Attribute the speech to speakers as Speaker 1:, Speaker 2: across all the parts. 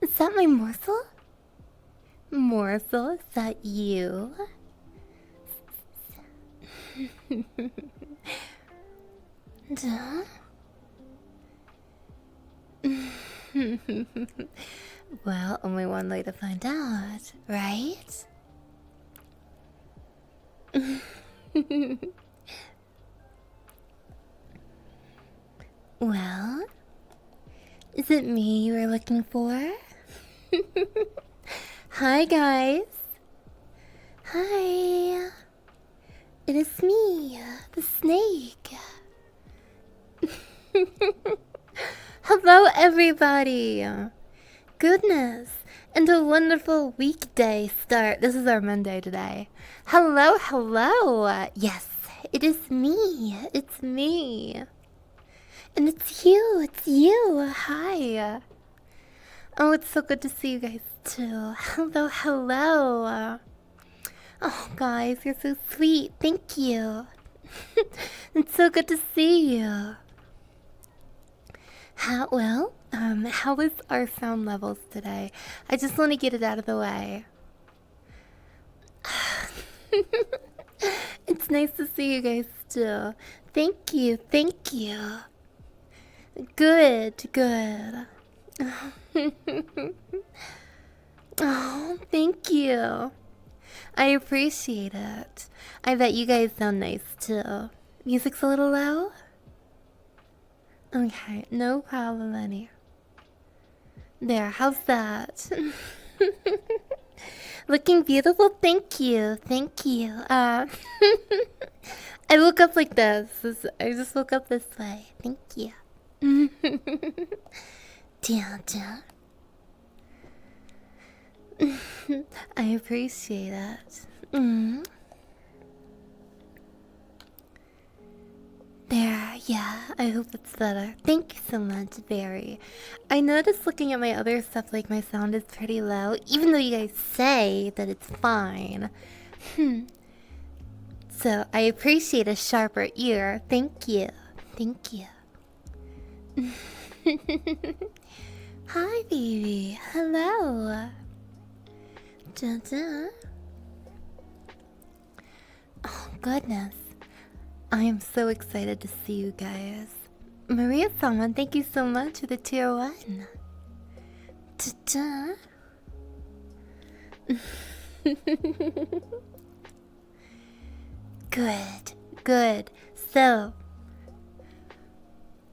Speaker 1: Is that my morsel? Morsel, is that you? Duh. Well, only one way to find out, right? Well, is it me you were looking for? Hi, guys. Hi. It is me, the snake. Hello, everybody. Goodness, and a wonderful weekday start. This is our Monday today. Hello, hello. Yes, it is me. It's me. And it's you. Hi. Oh, it's so good to see you guys too. Hello, hello. Oh, guys, you're so sweet. Thank you. It's so good to see you. How was our sound levels today? I just want to get it out of the way. It's nice to see you guys too. Thank you. Good. Oh, thank you. I appreciate it. I bet you guys sound nice too. Music's a little low? Okay, no problem, Annie. There, how's that? Looking beautiful? Thank you. I woke up like this. I just woke up this way. Thank you. Dear. I appreciate it. There, yeah, I hope it's better. Thank you so much, Barry. I noticed looking at my other stuff, like my sound is pretty low, even though you guys say that it's fine. So, I appreciate a sharper ear. Thank you. Hi, baby. Hello. Oh, goodness. I am so excited to see you guys. Maria-sama, thank you so much for the tier 1. Good. So,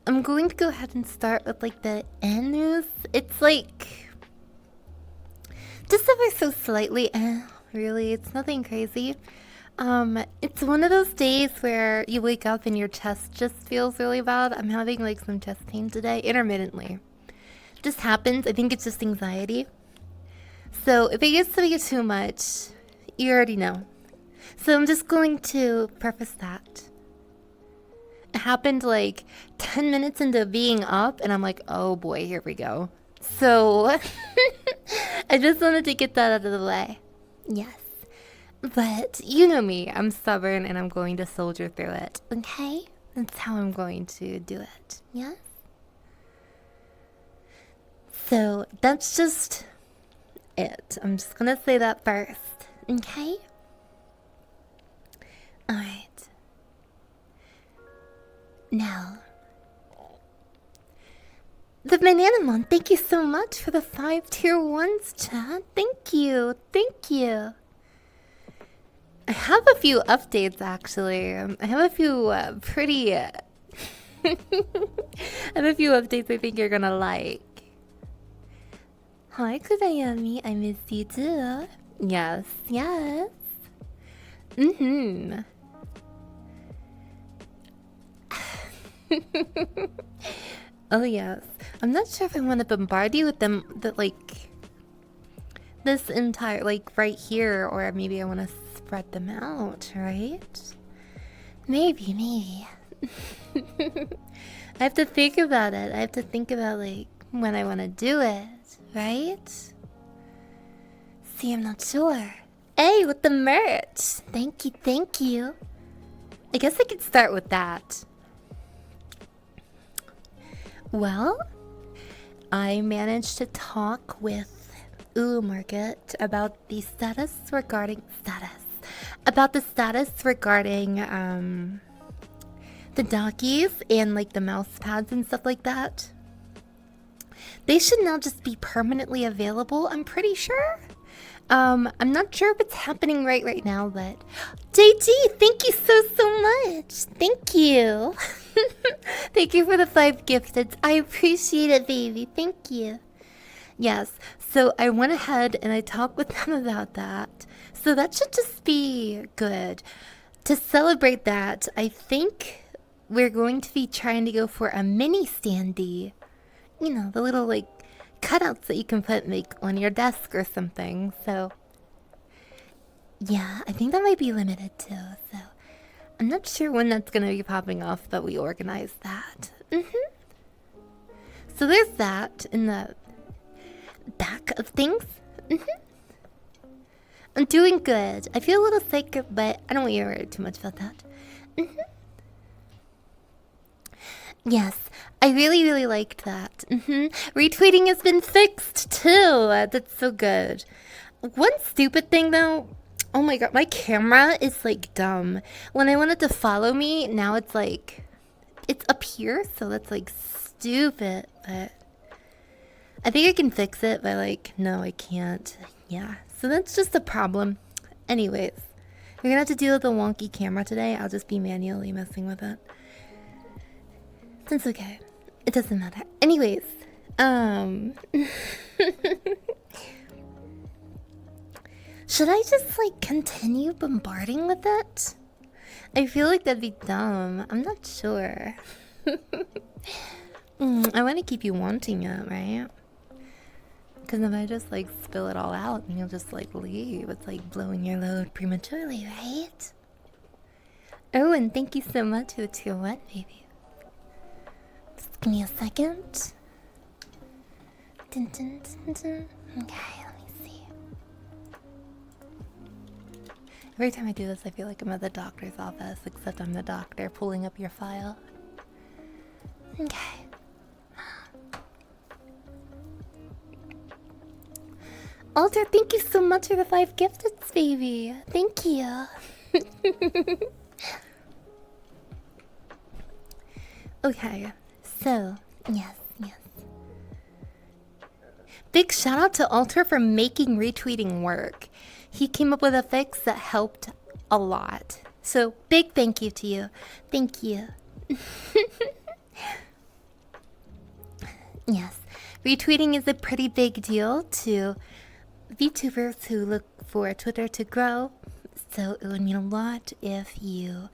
Speaker 1: I'm going to go ahead and start with like the end news. It's like just ever so slightly, really, it's nothing crazy. It's one of those days where you wake up and your chest just feels really bad. I'm having like some chest pain today, intermittently. Just happens. I think it's just anxiety. So if it gets to be too much, you already know. So I'm just going to preface that. It happened like 10 minutes into being up, and I'm like, oh boy, here we go. So I just wanted to get that out of the way. Yes. But you know me, I'm stubborn and I'm going to soldier through it, okay? That's how I'm going to do it, yes? So that's just it. I'm just gonna say that first, okay? Alright. Now, the Bananamon, thank you so much for the 5 tier 1s, chat. Thank you. I have a few updates, actually. I have a few pretty... I have a few updates I think you're gonna like. Hi, Kurayami. I miss you too. Yes. Oh, yes. I'm not sure if I want to bombard you with them, this entire, right here, or maybe I want to spread them out, right? Maybe. I have to think about it. I have to think about, when I want to do it, right? See, I'm not sure. Hey, with the merch! Thank you. I guess I could start with that. Well, I managed to talk with Ooo Market about the status regarding the dockies and like the mouse pads and stuff like that. They should now just be permanently available, I'm pretty sure. I'm not sure if it's happening right now, but JG, thank you so much. Thank you. Thank you for the 5 gifted. I appreciate it, baby. Thank you. Yes, so I went ahead and I talked with them about that. So that should just be good. To celebrate that, I think we're going to be trying to go for a mini standee. You know, the little like cutouts that you can put like on your desk or something. So yeah, I think that might be limited too. So I'm not sure when that's gonna be popping off, but we organized that. So there's that in the back of things. I'm doing good. I feel a little sick, but I don't want you to worry too much about that. Yes, I really liked that. Retweeting has been fixed too. That's so good. One stupid thing though. Oh my god, my camera is like dumb. When I wanted to follow me, now it's like it's up here, so that's like stupid. But I think I can fix it. But like, no, I can't. Yeah, so that's just a problem. Anyways, we're gonna have to deal with the wonky camera today. I'll just be manually messing with it. It's okay. It doesn't matter. Anyways, should I just like continue bombarding with it? I feel like that'd be dumb. I'm not sure. I want to keep you wanting it, right? Because if I just like spill it all out and you'll just like leave, it's like blowing your load prematurely, right? Oh, and thank you so much for the tier 1, baby. Just give me a second. Okay, let me see. Every time I do this, I feel like I'm at the doctor's office, except I'm the doctor pulling up your file. Okay. Alter, thank you so much for the 5 gifteds, baby. Thank you. Okay, so, yes. Big shout out to Alter for making retweeting work. He came up with a fix that helped a lot. So, big thank you to you. Thank you. Yes, retweeting is a pretty big deal to VTubers who look for Twitter to grow. So, it would mean a lot if you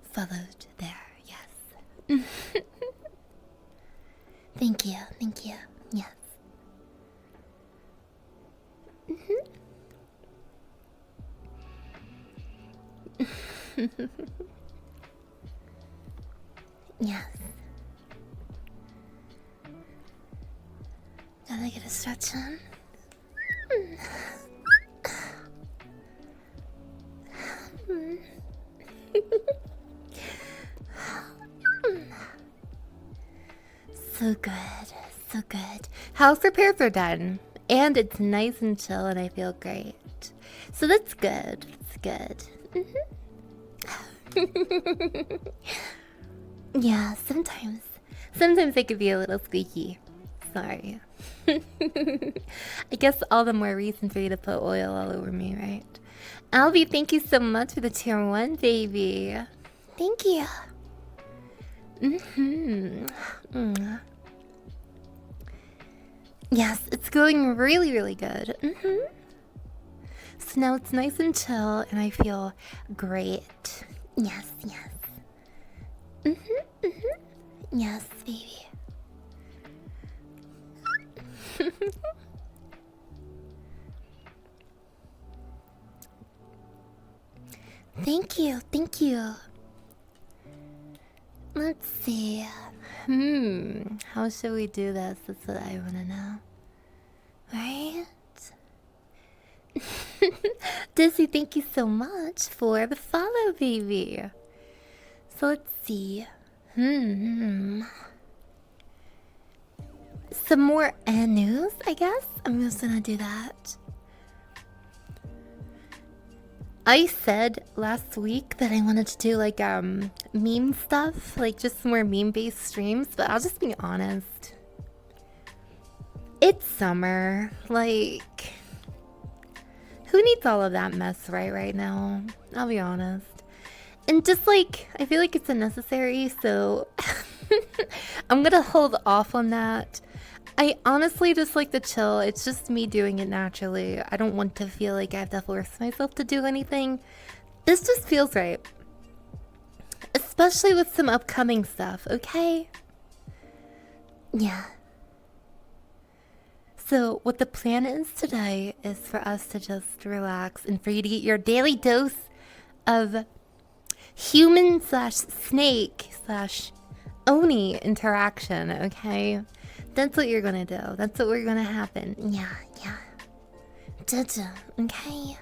Speaker 1: followed there. Yes. Thank you. Yes. Yes. Gotta get a stretch on. So good. House repairs are done. And it's nice and chill and I feel great. So that's good. Yeah, sometimes they could be a little squeaky. Sorry. I guess all the more reason for you to put oil all over me, right? Albie, thank you so much for the tier 1, baby. Thank you. Yes, it's going really good. So now it's nice and chill and I feel great. Yes. Yes, baby. Thank you. Let's see. How should we do this? That's what I want to know. Right? Dizzy, thank you so much for the follow, baby. So let's see. Some more news, I guess. I'm just gonna do that. I said last week that I wanted to do like meme stuff, like just more meme-based streams, but I'll just be honest. It's summer. Like, who needs all of that mess right now? I'll be honest. And just like, I feel like it's unnecessary, so I'm gonna hold off on that. I honestly just like to chill. It's just me doing it naturally. I don't want to feel like I have to force myself to do anything. This just feels right. Especially with some upcoming stuff, okay? Yeah. So what the plan is today is for us to just relax and for you to get your daily dose of human slash snake slash Oni interaction, okay? That's what you're gonna do. That's what we're gonna happen. Yeah. Okay?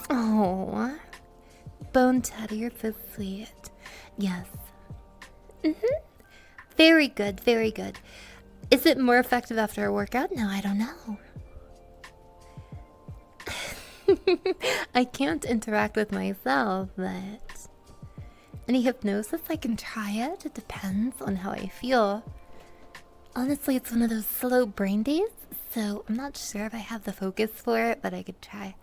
Speaker 1: Oh, Bone Chatty, you're so sweet. Yes. Very good, very good. Is it more effective after a workout? No, I don't know. I can't interact with myself, but any hypnosis I can try it. It depends on how I feel. Honestly, it's one of those slow brain days, so I'm not sure if I have the focus for it, but I could try.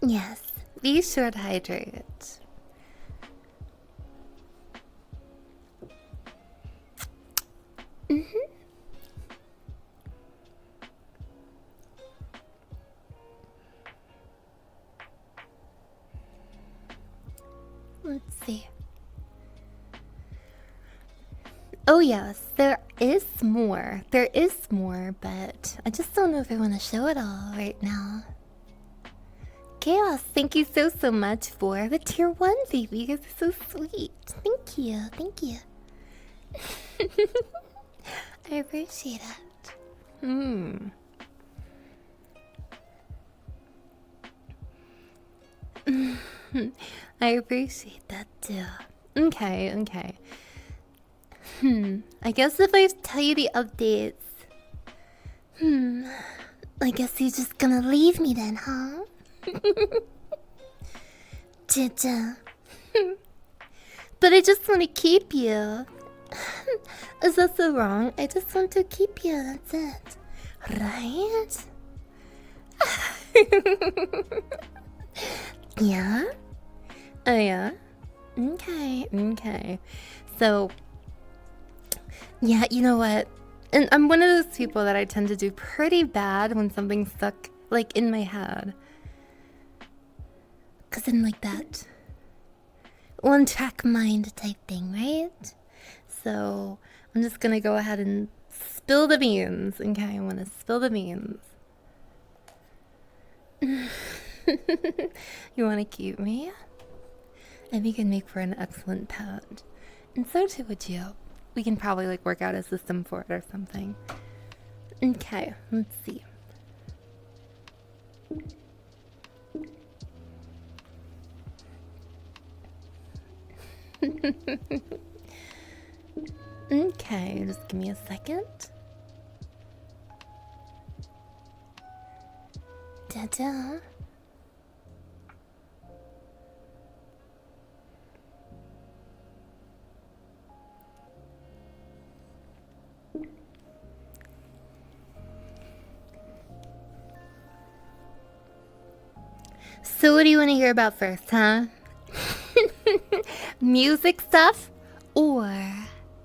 Speaker 1: Yes, be sure to hydrate. Let's see. Oh yes, there is more. There is more, but I just don't know if I want to show it all right now. Chaos, thank you so much for the tier 1, baby. You guys are so sweet. Thank you. I appreciate it. I appreciate that too. Okay. I guess if I tell you the updates, I guess you're just gonna leave me then, huh? But I just want to keep you. Is that so wrong? I just want to keep you, that's it. Right? Yeah? Oh yeah? Okay. So, yeah, you know what? And I'm one of those people that I tend to do pretty bad when something's stuck, like, in my head. Cause I'm like that one-track mind type thing, right? So, I'm just gonna go ahead and spill the beans. Okay, I wanna spill the beans. You wanna keep me? I think I'd make for an excellent pet. And so too would you. We can probably like work out a system for it or something. Okay, let's see. Okay, just give me a second. Da-da. So what do you want to hear about first, huh? Music stuff or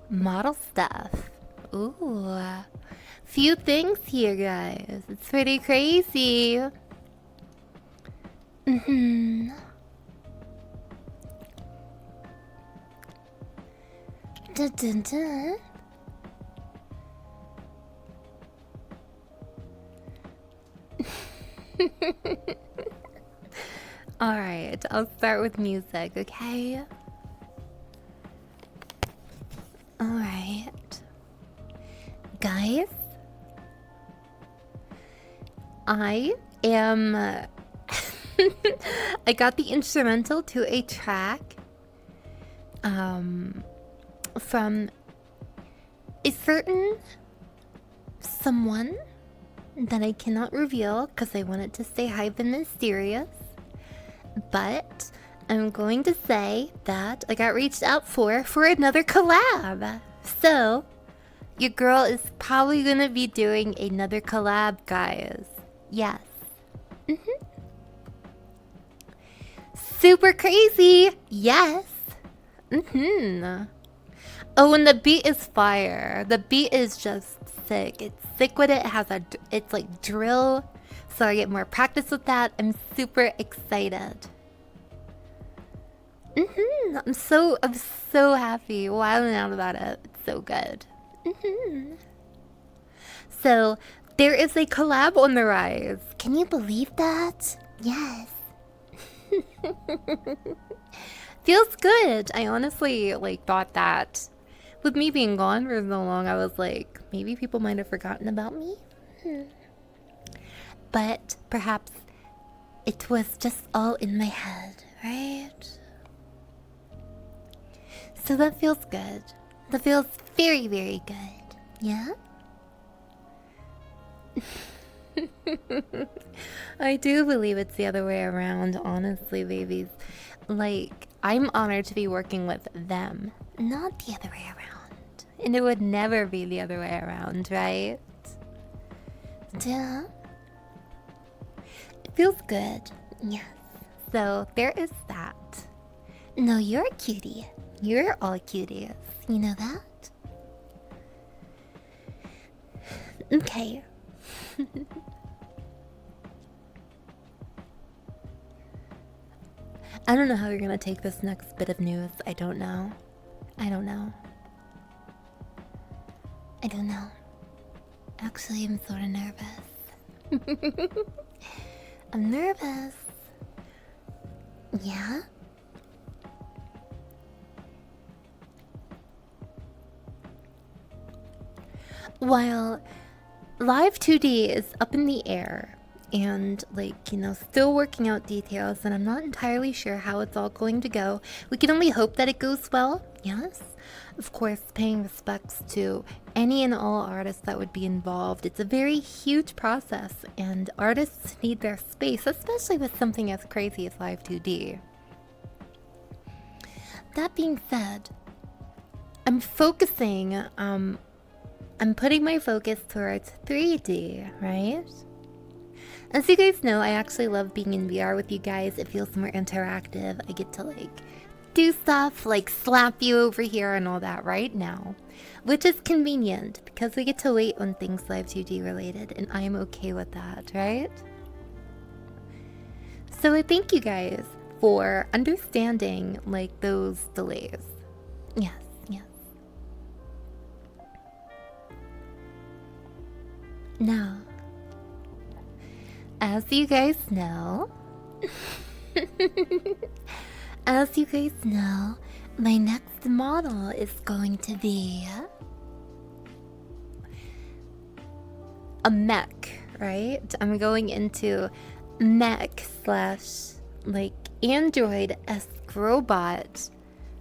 Speaker 1: model stuff? Ooh, few things here, guys. It's pretty crazy. Dun, dun, dun. Alright, I'll start with music, okay? Alright. Guys, I am. I got the instrumental to a track from a certain someone that I cannot reveal because I want it to stay hype and mysterious. But I'm going to say that I got reached out for another collab. So, your girl is probably gonna be doing another collab, guys. Yes. Super crazy. Yes. Oh, and the beat is fire. The beat is just sick. It's sick with it. It's like drill. So I get more practice with that. I'm super excited. I'm so happy. Wilding out about it. It's so good. So there is a collab on the rise. Can you believe that? Yes. Feels good. I honestly thought that with me being gone for so long, I was like, maybe people might have forgotten about me. But perhaps it was just all in my head, right? So that feels good. That feels very, very good. Yeah? I do believe it's the other way around, honestly, babies. Like, I'm honored to be working with them, not the other way around. And it would never be the other way around, right? Yeah. It feels good. Yes. So, there is that. No, you're a cutie. You're all cuties. You know that? Okay. I don't know how you're gonna take this next bit of news. I don't know. I don't know. I don't know. Actually, I'm sort of nervous. I'm nervous. Yeah? While Live 2D is up in the air and, still working out details, and I'm not entirely sure how it's all going to go. We can only hope that it goes well, yes? Of course, paying respects to any and all artists that would be involved. It's a very huge process, and artists need their space, especially with something as crazy as Live 2D. That being said, I'm focusing, I'm putting my focus towards 3D, right? As you guys know, I actually love being in VR with you guys. It feels more interactive. I get to do stuff like slap you over here and all that right now. Which is convenient because we get to wait on things Live 2D related, and I am okay with that, right? So I thank you guys for understanding those delays. Yes. Now, as you guys know, my next model is going to be a mech, right? I'm going into mech / android-esque robot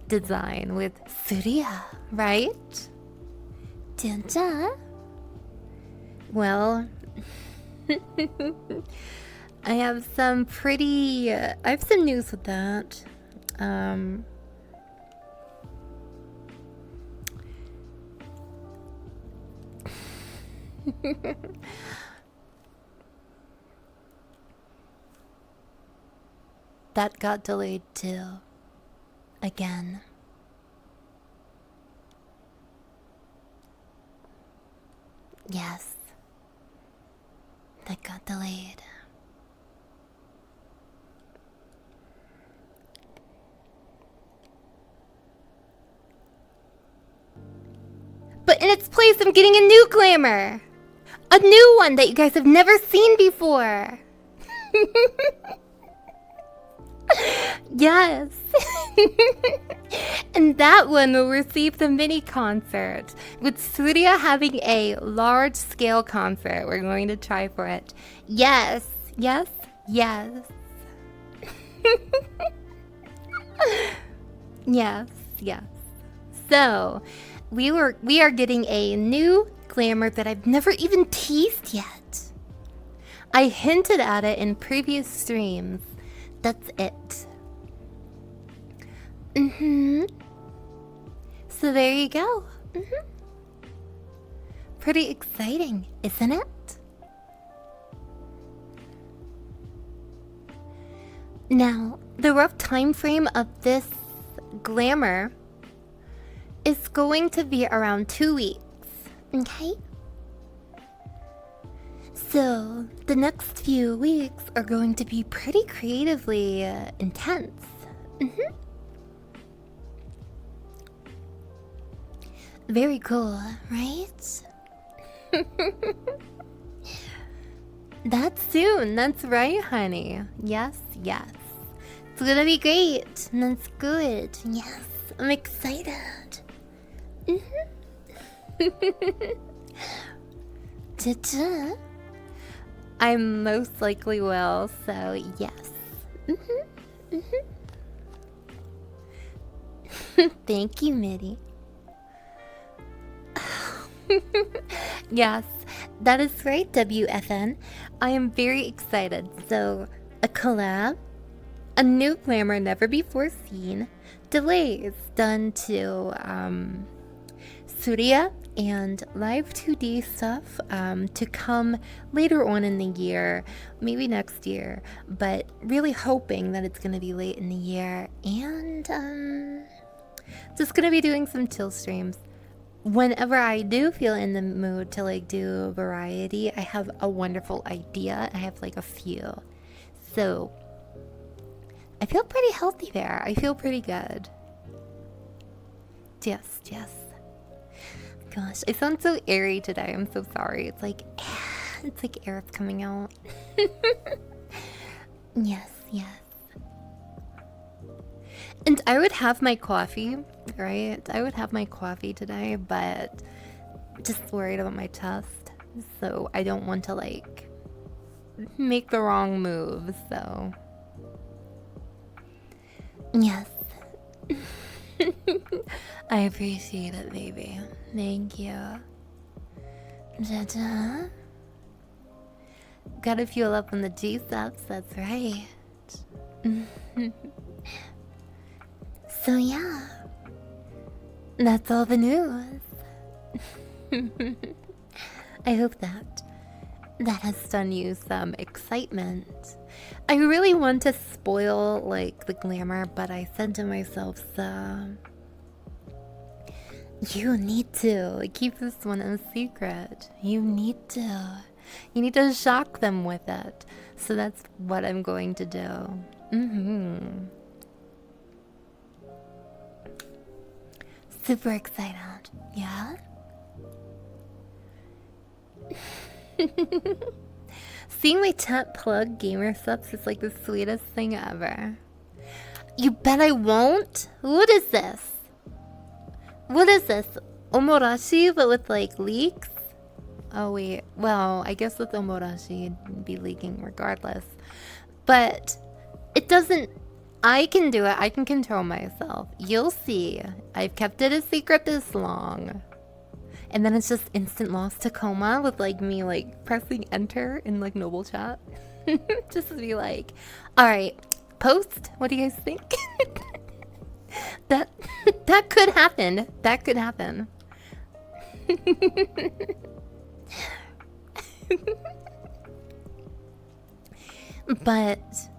Speaker 1: design with Surya, right? Dun dun. Well, I have some news with that. That got delayed too. Again. Yes. That got delayed. But in its place, I'm getting a new glamour. A new one that you guys have never seen before. Yes. And that one will receive the mini concert, with Surya having a large-scale concert. We're going to try for it. Yes, yes, yes. Yes, yes. So, we are getting a new glamour that I've never even teased yet. I hinted at it in previous streams. That's it. So there you go. Pretty exciting, isn't it? Now, the rough time frame of this glamour is going to be around 2 weeks, okay? So, the next few weeks are going to be pretty creatively intense. Very cool, right? That's soon, that's right, honey. Yes, yes. It's gonna be great, and that's good. Yes, I'm excited. I most likely will, so yes. Thank you, Mitty. Yes, that is right, WFN. I am very excited. So, a collab, a new glamour never before seen, delays done to Surya and live 2D stuff to come later on in the year, maybe next year, but really hoping that it's gonna be late in the year, and just gonna be doing some chill streams. Whenever I do feel in the mood to like do variety, I have a wonderful idea. I have like a few, so I feel pretty healthy there. I feel pretty good. Yes, yes. Gosh, I sound so airy today. I'm so sorry. It's like air's coming out. Yes, yes. And I would have my coffee, right? I would have my coffee today, but just worried about my chest. So I don't want to like make the wrong move, so. Yes. I appreciate it, baby. Thank you. Jaja. Gotta fuel up on the G-Steps, that's right. So yeah, that's all the news. I hope that has done you some excitement. I really want to spoil like the glamour, but I said to myself, so you need to keep this one a secret. You need to shock them with it. So that's what I'm going to do. Super excited, yeah? Seeing my chat plug gamer subs is like the sweetest thing ever. You bet I won't? What is this? What is this? Omorashi, but with like leaks? Oh wait, well, I guess with Omorashi it'd be leaking regardless. But it doesn't... I can do it. I can control myself. You'll see. I've kept it a secret this long. And then it's just instant lost to coma with like me like pressing enter in like noble chat. Just to be like, alright, post. What do you guys think? that could happen. That could happen. But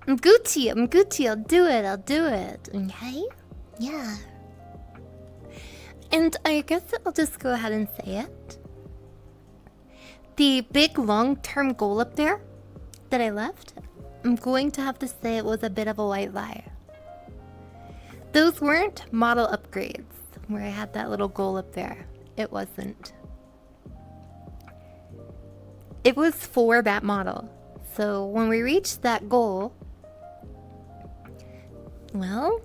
Speaker 1: I'm Gucci, I'll do it, okay? Yeah. And I guess I'll just go ahead and say it. The big long-term goal up there that I left, I'm going to have to say it was a bit of a white lie. Those weren't model upgrades. where I had that little goal up there. It wasn't. It was for that model. So when we reached that goal, well,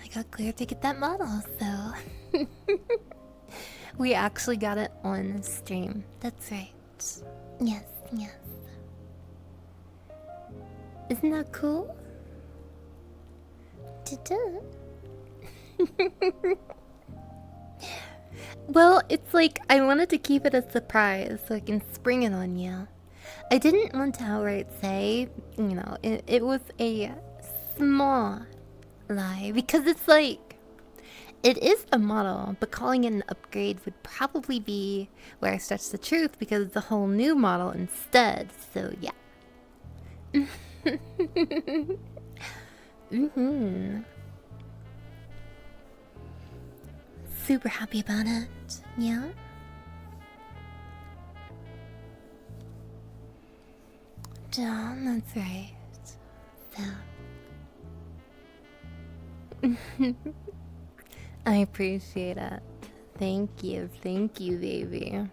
Speaker 1: I got cleared to get that model, so we actually got it on stream. That's right. Yes, yes. Isn't that cool? Well, it's like I wanted to keep it a surprise so I can spring it on you. I didn't want to outright say, you know, it was a small lie because it's like, it is a model, but calling it an upgrade would probably be where I stretch the truth because it's a whole new model instead, so yeah. Super happy about it, yeah? John, that's right. So I appreciate it. Thank you, baby.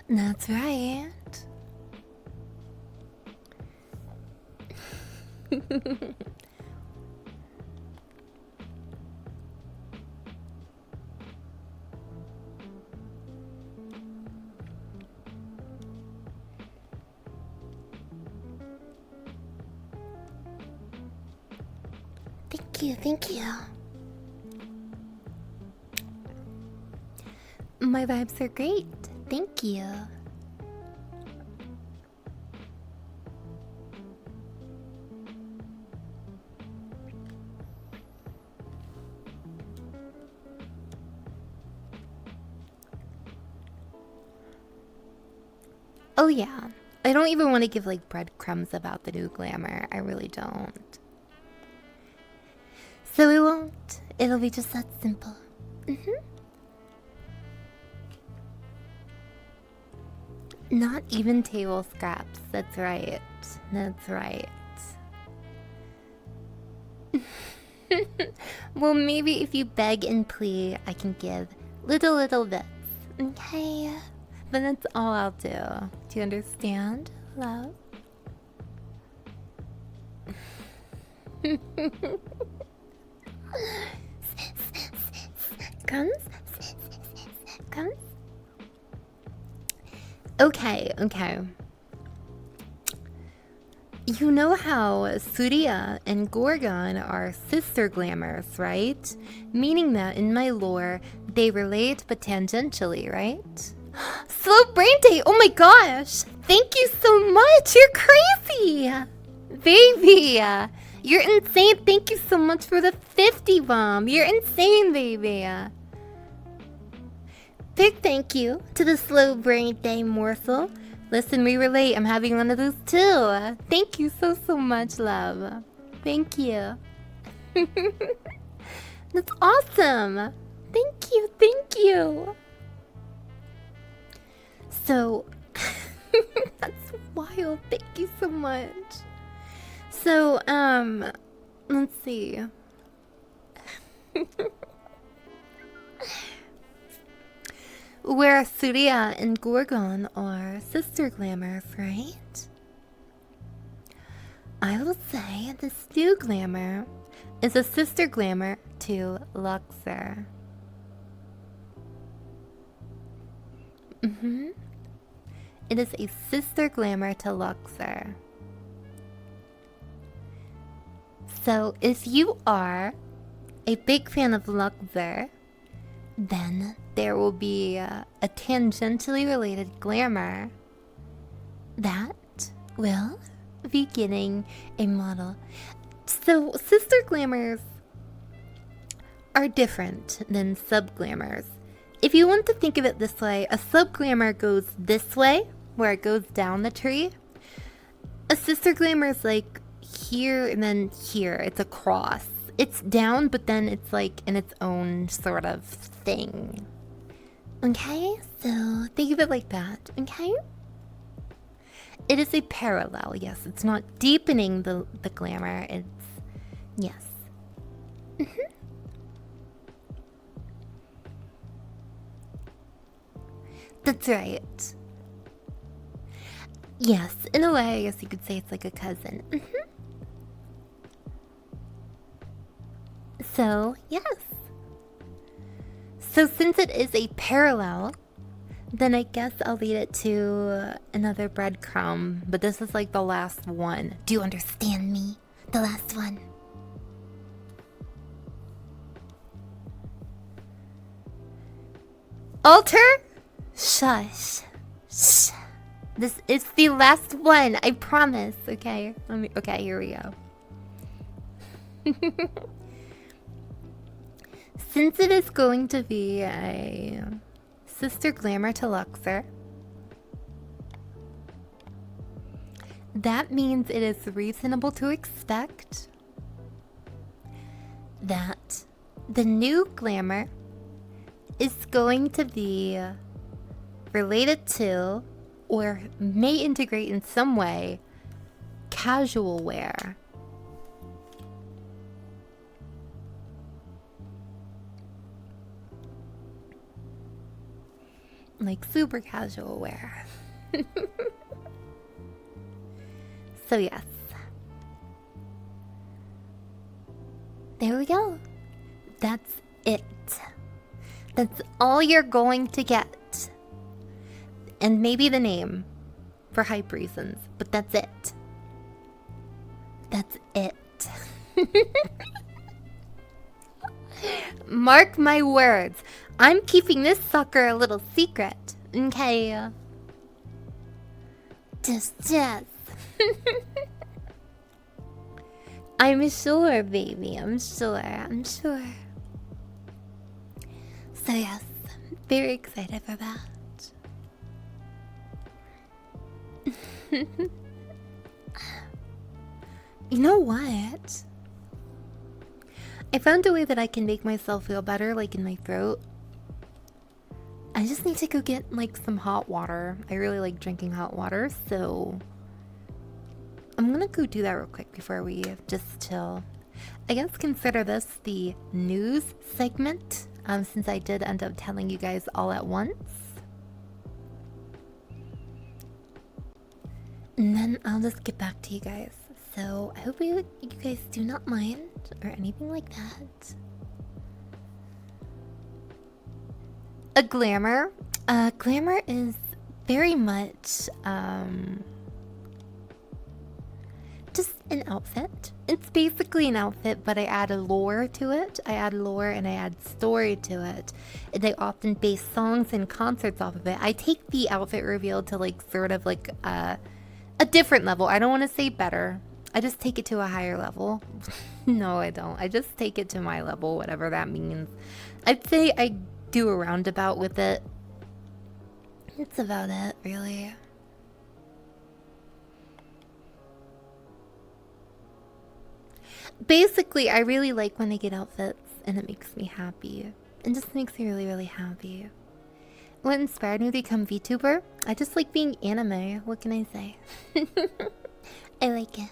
Speaker 1: That's right. Thank you. My vibes are great. Thank you. Oh yeah. I don't even want to give like breadcrumbs about the new glamour. I really don't. So we won't. It'll be just that simple. Not even table scraps. That's right. That's right. Well, maybe if you beg and plead, I can give little bits. Okay? But that's all I'll do. Do you understand, love? Comes? Okay. You know how Surya and Gorgon are sister glamours, right? Meaning that in my lore, they relate but tangentially, right? Slow brain day! Oh my gosh! Thank you so much! You're crazy! Baby! You're insane! Thank you so much for the 50 bomb! You're insane, baby! Big thank you to the slow brain day morsel. Listen, we relate. I'm having one of those too. Thank you so much, love. Thank you. That's awesome! Thank you! So, that's wild. Thank you so much. So, let's see. Where Surya and Gorgon are sister glamours, right? I will say this new glamour is a sister glamour to Luxor. It is a sister glamour to Luxor. So if you are a big fan of Luxor, then there will be a tangentially related glamour that will be getting a model. So sister glamours are different than sub-glamours. If you want to think of it this way, a sub-glamour goes this way, where it goes down the tree. A sister glamour is like here and then here. It's a cross. It's down, but then it's like in its own sort of thing. Okay? So think of it like that, okay? It is a parallel, yes. It's not deepening the glamour. It's... Yes. That's right. Yes, in a way, I guess you could say it's like a cousin. So, yes. So since it is a parallel, then I guess I'll lead it to another breadcrumb. But this is like the last one. Do you understand me? The last one. Alter? Shush. Shh. This is the last one, I promise. Okay. Okay, here we go. Since it is going to be a sister glamour to Luxor, that means it is reasonable to expect that the new glamour is going to be related to, or may integrate in some way, casual wear. Like super casual wear. So yes. There we go. That's it. That's all you're going to get. And maybe the name, for hype reasons, but that's it. That's it. Mark my words. I'm keeping this sucker a little secret, okay? Just. I'm sure, baby. I'm sure. So yes, very excited for that. You know what? I found a way that I can make myself feel better, like in my throat. I just need to go get like some hot water. I really like drinking hot water, so I'm gonna go do that real quick before we just chill. I guess consider this the news segment, since I did end up telling you guys all at once. And then I'll just get back to you guys. So I hope you guys do not mind or anything like that. A glamour. Glamour is very much just an outfit. It's basically an outfit, but I add a lore to it. I add lore and I add story to it. And I often base songs and concerts off of it. I take the outfit reveal to like sort of like a different level. I don't want to say better. I just take it to a higher level. No, I don't. I just take it to my level, whatever that means. I'd say I do a roundabout with it. That's about it, really. Basically, I really like when I get outfits and it makes me happy. It just makes me really, really happy. What inspired me to become VTuber? I just like being anime. What can I say? I like it.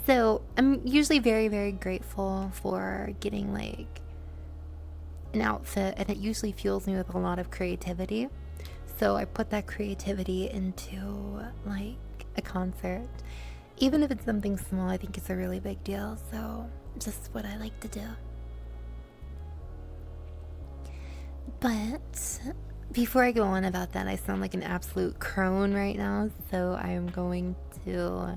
Speaker 1: So I'm usually very, very grateful for getting like an outfit, and it usually fuels me with a lot of creativity. So I put that creativity into like a concert. Even if it's something small, I think it's a really big deal. So just what I like to do. But before I go on about that, I sound like an absolute crone right now. So I am going to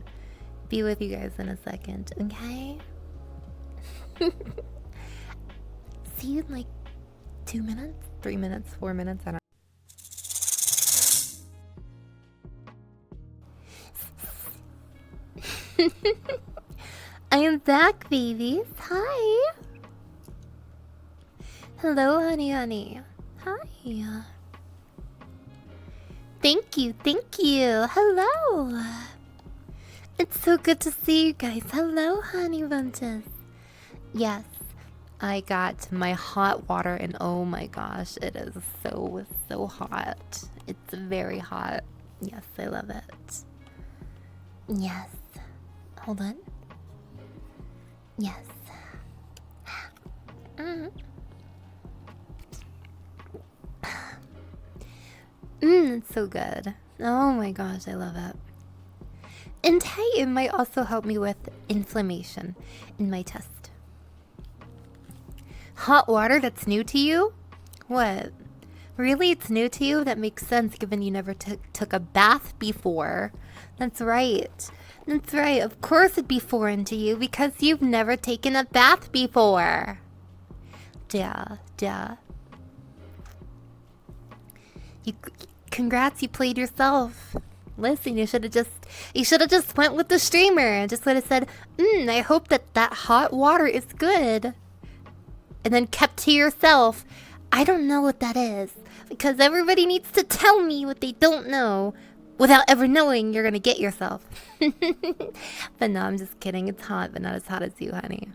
Speaker 1: be with you guys in a second, okay? See you in like 2 minutes, 3 minutes, 4 minutes, I don't know. I am back, babies. Hi. Hello, honey. Hi. Thank you. Hello. It's so good to see you guys. Hello, honey bunches. Yes, I got my hot water, and oh my gosh, it is so hot. It's very hot. Yes, I love it. Yes. Hold on. Yes. It's so good. Oh my gosh, I love it. And hey, it might also help me with inflammation in my chest. Hot water that's new to you? What? Really? It's new to you? That makes sense given you never took a bath before. That's right. That's right. Of course it'd be foreign to you because you've never taken a bath before. Duh. Congrats, you played yourself. Listen, you should have just went with the streamer and just would have said, I hope that hot water is good. And then kept to yourself. I don't know what that is. Because everybody needs to tell me what they don't know. Without ever knowing, you're gonna get yourself. But no, I'm just kidding. It's hot, but not as hot as you, honey.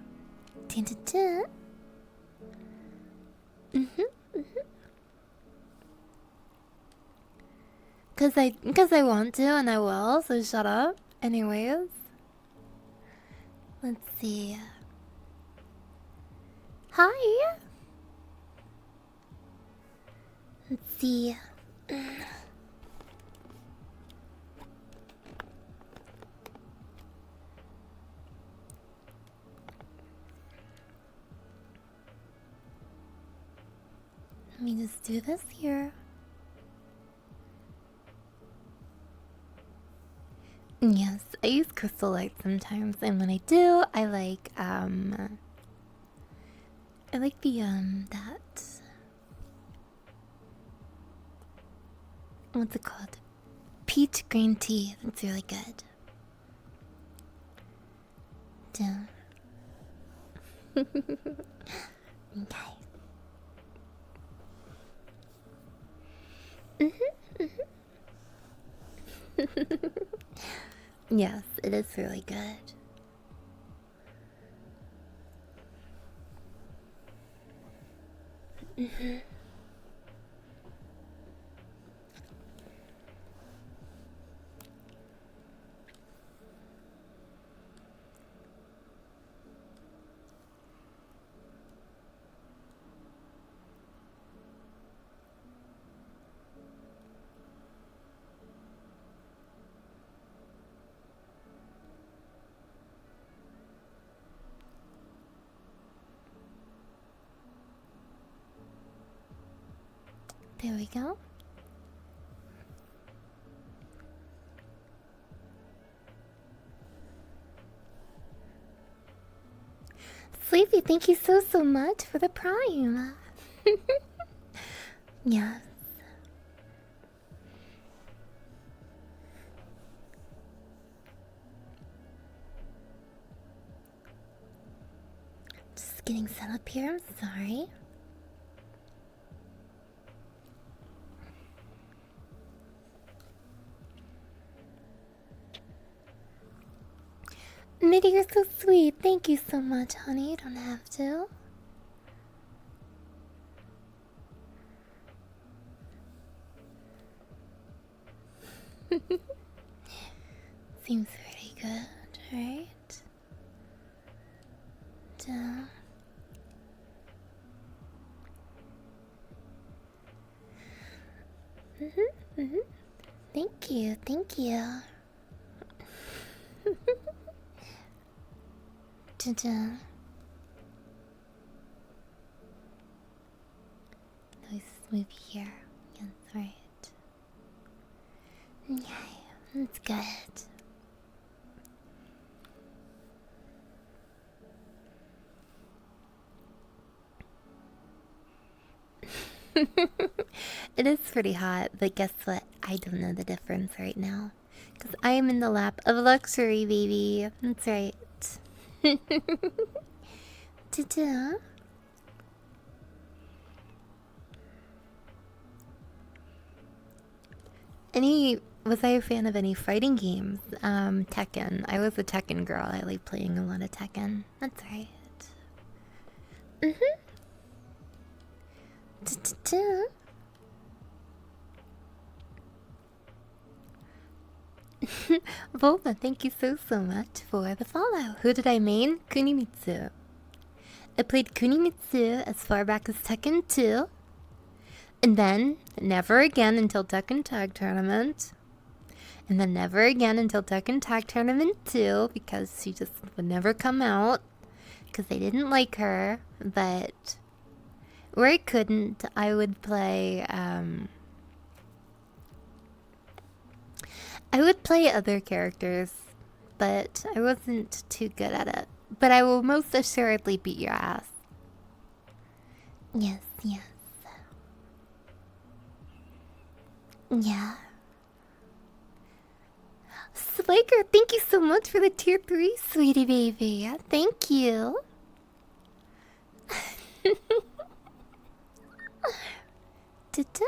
Speaker 1: Because I want to and I will, so shut up. Anyways. Let's see. Hi. Let's see. Let me just do this here. Yes, I use crystal light sometimes, and when I do, I like that. What's it called? Peach green tea. That's really good. Down. Okay. Yes, it is really good. There we go. Sleepy, thank you so much for the prime. Yes. Just getting set up here, I'm sorry. Mitty, you're so sweet. Thank you so much, honey. You don't have to. Seems pretty good, right? Down. Thank you, thank you. Nice move here. That's right. Yeah, that's good. It is pretty hot, but guess what? I don't know the difference right now. Because I am in the lap of luxury, baby. That's right. Ta-da. Was I a fan of any fighting games? Tekken. I was a Tekken girl. I like playing a lot of Tekken. That's right. Volma, thank you so much for the follow. Who did I main? Kunimitsu. I played Kunimitsu as far back as Tekken 2. And then never again until Tekken Tag Tournament. And then never again until Tekken Tag Tournament 2 because she just would never come out because they didn't like her. But where I couldn't, I would play other characters, but I wasn't too good at it. But I will most assuredly beat your ass. Yes, yes. Yeah. Swiker, thank you so much for the tier 3, sweetie baby. Thank you. Ta-ta.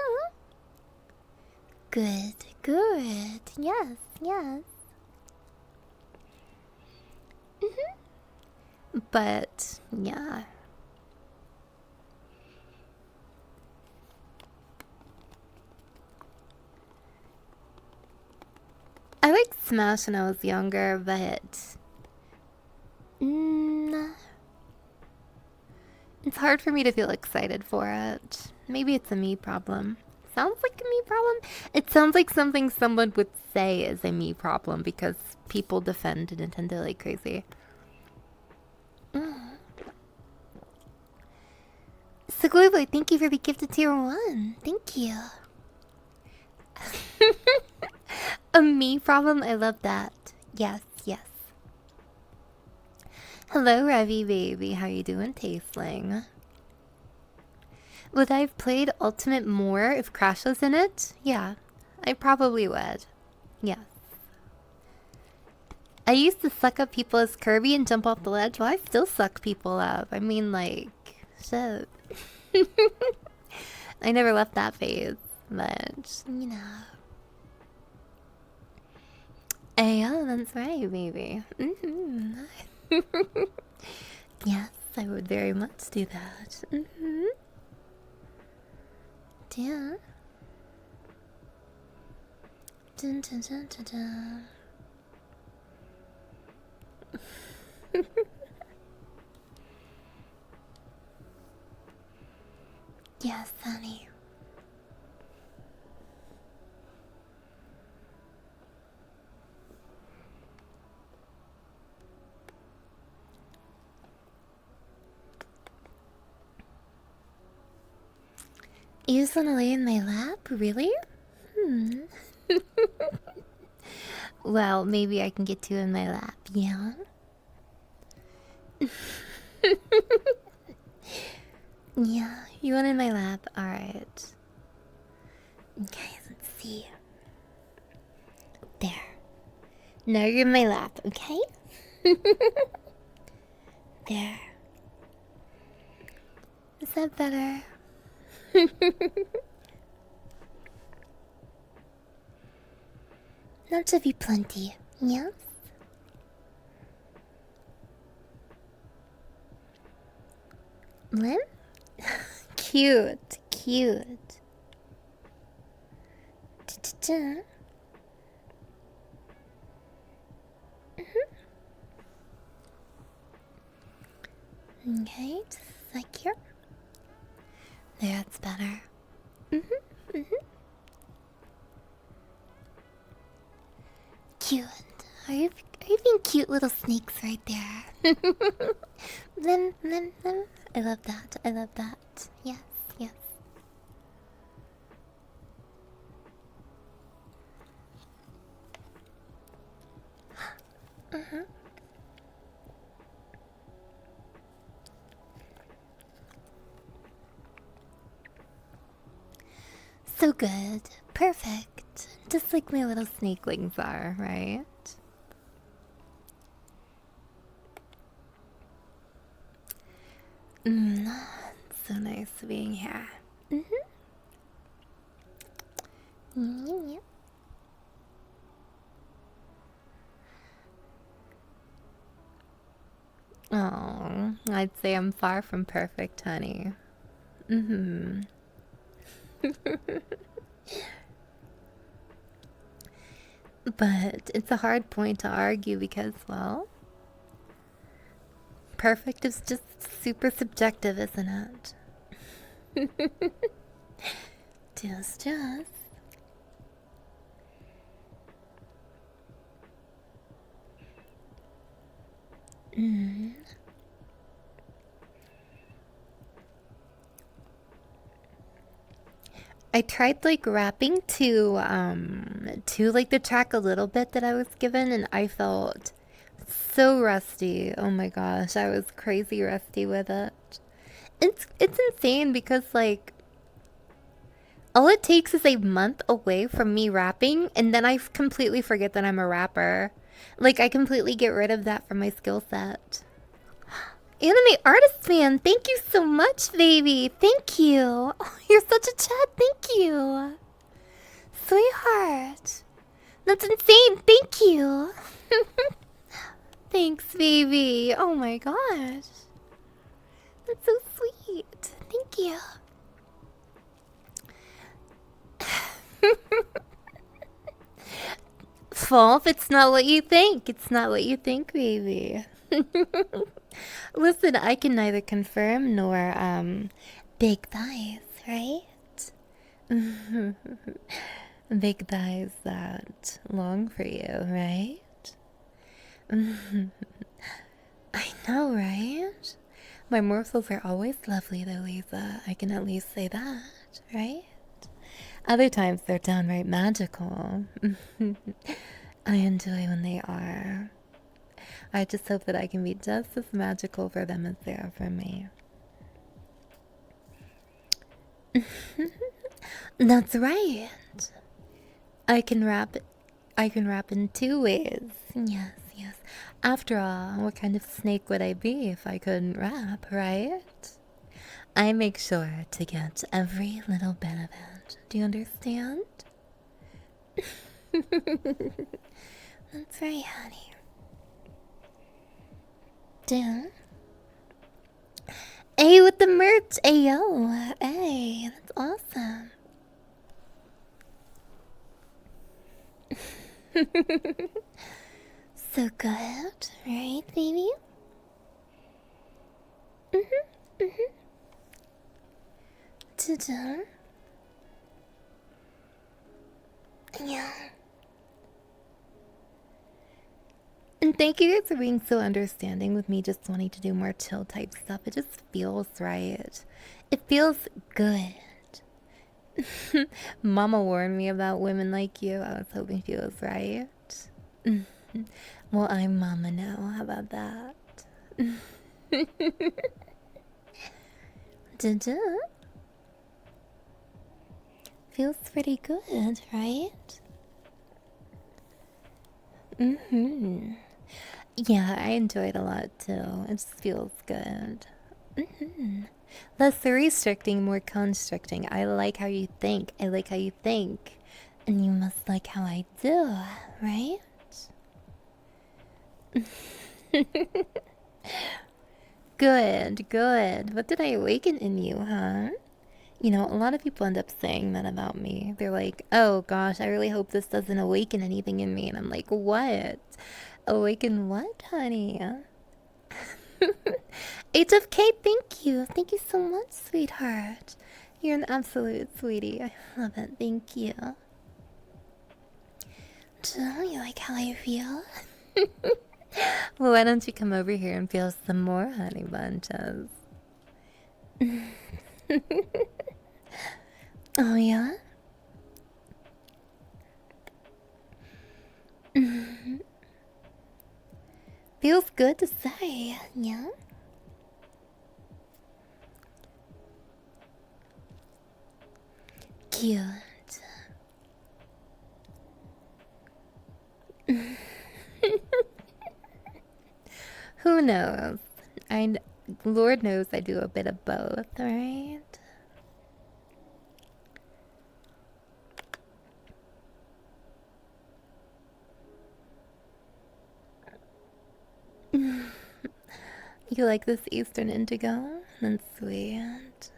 Speaker 1: Good, good. Yes, yes. But, yeah. I liked Smash when I was younger, but it's hard for me to feel excited for it. Maybe it's a me problem. Sounds like a me problem? It sounds like something someone would say is a me problem because people defend Nintendo like crazy. Sagluboy, thank you for the gift of tier 1. Thank you. A me problem? I love that. Yes, yes. Hello, Ravi baby. How you doing, Tasteling? Would I have played Ultimate more if Crash was in it? Yeah, I probably would. Yes. I used to suck up people as Kirby and jump off the ledge. Well, I still suck people up. I mean, like, shit. I never left that phase, but, you know. Yeah, that's right, baby. Yes, I would very much do that. Yeah. Dun, dun, dun, dun, dun. Yes, honey. You just wanna lay in my lap? Really? Well, maybe I can get you in my lap, yeah? Yeah, you want in my lap? Alright. Okay, let's see. There. Now you're in my lap, okay? There. Is that better? That should be plenty, yes? Lim? Cute, cute. Ta-ta-ta. Okay, just like here. There, that's better. Cute. Are you being cute little snakes right there? Lim, lim, lim. I love that. I love that. Yes, yes. So good. Perfect. Just like my little snakelings are, right? It's so nice being here. Oh, I'd say I'm far from perfect, honey. But it's a hard point to argue because, well, perfect is just super subjective, isn't it? Just. Mm. I tried like rapping to like the track a little bit that I was given, and I felt so rusty. Oh my gosh, I was crazy rusty with it. It's insane because like all it takes is a month away from me rapping, and then I completely forget that I'm a rapper. Like I completely get rid of that from my skill set. Anime artist man, thank you so much, baby. Thank you. Oh, you're such a chat. Thank you. Sweetheart. That's insane. Thank you. Thanks, baby. Oh my gosh. That's so sweet. Thank you. Fulf, it's not what you think. It's not what you think, baby. Listen, I can neither confirm nor big thighs, right? Big thighs that long for you, right? I know, right? My morsels are always lovely, though, Lisa. I can at least say that, right? Other times they're downright magical. I enjoy when they are. I just hope that I can be just as magical for them as they are for me. That's right. I can rap in two ways. Yes, yes. After all, what kind of snake would I be if I couldn't rap, right? I make sure to get every little bit of it. Do you understand? That's right, honey. Damn. Hey, with the merch, ayo. Hey, that's awesome. So good, right, baby? Ta-da. Yeah. And thank you guys for being so understanding with me just wanting to do more chill type stuff. It just feels right. It feels good. Mama warned me about women like you. I was hoping she was right. Well, I'm Mama now. How about that? Da-da. Feels pretty good, right? Yeah, I enjoy it a lot too. It just feels good. Less restricting, more constricting. I like how you think. I like how you think. And you must like how I do, right? Good, good. What did I awaken in you, huh? You know, a lot of people end up saying that about me. They're like, oh gosh, I really hope this doesn't awaken anything in me. And I'm like, what? Awaken what, honey? HFK, thank you. Thank you so much, sweetheart. You're an absolute sweetie. I love it. Thank you. Do you like how I feel? Well, why don't you come over here and feel some more honey bunches? Oh, yeah? Feels good to say, yeah? Cute. Who knows? Lord knows I do a bit of both, right? You like this Eastern Indigo? That's sweet.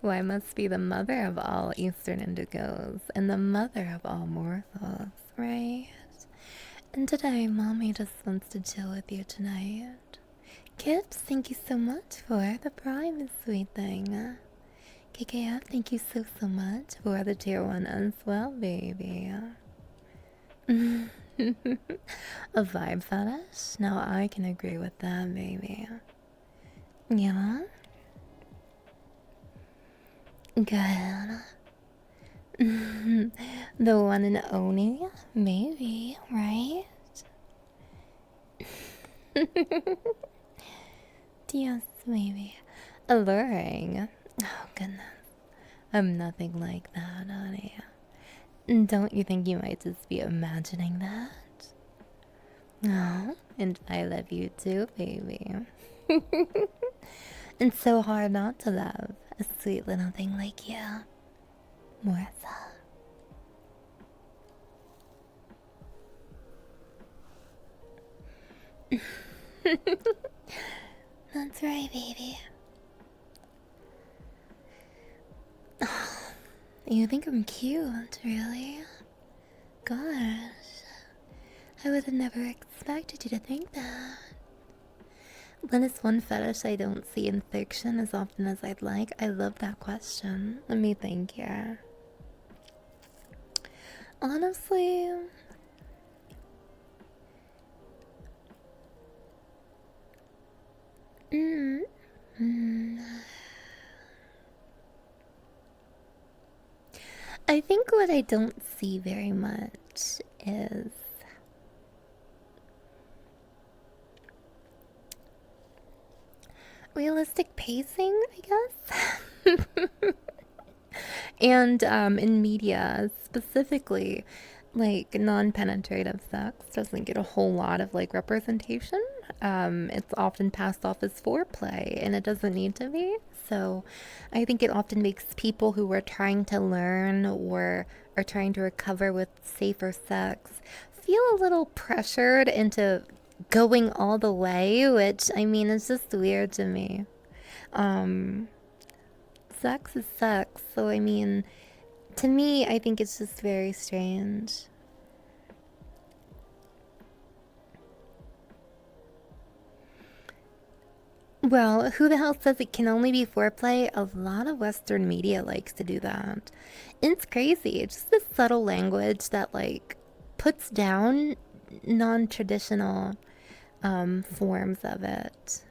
Speaker 1: Why must be the mother of all Eastern indigos and the mother of all mortals, right? And today, Mommy just wants to chill with you tonight. Kips, thank you so much for the prime, sweet thing. KKF, thank you so much for the tier 1 as well, baby. A vibe fetish? Now I can agree with that, baby. Yeah? Good. The one and only? Maybe, right? Yes, maybe. Alluring? Oh, goodness. I'm nothing like that, honey. Don't you think you might just be imagining that? Oh, and I love you too, baby. It's so hard not to love a sweet little thing like you, Martha. That's right, baby. Oh, you think I'm cute, really? Gosh, I would have never expected you to think that. When it's one fetish I don't see in fiction as often as I'd like. I love that question. Let me think here. Honestly, I think what I don't see very much is realistic pacing, I guess. And in media, specifically, like non-penetrative sex doesn't get a whole lot of like representation. It's often passed off as foreplay, and it doesn't need to be. So I think it often makes people who are trying to learn or are trying to recover with safer sex feel a little pressured into going all the way, which I mean is just weird to me. Um, Sex is sex, so I mean, to me, I think it's just very strange. Well, who the hell says it can only be foreplay? A lot of Western media likes to do that. It's crazy. It's just this subtle language that, like, puts down non traditional forms of it.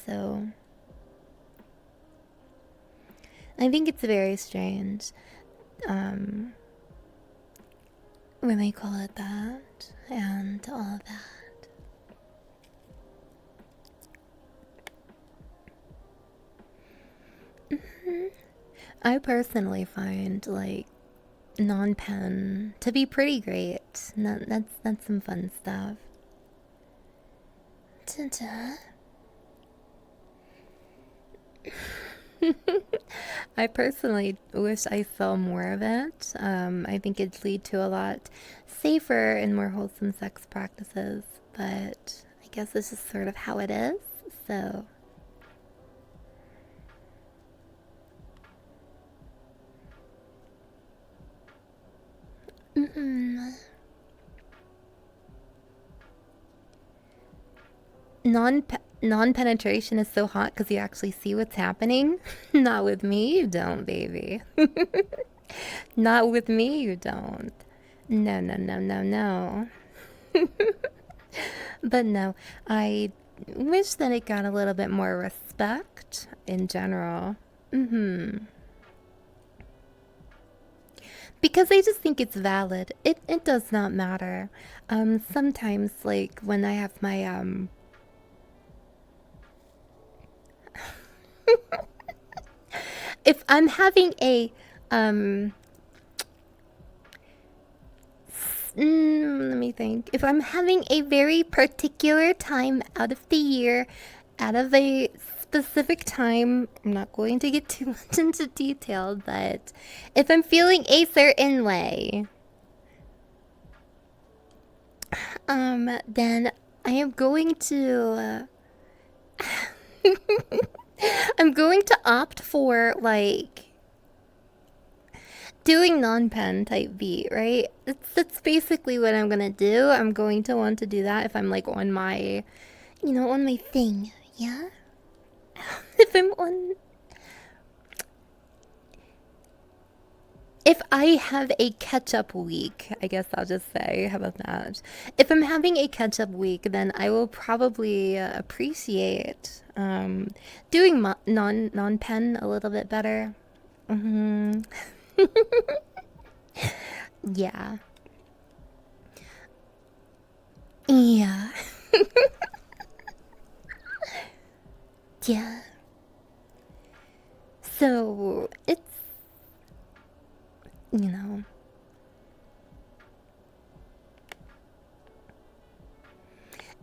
Speaker 1: So, I think it's very strange when they call it that and all that. I personally find like non-pen to be pretty great. That's some fun stuff. Ta-ta. I personally wish I saw more of it. I think it'd lead to a lot safer and more wholesome sex practices, but I guess this is sort of how it is. So, mm-hmm. Non-penetration is so hot because you actually see what's happening. Not with me, you don't, baby. Not with me, you don't. No, no, no, no, no. But no, I wish that it got a little bit more respect in general. Because I just think it's valid. It does not matter. Sometimes like when I have my if I'm having a let me think. If I'm having a very particular time out of the year, out of a specific time, I'm not going to get too much into detail, but if I'm feeling a certain way, then I am going to I'm going to opt for like doing non-pen type beat, right? That's basically what I'm gonna do. I'm going to want to do that if I'm like on my, on my thing, yeah? If I'm on. If I have a catch up week, I guess I'll just say, how about that? If I'm having a catch up week, then I will probably appreciate doing non pen a little bit better. Hmm. Yeah. Yeah. Yeah. So it's, you know.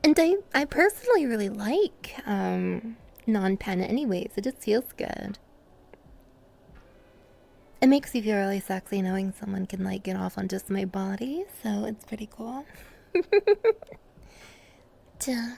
Speaker 1: And I personally really like non-pen anyways. It just feels good. It makes you feel really sexy knowing someone can like get off on just my body, so it's pretty cool. Duh.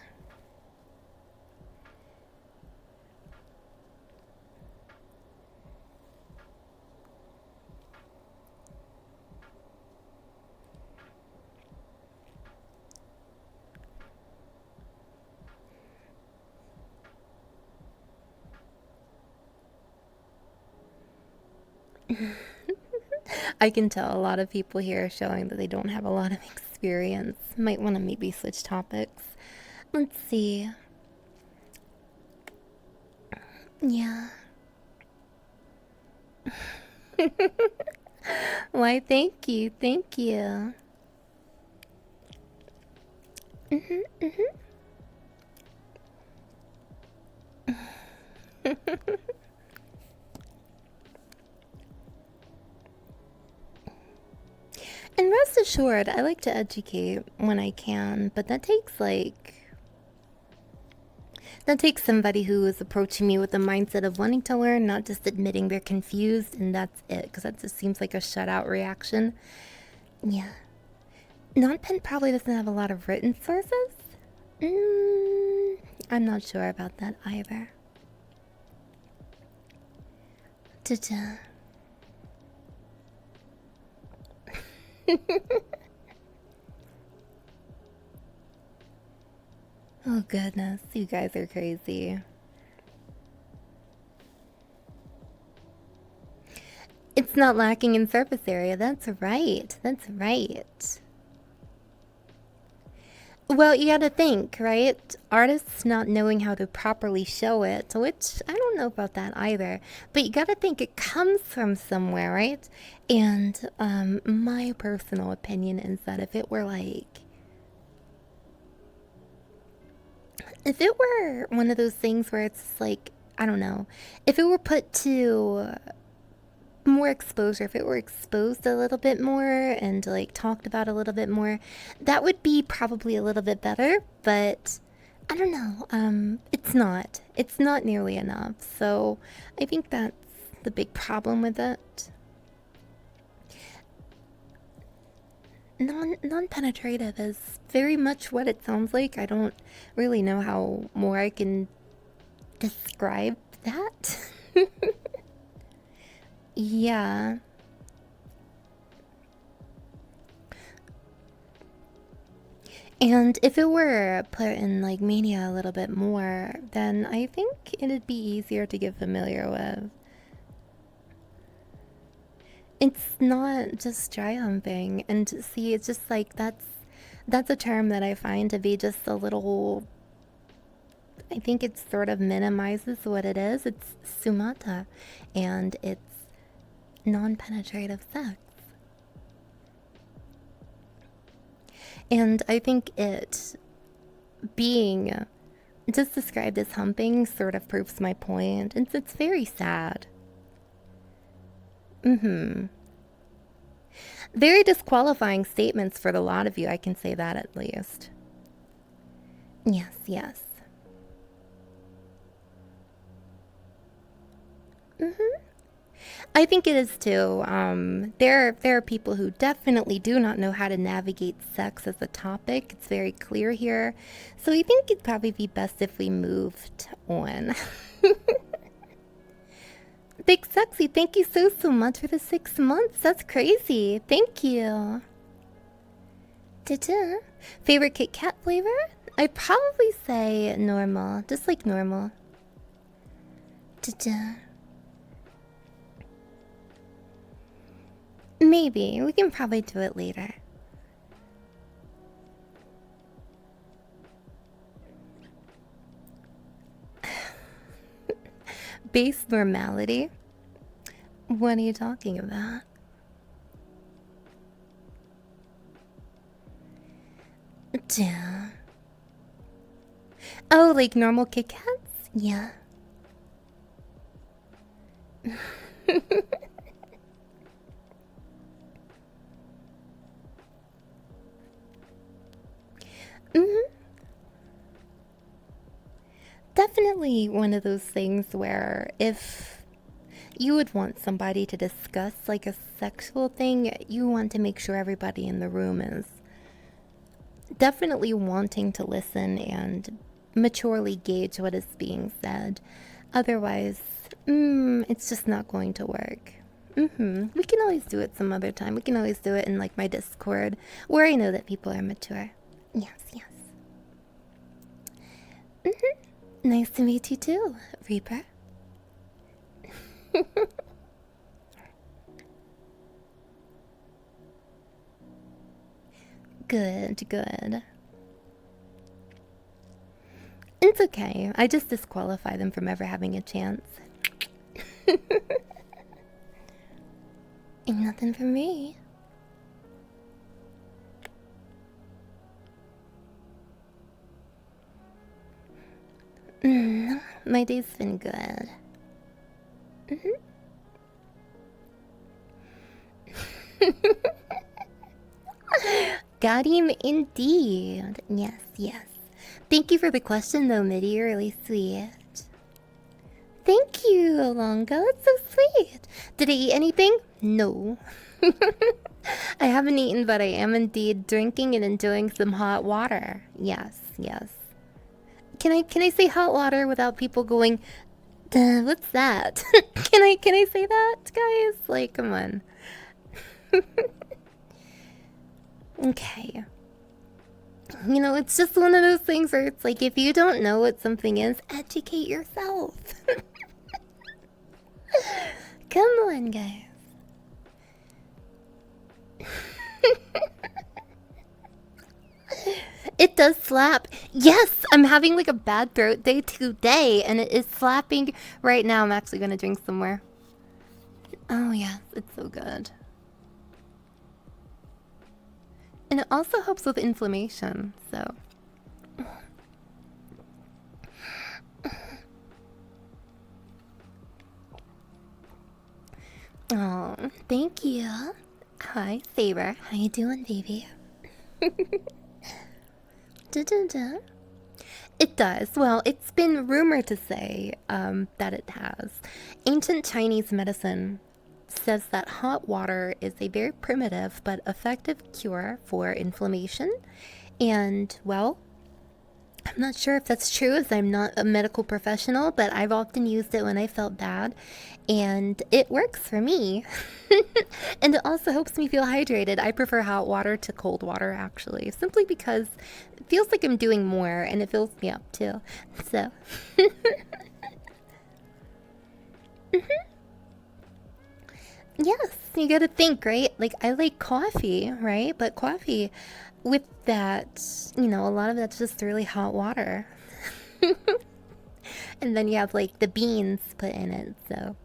Speaker 1: I can tell a lot of people here are showing that they don't have a lot of experience. Might want to maybe switch topics. Let's see. Yeah. Why, thank you. Thank you. Hmm. Hmm. And rest assured, I like to educate when I can, but that takes somebody who is approaching me with the mindset of wanting to learn, not just admitting they're confused, and that's it, because that just seems like a shutout reaction. Yeah. Non-pen probably doesn't have a lot of written sources. I'm not sure about that either. Ta-ta. Oh goodness, you guys are crazy. It's not lacking in surface area. That's right. That's right. Well, you gotta think, right? Artists not knowing how to properly show it, which I don't know about that either. But you gotta think it comes from somewhere, right? And my personal opinion is that if it were one of those things where it's like, I don't know, if it were put to more exposure, if it were exposed a little bit more and like talked about a little bit more, that would be probably a little bit better. But I don't know. It's not nearly enough. So I think that's the big problem with it. Non-penetrative is very much what it sounds like. I don't really know how more I can describe that. Yeah. And if it were put in like media a little bit more, then I think it'd be easier to get familiar with. It's not just dry humping, and see, it's just like that's a term that I find to be just a little. I think it sort of minimizes what it is. It's sumata, and it's non-penetrative sex. And I think it being just described as humping sort of proves my point. It's very sad. Mm-hmm. Very disqualifying statements for a lot of you, I can say that at least. Yes, yes. Mm-hmm. I think it is too. There are people who definitely do not know how to navigate sex as a topic. It's very clear here. So I think it'd probably be best if we moved on. Big Sexy, thank you so much for the 6 months. That's crazy. Thank you. Ta-ta. Favorite Kit Kat flavor? I'd probably say normal. Just like normal. Ta-ta. Maybe. We can probably do it later. Base normality? What are you talking about? Damn. Oh, like normal Kit Kats? Yeah. Definitely one of those things where if you would want somebody to discuss like a sexual thing, you want to make sure everybody in the room is definitely wanting to listen and maturely gauge what is being said. Otherwise, it's just not going to work. We can always do it some other time. We can always do it in like my Discord where I know that people are mature. Yes. Nice to meet you too, Reaper. Good. It's okay. I just disqualify them from ever having a chance. Ain't nothing for me. My day's been good. Got him indeed. Yes. Thank you for the question though, Midi. You're really sweet. Thank you, Alonga. That's so sweet. Did I eat anything? No. I haven't eaten, but I am indeed drinking and enjoying some hot water. Yes. Can I say hot water without people going, duh, what's that? Can I say that, guys? Like, come on. Okay. You know, it's just one of those things where it's like, if you don't know what something is, educate yourself. Come on, guys. It does slap. Yes, I'm having like a bad throat day today, and it is slapping right now. I'm actually gonna drink some more. Oh yes, it's so good. And it also helps with inflammation, so. Oh, thank you. Hi, Saber. How you doing, baby? It does. Well, it's been rumored to say that it has. Ancient Chinese medicine says that hot water is a very primitive but effective cure for inflammation. And, well, I'm not sure if that's true as I'm not a medical professional, but I've often used it when I felt bad. And it works for me. And it also helps me feel hydrated. I prefer hot water to cold water, actually, simply because it feels like I'm doing more and it fills me up, too. So. Yes, you gotta think, right? Like, I like coffee, right? But coffee with that, you know, a lot of that's just really hot water. And then you have, like, the beans put in it, so.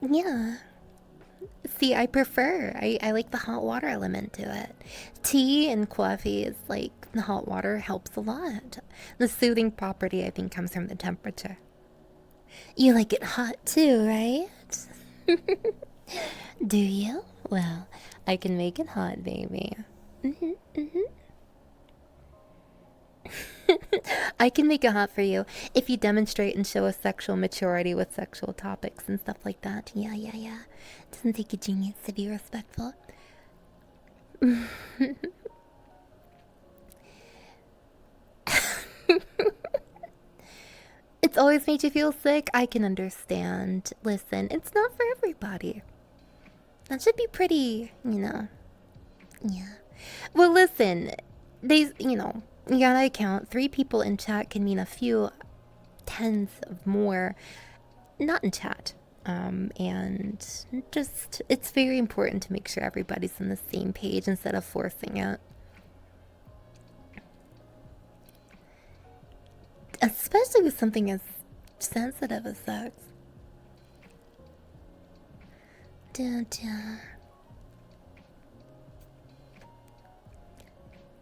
Speaker 1: Yeah. See, I prefer. I like the hot water element to it. Tea and coffee is like the hot water helps a lot. The soothing property, I think, comes from the temperature. You like it hot too, right? Do you? Well, I can make it hot, baby. I can make it hot for you if you demonstrate and show a sexual maturity with sexual topics and stuff like that. Yeah. Doesn't take a genius to be respectful. It's always made you feel sick. I can understand. Listen, it's not for everybody. That should be pretty, Yeah. Well, listen, you gotta account. 3 people in chat can mean a few tens of more not in chat. And just, it's very important to make sure everybody's on the same page instead of forcing it. Especially with something as sensitive as sex.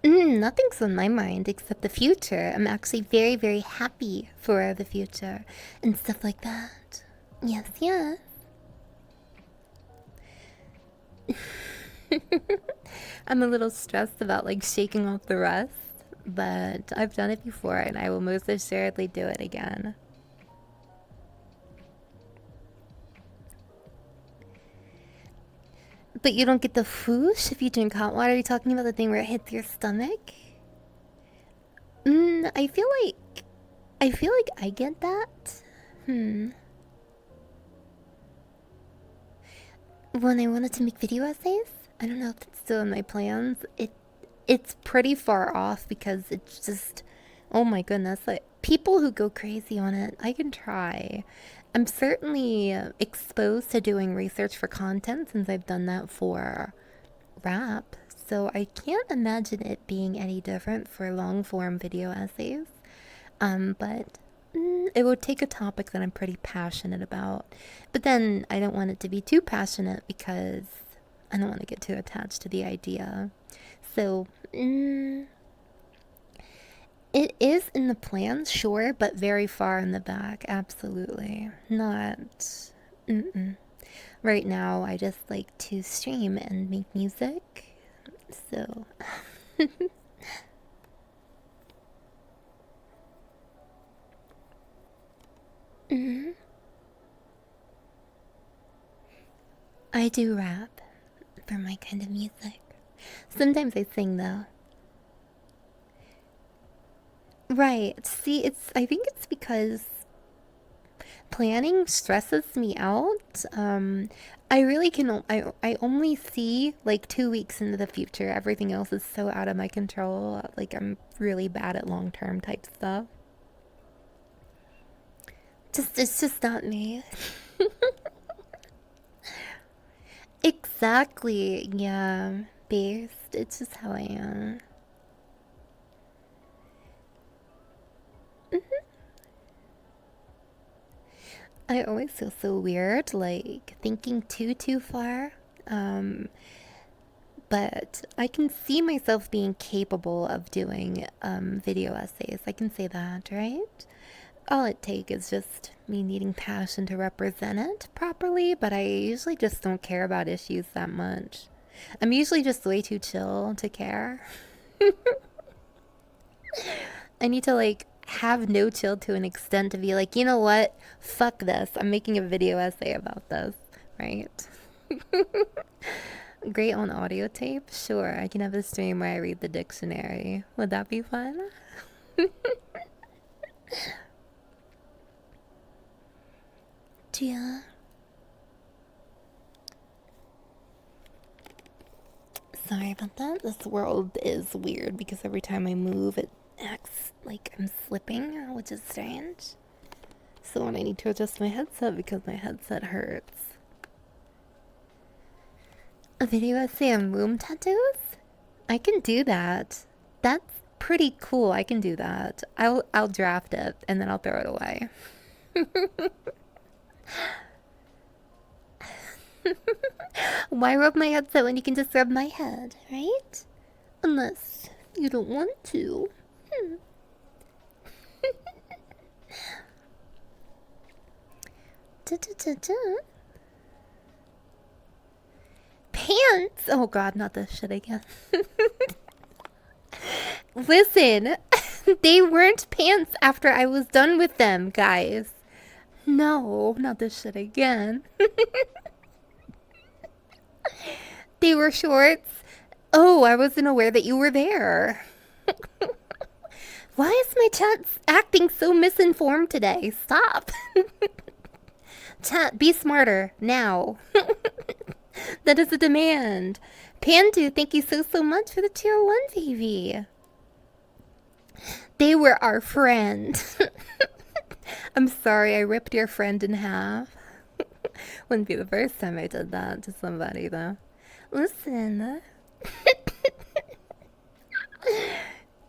Speaker 1: Nothing's on my mind except the future. I'm actually very, very happy for the future and stuff like that. Yes, yes. I'm a little stressed about like shaking off the rust, but I've done it before and I will most assuredly do it again. But you don't get the whoosh if you drink hot water? Are you talking about the thing where it hits your stomach? I feel like I get that. When I wanted to make video essays, I don't know if it's still in my plans. It's pretty far off because it's just, oh my goodness, like people who go crazy on it. I can try. I'm certainly exposed to doing research for content since I've done that for rap, so I can't imagine it being any different for long form video essays. But it would take a topic that I'm pretty passionate about. But then I don't want it to be too passionate because I don't want to get too attached to the idea. So, it is in the plans, sure, but very far in the back, absolutely. Not, Right now, I just like to stream and make music, so... I do rap for my kind of music. Sometimes I sing, though. Right. See, I think it's because planning stresses me out. I really I only see like 2 weeks into the future. Everything else is so out of my control. Like, I'm really bad at long-term type stuff. It's just not me. Exactly. Yeah. Based. It's just how I am. I always feel so weird, like thinking too far. But I can see myself being capable of doing video essays. I can say that, right? All it takes is just me needing passion to represent it properly, but I usually just don't care about issues that much. I'm usually just way too chill to care. I need to like have no chill to an extent to be like, you know what? Fuck this. I'm making a video essay about this, right? Great on audio tape? Sure, I can have a stream where I read the dictionary. Would that be fun? Yeah. Sorry about that. This world is weird because every time I move, it acts like I'm slipping, which is strange. So when I need to adjust my headset because my headset hurts. A video essay on womb tattoos? I can do that. That's pretty cool. I can do that. I'll draft it and then I'll throw it away. Why rub my headset when you can just rub my head, right? Unless you don't want to. Pants? Oh god, not this shit again. Listen, they weren't pants after I was done with them, guys. No, not this shit again. They were shorts. Oh, I wasn't aware that you were there. Why is my chat acting so misinformed today? Stop. Chat, be smarter now. That is a demand. Pandu, thank you so much for the tier 1 TV. They were our friend. I'm sorry I ripped your friend in half. Wouldn't be the first time I did that to somebody, though. Listen.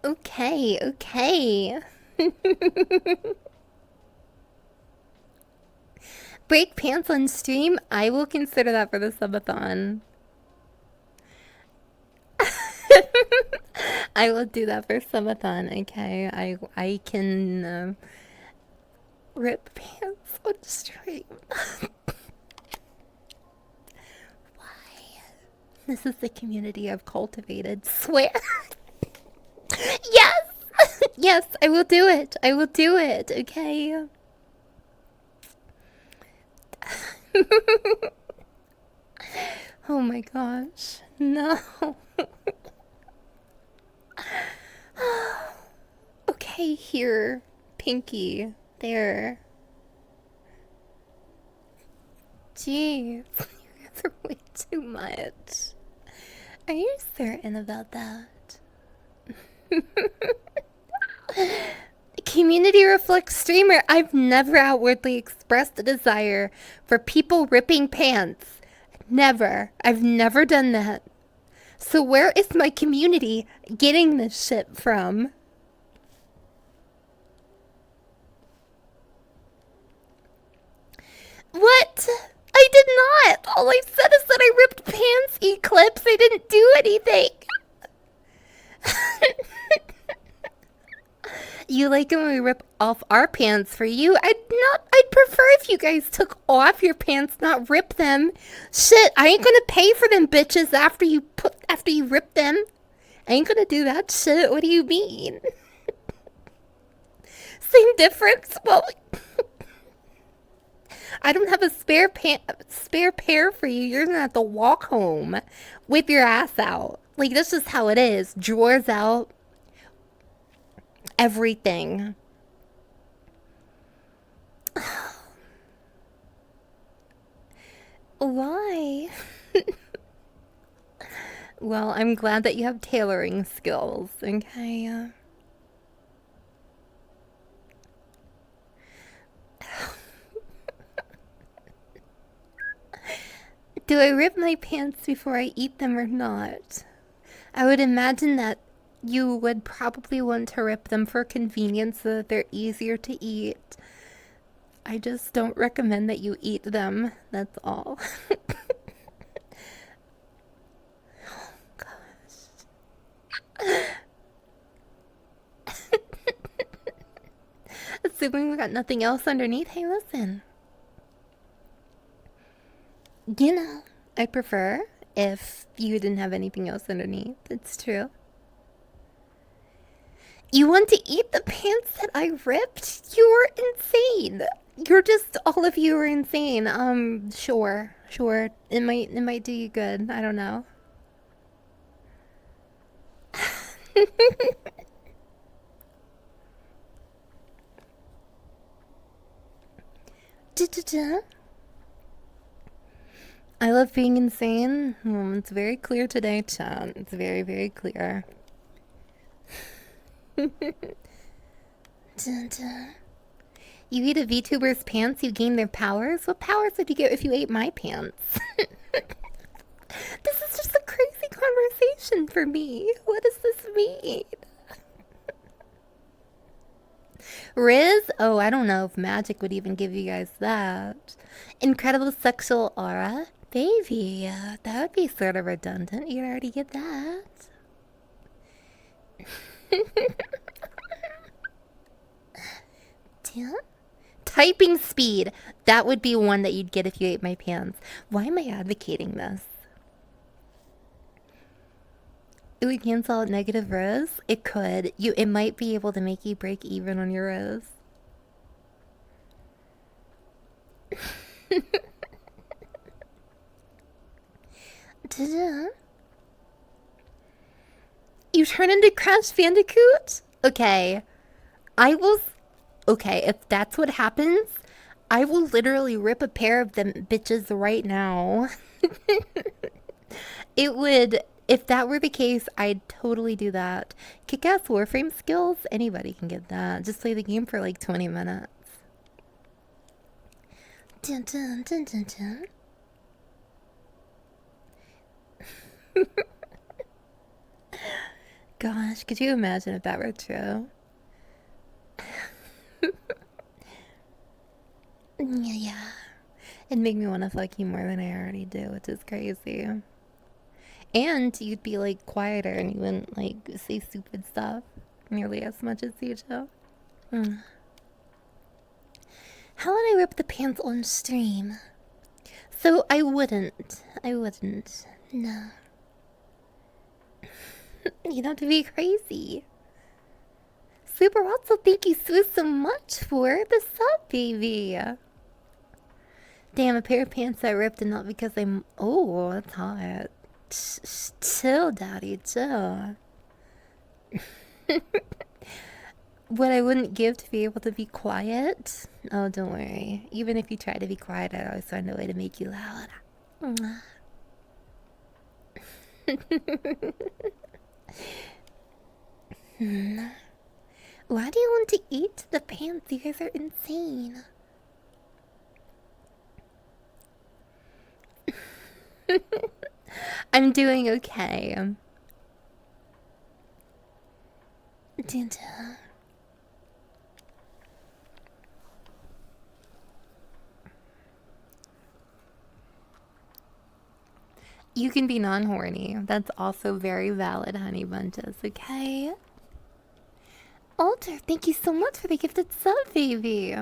Speaker 1: Okay. Break pants on stream? I will consider that for the subathon. I will do that for subathon, okay? I can rip pants on stream. Why? This is the community I've cultivated. Swear. Yes! Yes, I will do it. I will do it, okay? Oh my gosh. No. Okay, here. Pinky. There. Jeez. You guys are way too much. Are you certain about that? Community reflects streamer. I've never outwardly expressed a desire for people ripping pants. Never. I've never done that. So where is my community getting this shit from? What? I did not. All I said is that I ripped pants, Eclipse. I didn't do anything. You like it when we rip off our pants for you? I'd prefer if you guys took off your pants, not rip them. Shit, I ain't gonna pay for them bitches after you rip them. I ain't gonna do that shit. What do you mean? Same difference? Well, I don't have a spare pair for you. You're gonna have to walk home with your ass out. Like, that's just how it is. Drawers out. Everything. Why? Well, I'm glad that you have tailoring skills, okay? Do I rip my pants before I eat them or not? I would imagine that you would probably want to rip them for convenience so that they're easier to eat. I just don't recommend that you eat them. That's all. Oh, gosh. Assuming we got nothing else underneath. Hey, listen. You know, I'd prefer if you didn't have anything else underneath. It's true. You want to eat the pants that I ripped? You're insane. You're just, all of you are insane. Sure. It might do you good. I don't know. I love being insane. It's very clear today, chat. It's very, very clear. You eat a VTuber's pants, you gain their powers? What powers would you get if you ate my pants? This is just a crazy conversation for me. What does this mean? Riz? Oh, I don't know if magic would even give you guys that. Incredible sexual aura? Baby, that would be sort of redundant. You'd already get that. Typing speed. That would be one that you'd get if you ate my pants. Why am I advocating this? It would cancel out negative rows? It could. It might be able to make you break even on your rows. You turn into Crash Bandicoot? Okay. I will. Okay, if that's what happens, I will literally rip a pair of them bitches right now. It would. If that were the case, I'd totally do that. Kick-ass Warframe skills, anybody can get that. Just play the game for like 20 minutes. Dun, dun, dun, dun, dun. Gosh, could you imagine if that were true? Yeah. It'd make me want to fuck you more than I already do, which is crazy. And you'd be like quieter and you wouldn't like say stupid stuff nearly as much as you do. How would I rip the pants on stream? So I wouldn't. No. You'd have to be crazy. Super also thank you so much for the sub, baby. Damn, a pair of pants I ripped and not because I'm... Oh, that's hot. Chill, daddy, chill. What I wouldn't give to be able to be quiet? Oh, don't worry. Even if you try to be quiet, I always find a way to make you loud. Why do you want to eat the pants? You guys are insane. I'm doing okay. You can be non-horny. That's also very valid, honey bunches, okay? Alter, thank you so much for the gifted sub, baby.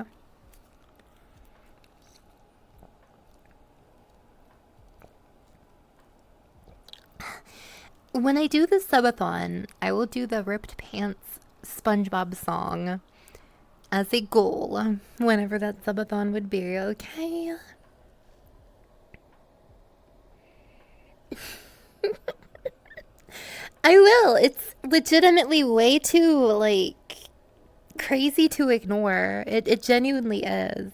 Speaker 1: When I do the subathon, I will do the ripped pants SpongeBob song as a goal whenever that subathon would be, okay? I will. It's legitimately way too, like, crazy to ignore. It genuinely is.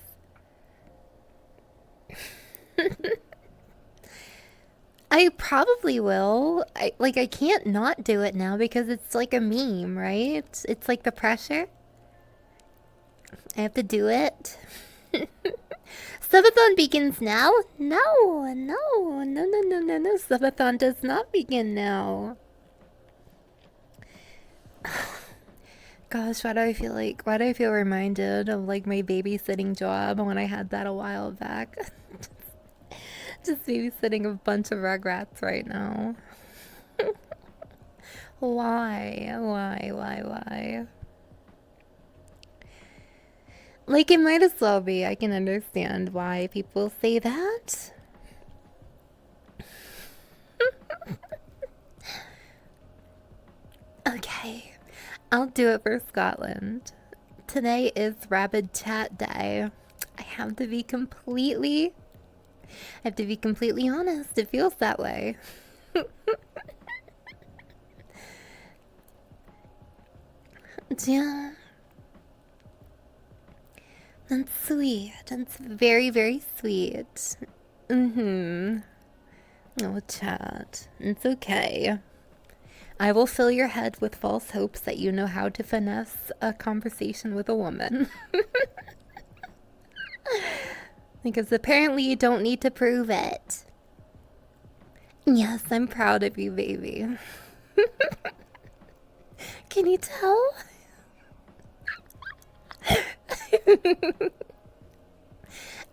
Speaker 1: I probably will. I can't not do it now because it's like a meme, right? It's like the pressure. I have to do it. Subathon begins now? No. Subathon does not begin now. Gosh, why do I feel reminded of like my babysitting job when I had that a while back? Just babysitting a bunch of Rugrats right now. Why? Like, it might as well be. I can understand why people say that. Okay, I'll do it for Scotland. Today is Rabid Chat Day. I have to be completely honest. It feels that way. Yeah. That's sweet. That's very, very sweet. Oh, chat. It's okay. I will fill your head with false hopes that you know how to finesse a conversation with a woman. Because apparently you don't need to prove it. Yes, I'm proud of you, baby. Can you tell?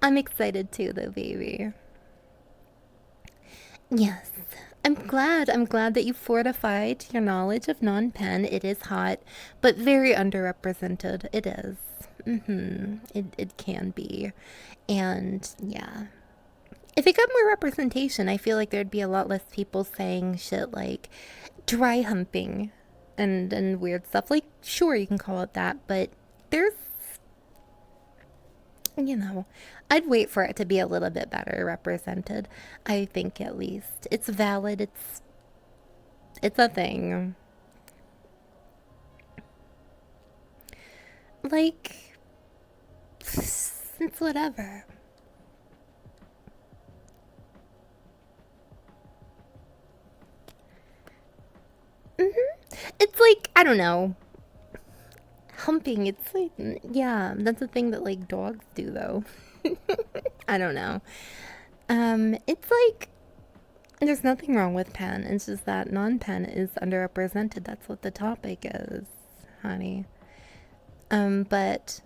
Speaker 1: I'm excited too, though, baby. Yes. I'm glad that you fortified your knowledge of non-pen. It is hot, but very underrepresented. It is. It can be. And yeah. If it got more representation, I feel like there'd be a lot less people saying shit like dry humping and weird stuff. Like, sure, you can call it that, but there's, you know, I'd wait for it to be a little bit better represented. I think at least. It's valid. It's a thing. Like, it's whatever. It's like, I don't know. Humping, it's like, yeah, that's a thing that like dogs do though. I don't know. It's like there's nothing wrong with pen. It's just that non-pen is underrepresented. That's what the topic is, honey. But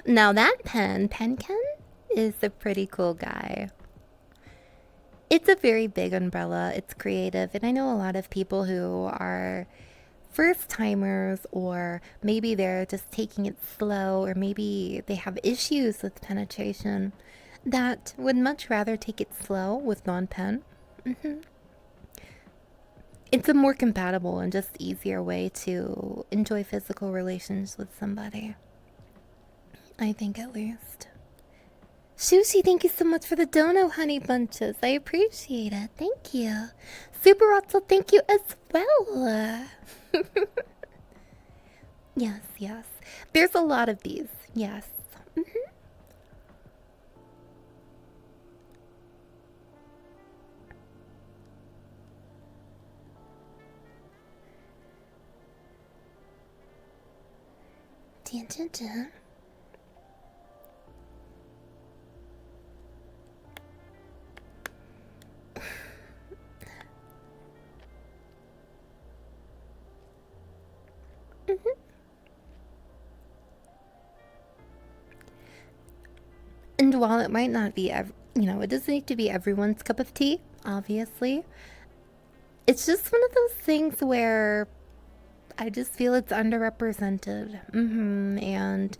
Speaker 1: now that Penken, is a pretty cool guy. It's a very big umbrella. It's creative, and I know a lot of people who are first timers, or maybe they're just taking it slow, or maybe they have issues with penetration, that would much rather take it slow with non-pen. It's a more compatible and just easier way to enjoy physical relations with somebody. I think, at least. Sushi, thank you so much for the dono, honey bunches. I appreciate it. Thank you. Super Rotzel, thank you as well. Yes, yes. There's a lot of these. Yes. Dun, dun, dun. And while it might not be, it doesn't need to be everyone's cup of tea, obviously. It's just one of those things where I just feel it's underrepresented. And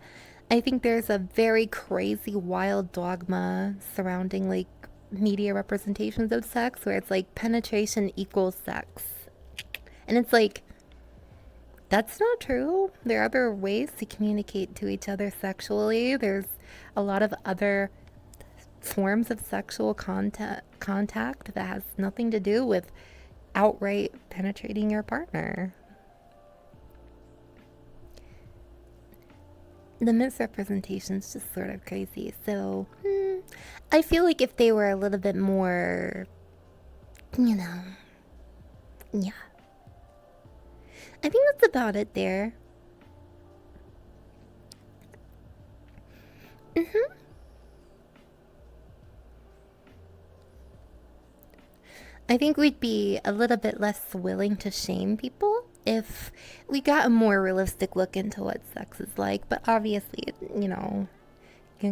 Speaker 1: I think there's a very crazy, wild dogma surrounding like media representations of sex where it's like penetration equals sex. And it's like, that's not true. There are other ways to communicate to each other sexually. There's a lot of other forms of sexual contact that has nothing to do with outright penetrating your partner. The misrepresentation's just sort of crazy. So, I feel like if they were a little bit more, yeah. I think that's about it there. I think we'd be a little bit less willing to shame people if we got a more realistic look into what sex is like. But obviously,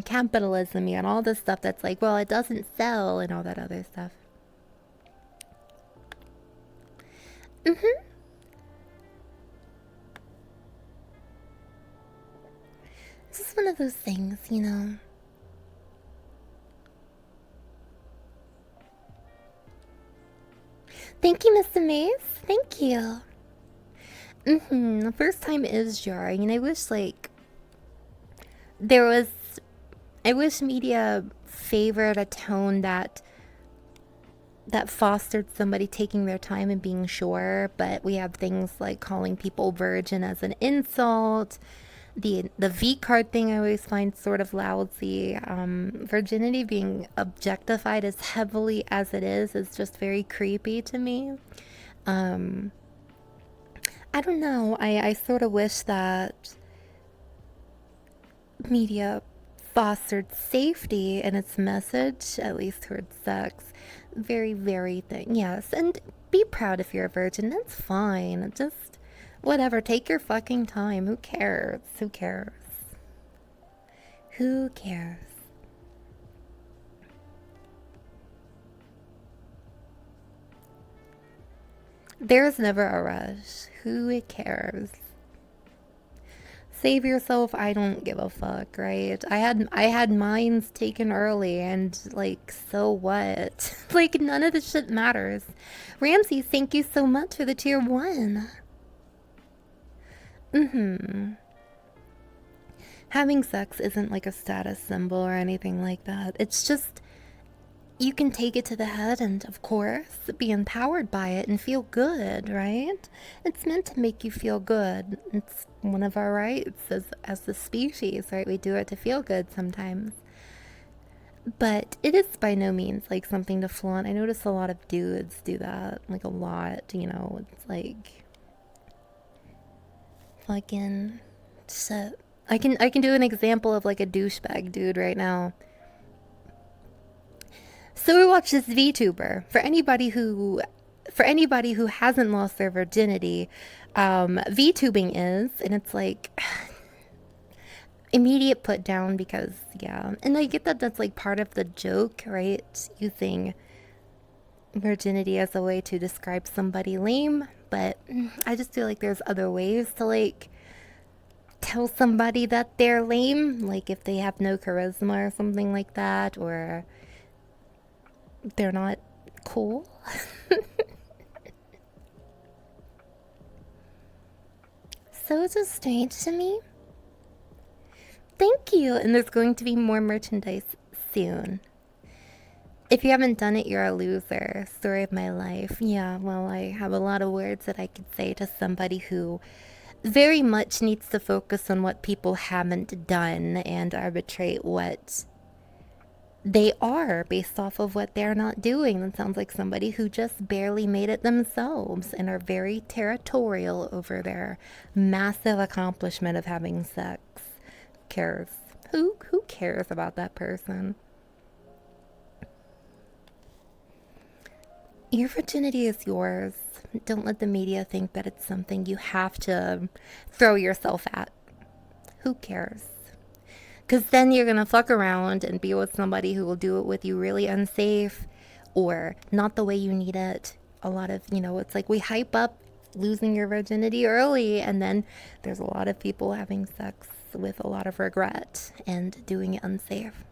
Speaker 1: capitalism and all this stuff that's like, well, it doesn't sell and all that other stuff. It's just one of those things, Thank you, Mr. Mace. Thank you. The first time is jarring, and I wish I wish media favored a tone that fostered somebody taking their time and being sure, but we have things like calling people virgin as an insult. The V card thing I always find sort of lousy. Virginity being objectified as heavily as it is just very creepy to me. I don't know. I sort of wish that media fostered safety in its message, at least towards sex. Very, very thing. Yes, and be proud if you're a virgin. That's fine. Just whatever. Take your fucking time. Who cares? Who cares? Who cares? There's never a rush. Who cares? Save yourself. I don't give a fuck, right? I had mines taken early, and like, so what? Like, none of this shit matters. Ramsey, thank you so much for the tier 1. Having sex isn't like a status symbol or anything like that. It's just you can take it to the head and, of course, be empowered by it and feel good, right? It's meant to make you feel good. It's one of our rights as the species, right? We do it to feel good sometimes. But it is by no means like something to flaunt. I notice a lot of dudes do that, like a lot, you know. It's like fucking shit. I can do an example of like a douchebag dude right now. So we watch this VTuber. For anybody who hasn't lost their virginity, VTubing is, and it's like immediate put down because yeah, and I get that that's like part of the joke, right? Using virginity as a way to describe somebody lame, but I just feel like there's other ways to like tell somebody that they're lame, like if they have no charisma or something like that, or they're not cool. So it's just strange to me. Thank you, and there's going to be more merchandise soon. If you haven't done it, you're a loser. Story of my life. Yeah, well, I have a lot of words that I could say to somebody who very much needs to focus on what people haven't done and arbitrate what they are based off of what they're not doing. That sounds like somebody who just barely made it themselves and are very territorial over their massive accomplishment of having sex. Cares? Who cares about that person? Your virginity is yours. Don't let the media think that it's something you have to throw yourself at. Who cares? Because then you're going to fuck around and be with somebody who will do it with you really unsafe or not the way you need it. A lot of, you know, it's like we hype up losing your virginity early, and then there's a lot of people having sex with a lot of regret and doing it unsafe.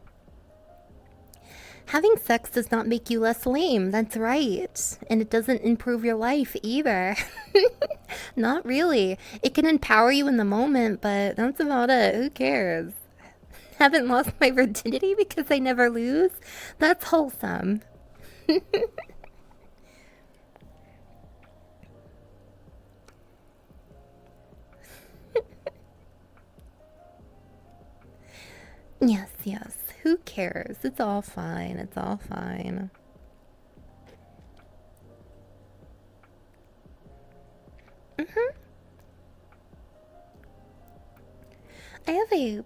Speaker 1: Having sex does not make you less lame. That's right. And it doesn't improve your life either. Not really. It can empower you in the moment, but that's about it. Who cares? Haven't lost my virginity because I never lose? That's wholesome. Yes, yes. Who cares? It's all fine. It's all fine. I have I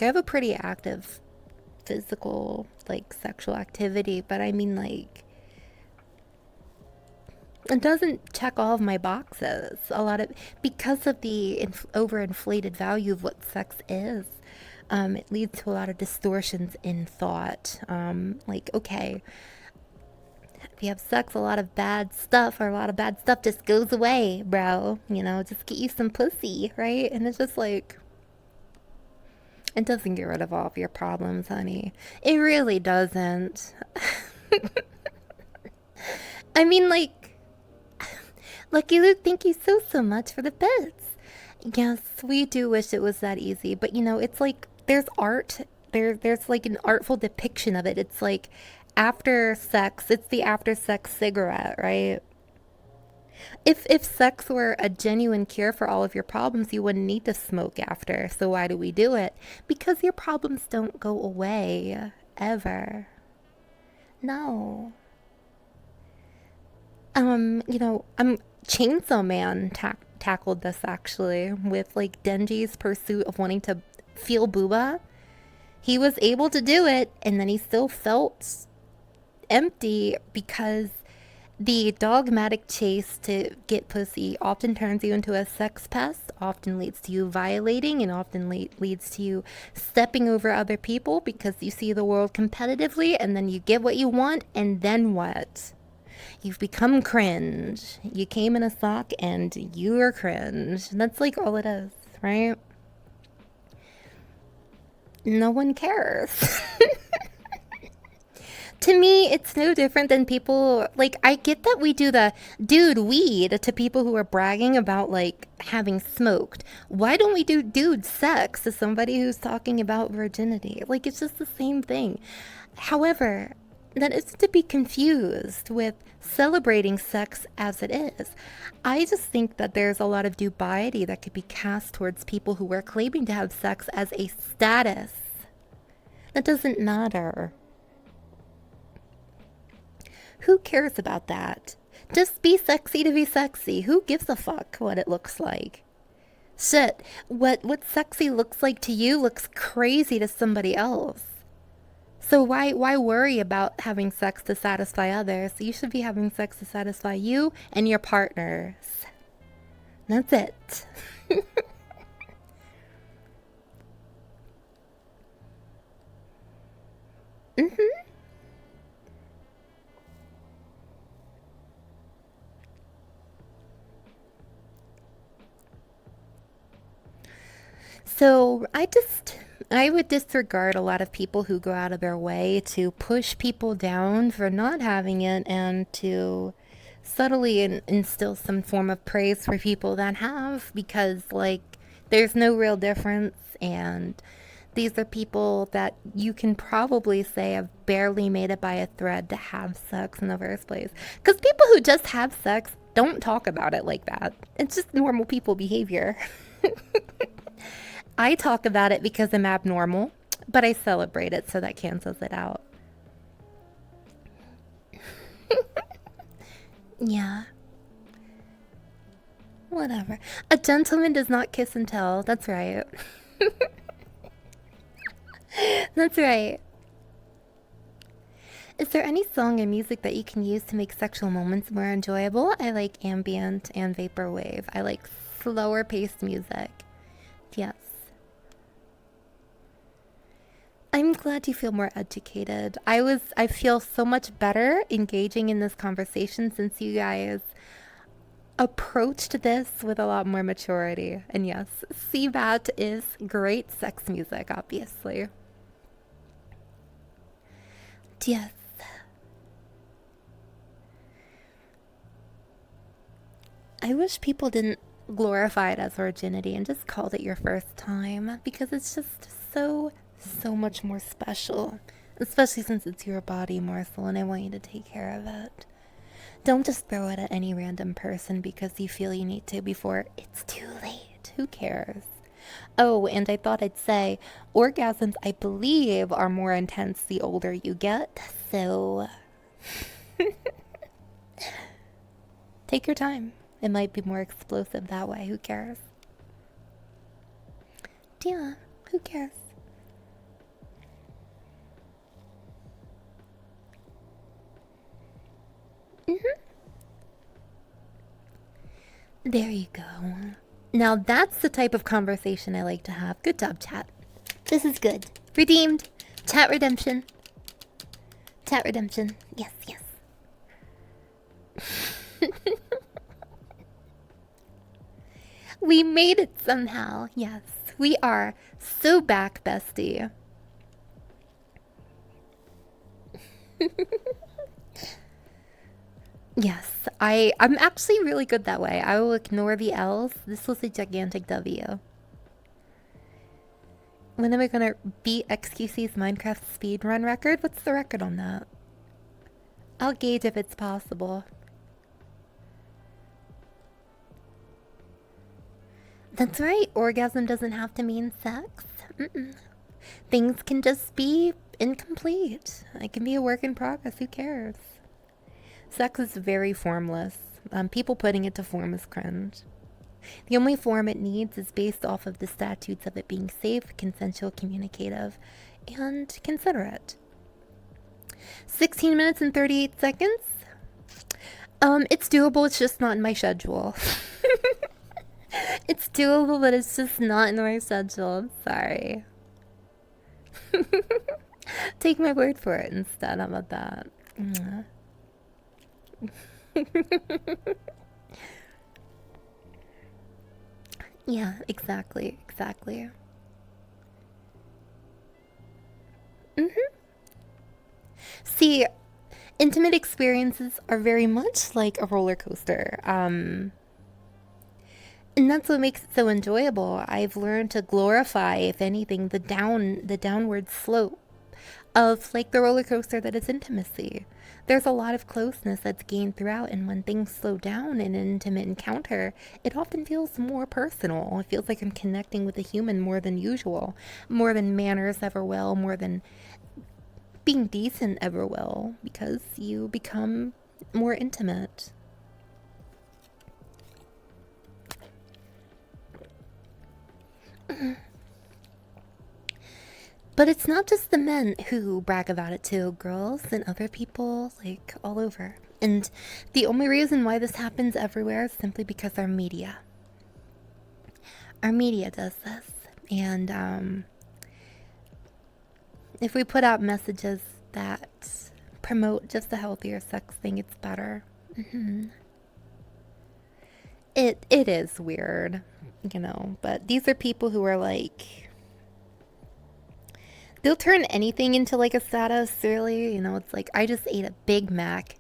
Speaker 1: have a pretty active physical, like, sexual activity, but I mean, like, it doesn't check all of my boxes. Because of the overinflated value of what sex is, it leads to a lot of distortions in thought. Like, okay, if you have sex, a lot of bad stuff just goes away, bro. You know, just get you some pussy, right? And it's just like, it doesn't get rid of all of your problems, honey. It really doesn't. I mean, like, Lucky Luke, thank you so much for the bits. Yes, we do wish it was that easy, but you know, it's like there's art. There's like an artful depiction of it. It's like after sex, it's the after sex cigarette, right? If sex were a genuine cure for all of your problems, you wouldn't need to smoke after. So why do we do it? Because your problems don't go away ever. No. Chainsaw Man tackled this actually with like Denji's pursuit of wanting to feel booba. He was able to do it, and then he still felt empty because the dogmatic chase to get pussy often turns you into a sex pest, often leads to you violating, and often leads to you stepping over other people because you see the world competitively, and then you get what you want, and then what? You've become cringe. You came in a sock and you are cringe. That's like all it is, right? No one cares. To me, it's no different than people, like, I get that we do the dude weed to people who are bragging about, like, having smoked. Why don't we do dude sex to somebody who's talking about virginity? Like, it's just the same thing. However, that isn't to be confused with celebrating sex as it is. I just think that there's a lot of dubiety that could be cast towards people who are claiming to have sex as a status. That doesn't matter. Who cares about that? Just be sexy to be sexy. Who gives a fuck what it looks like? Shit, what sexy looks like to you looks crazy to somebody else. So why worry about having sex to satisfy others? You should be having sex to satisfy you and your partners. That's it. Mm-hmm. So I would disregard a lot of people who go out of their way to push people down for not having it and to subtly instill some form of praise for people that have, because like there's no real difference, and these are people that you can probably say have barely made it by a thread to have sex in the first place. Because people who just have sex don't talk about it like that. It's just normal people behavior. I talk about it because I'm abnormal, but I celebrate it, so that cancels it out. Yeah, whatever. A gentleman does not kiss and tell. That's right. That's right. Is there any song or music that you can use to make sexual moments more enjoyable? I like ambient and vaporwave. I like slower paced music. Yes. I'm glad you feel more educated. I feel so much better engaging in this conversation since you guys approached this with a lot more maturity. And yes, CBAT is great sex music, obviously. Yes. I wish people didn't glorify it as virginity and just called it your first time, because it's just so much more special. Especially since it's your body, Marcel, and I want you to take care of it. Don't just throw it at any random person because you feel you need to before it's too late. Who cares? Oh, and I thought I'd say orgasms, I believe, are more intense the older you get, so take your time. It might be more explosive that way. Who cares? Yeah, who cares? Mm-hmm. There you go. Now that's the type of conversation I like to have. Good job, chat. This is good. Redeemed. Chat redemption. Chat redemption. Yes, yes. We made it somehow. Yes, we are so back, bestie. Yes, I'm actually really good that way. I will ignore the L's. This was a gigantic W. When am I gonna beat XQC's Minecraft speedrun record? What's the record on that? I'll gauge if it's possible. That's right, orgasm doesn't have to mean sex. Mm-mm. Things can just be incomplete. It can be a work in progress, who cares? Sex is very formless. People putting it to form is cringe. The only form it needs is based off of the statutes of it being safe, consensual, communicative, and considerate. 16 minutes and 38 seconds? It's doable, it's just not in my schedule. It's doable, but it's just not in my schedule. I'm sorry. Take my word for it instead. How about that? Yeah, exactly. Exactly. See, intimate experiences are very much like a roller coaster. And that's what makes it so enjoyable. I've learned to glorify, if anything, the downward slope. of like the roller coaster that is intimacy. There's a lot of closeness that's gained throughout, and when things slow down in an intimate encounter, it often feels more personal. It feels like I'm connecting with a human more than usual, more than manners ever will, more than being decent ever will, because you become more intimate. But it's not just the men who brag about it too, girls and other people, like, all over. And the only reason why this happens everywhere is simply because our media. Our media does this. And if we put out messages that promote just a healthier sex thing, it's better. It is weird, you know, but these are people who are like, they'll turn anything into like a status, really. You know, it's like, I just ate a Big Mac.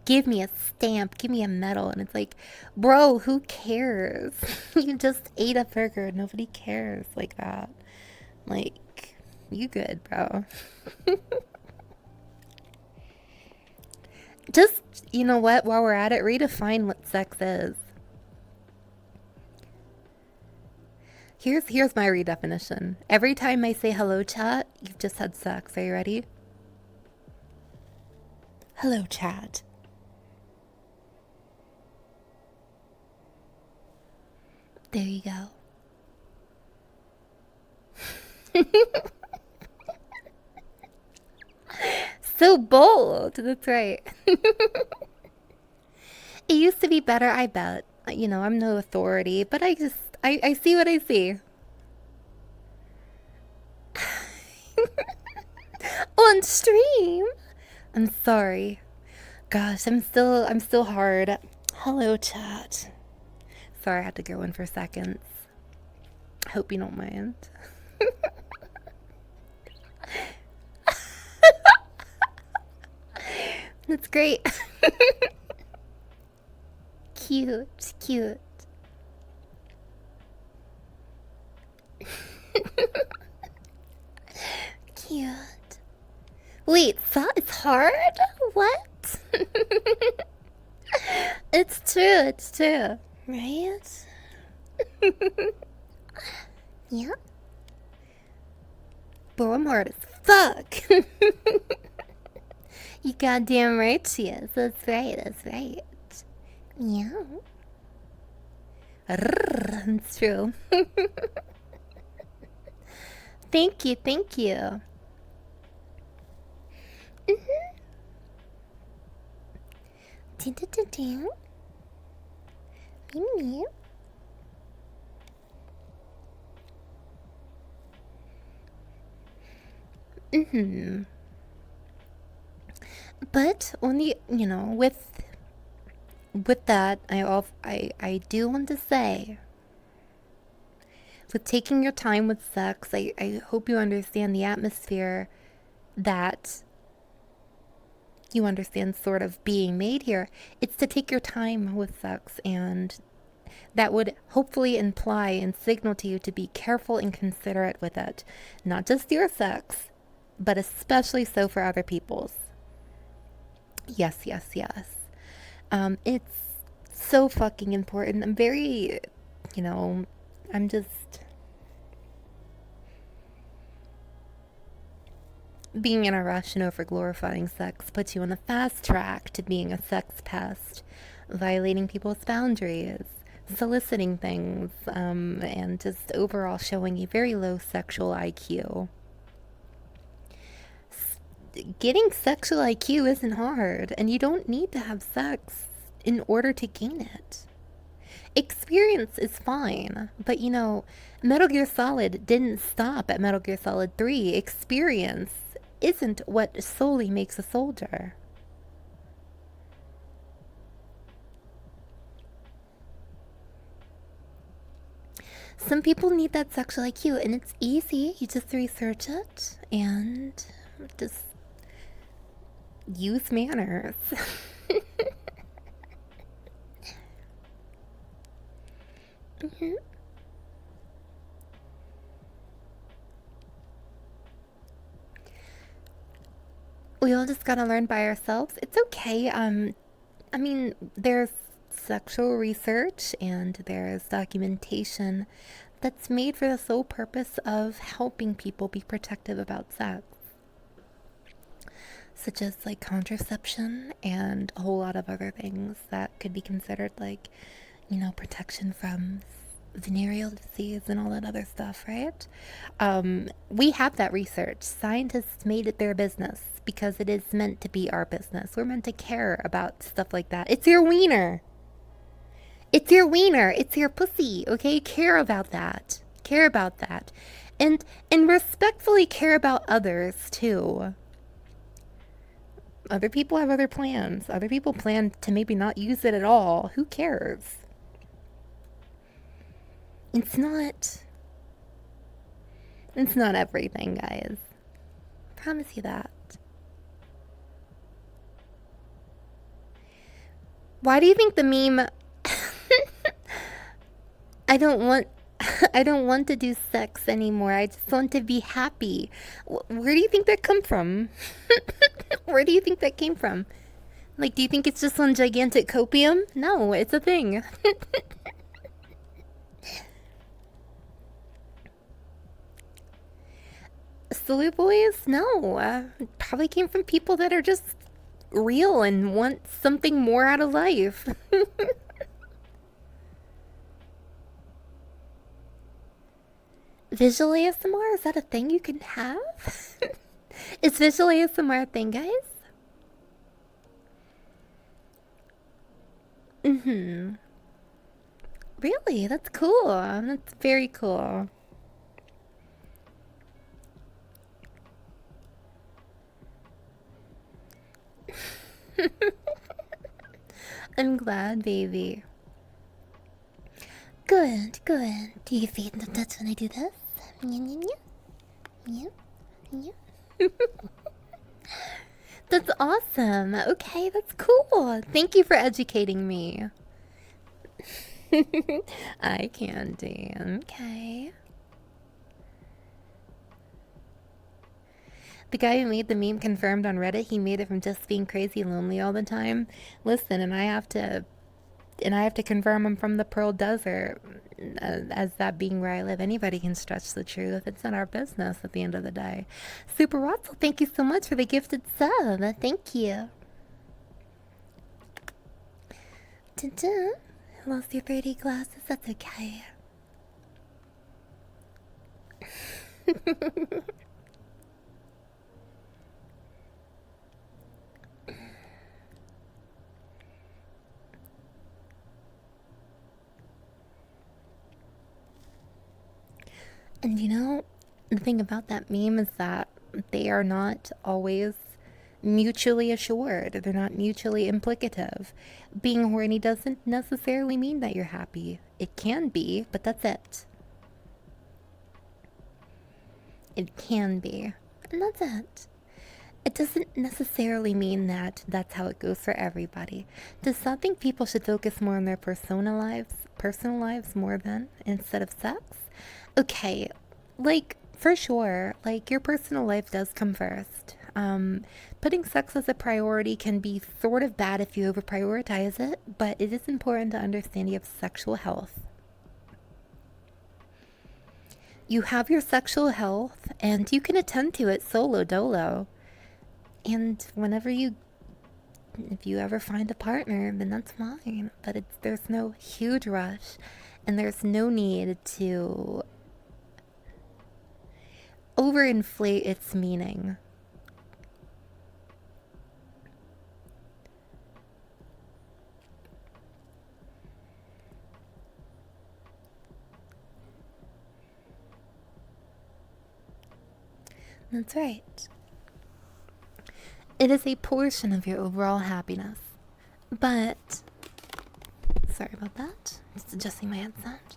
Speaker 1: Give me a stamp. Give me a medal. And it's like, bro, who cares? You just ate a burger. Nobody cares like that. Like, you good, bro. Just, you know what? While we're at it, redefine what sex is. Here's my redefinition. Every time I say hello, chat, you've just had sex. Are you ready? Hello, chat. There you go. So bold. That's right. It used to be better, I bet. You know, I'm no authority, but I see what I see. On stream. I'm sorry. Gosh, I'm still hard. Hello, chat. Sorry, I had to go in for seconds. Hope you don't mind. That's great. Cute, cute. Cute. Wait, that is hard? What? It's true, right? Yeah. Bro, I'm hard as fuck. You goddamn right she is. That's right. Yeah. It's true. Thank you. Me. But only, you know, with that, I do want to say, with taking your time with sex, I hope you understand the atmosphere that you understand sort of being made here. It's to take your time with sex, and that would hopefully imply and signal to you to be careful and considerate with it. Not just your sex, but especially so for other people's. Yes. It's so fucking important. I'm very, you know, I'm just being in a rush and over glorifying sex puts you on the fast track to being a sex pest, violating people's boundaries, soliciting things, and just overall showing a very low sexual IQ. Getting sexual IQ isn't hard, and you don't need to have sex in order to gain it. Experience is fine, but you know, Metal Gear Solid didn't stop at Metal Gear Solid 3. Experience isn't what solely makes a soldier. Some people need that sexual IQ, and it's easy. You just research it and just use manners. We all just gotta learn by ourselves. It's okay. I mean, there's sexual research and there's documentation that's made for the sole purpose of helping people be protective about sex, such as like contraception and a whole lot of other things that could be considered like, protection from venereal disease and all that other stuff, right? We have that research. Scientists made it their business because it is meant to be our business. We're meant to care about stuff like that. It's your wiener. It's your wiener. It's your pussy. Okay, care about that. Care about that, and respectfully care about others too. Other people have other plans. Other people plan to maybe not use it at all. Who cares? It's not everything, guys. I promise you that. Why do you think the meme I don't want I don't want to do sex anymore. I just want to be happy. Where do you think that come from? Where do you think that came from? Like, do you think it's just one gigantic copium? No, it's a thing. Silly boys? No. It probably came from people that are just real and want something more out of life. Visual ASMR? Is that a thing you can have? Is visual ASMR a thing, guys? Mm-hmm. Really? That's cool. That's very cool. I'm glad, baby. Good, good. Do you feel the touch when I do this? Yeah, yeah, yeah, yeah. That's awesome. Okay, that's cool. Thank you for educating me. Eye candy. Okay. The guy who made the meme confirmed on Reddit he made it from just being crazy lonely all the time. Listen, and I have to confirm I'm from the Pearl Desert, as that being where I live. Anybody can stretch the truth. It's not our business at the end of the day. Super Rotzel, thank you so much for the gifted sub. Thank you. Dun-dun. Lost your 3D glasses. That's okay. And the thing about that meme is that they are not always mutually assured. They're not mutually implicative. Being horny doesn't necessarily mean that you're happy. It can be, but that's it. It can be, and that's it. It doesn't necessarily mean that that's how it goes for everybody. Does that think people should focus more on their personal lives more than instead of sex? Okay, like, for sure, like, your personal life does come first. Putting sex as a priority can be sort of bad if you over prioritize it, but it is important to understand you have sexual health. You have your sexual health, and you can attend to it solo dolo. And if you ever find a partner, then that's fine. But there's no huge rush, and there's no need to overinflate its meaning. That's right. It is a portion of your overall happiness. But, sorry about that. Just adjusting my headset.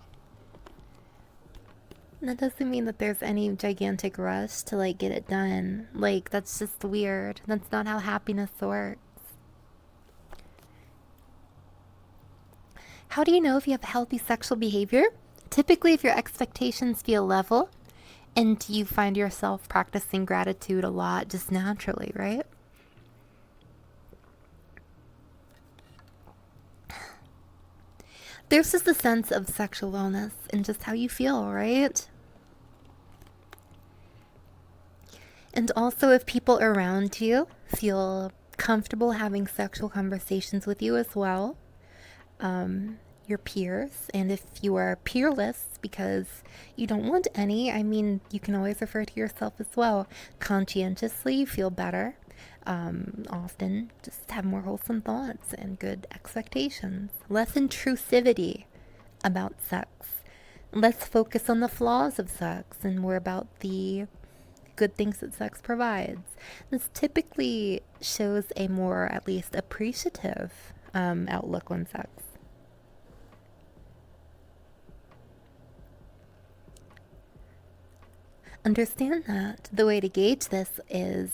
Speaker 1: That doesn't mean that there's any gigantic rush to, like, get it done. Like, that's just weird. That's not how happiness works. How do you know if you have healthy sexual behavior? Typically, if your expectations feel level and you find yourself practicing gratitude a lot just naturally, right? there's just a sense of sexual wellness in just how you feel, right? And also, if people around you feel comfortable having sexual conversations with you as well, your peers, and if you are peerless because you don't want any, I mean, you can always refer to yourself as well. Conscientiously, you feel better. Often just have more wholesome thoughts and good expectations. Less intrusivity about sex. Less focus on the flaws of sex and more about the good things that sex provides. This typically shows a more, at least, appreciative outlook on sex. Understand that the way to gauge this is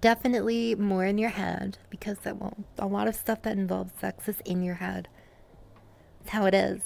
Speaker 1: definitely more in your head, because a lot of stuff that involves sex is in your head. It's how it is.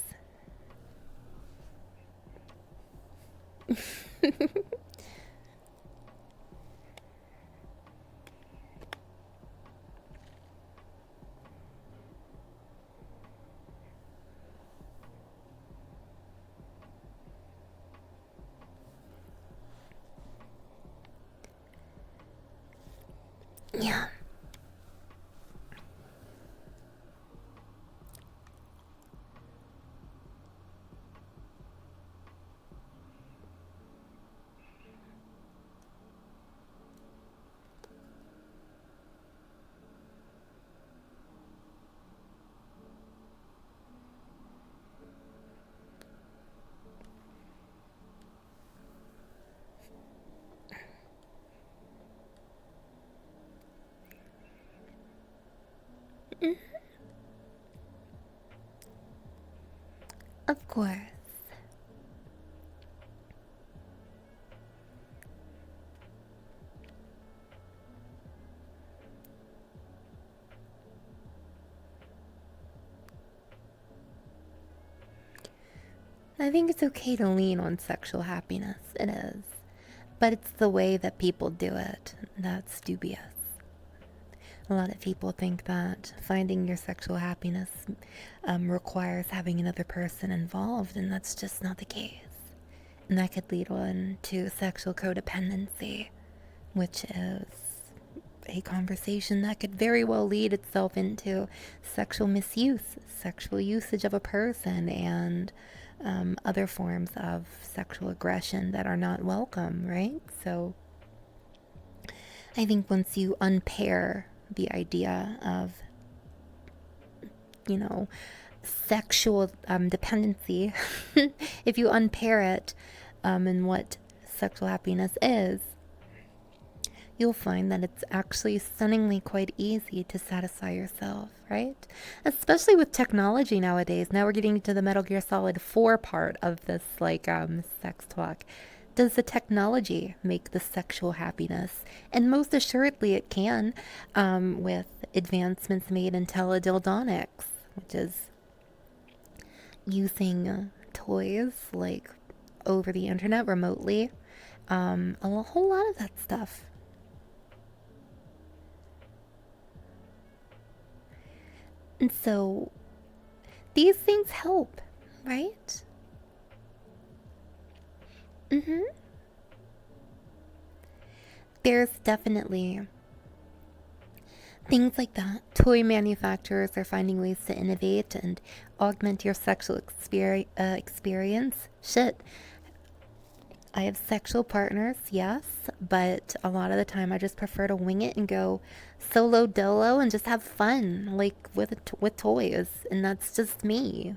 Speaker 1: Yeah. Mm, of course. I think it's okay to lean on sexual happiness. It is. But it's the way that people do it that's dubious. A lot of people think that finding your sexual happiness requires having another person involved, and that's just not the case. And that could lead on to sexual codependency, which is a conversation that could very well lead itself into sexual misuse, sexual usage of a person, and other forms of sexual aggression that are not welcome, right? So I think once you unpair the idea of, sexual dependency, if you unpair it and what sexual happiness is, you'll find that it's actually stunningly quite easy to satisfy yourself, right? Especially with technology nowadays. Now we're getting to the Metal Gear Solid 4 part of this, sex talk. Does the technology make the sexual happiness? And most assuredly it can, with advancements made in teledildonics, which is using toys, like, over the internet remotely. A whole lot of that stuff. And so these things help, right? Mm-hmm. There's definitely things like that. Toy manufacturers are finding ways to innovate and augment your sexual experience. Shit. I have sexual partners, yes, but a lot of the time I just prefer to wing it and go solo dolo and just have fun, like with toys, and that's just me.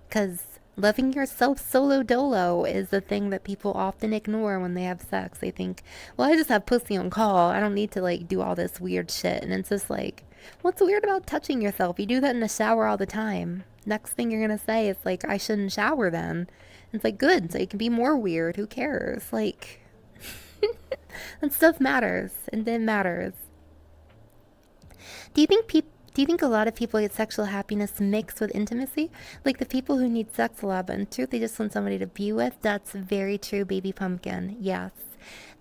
Speaker 1: Because loving yourself solo dolo is the thing that people often ignore when they have sex. They think, well, I just have pussy on call. I don't need to, do all this weird shit. And it's just like, what's weird about touching yourself? You do that in the shower all the time. Next thing you're going to say is, I shouldn't shower then. It's like, good, so it can be more weird. Who cares? That stuff matters. And then matters. Do you think a lot of people get sexual happiness mixed with intimacy? Like the people who need sex a lot, but in truth they just want somebody to be with? That's very true, baby pumpkin. Yes.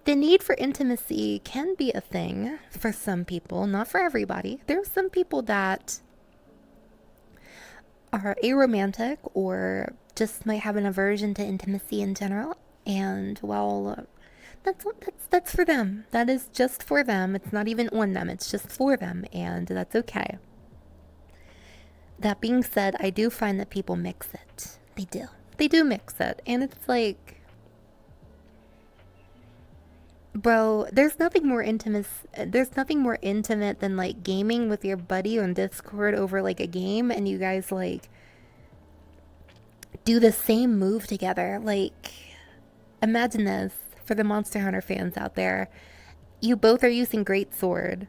Speaker 1: The need for intimacy can be a thing for some people, not for everybody. There are some people that are aromantic or just might have an aversion to intimacy in general. And well, that's for them. That is just for them. It's not even on them. It's just for them, and that's okay. That being said, I do find that people mix it. They do. They do mix it, and it's like, bro, there's nothing more intimate. There's nothing more intimate than like gaming with your buddy on Discord over like a game, and you guys like do the same move together. Like, imagine this for the Monster Hunter fans out there. You both are using Great Sword.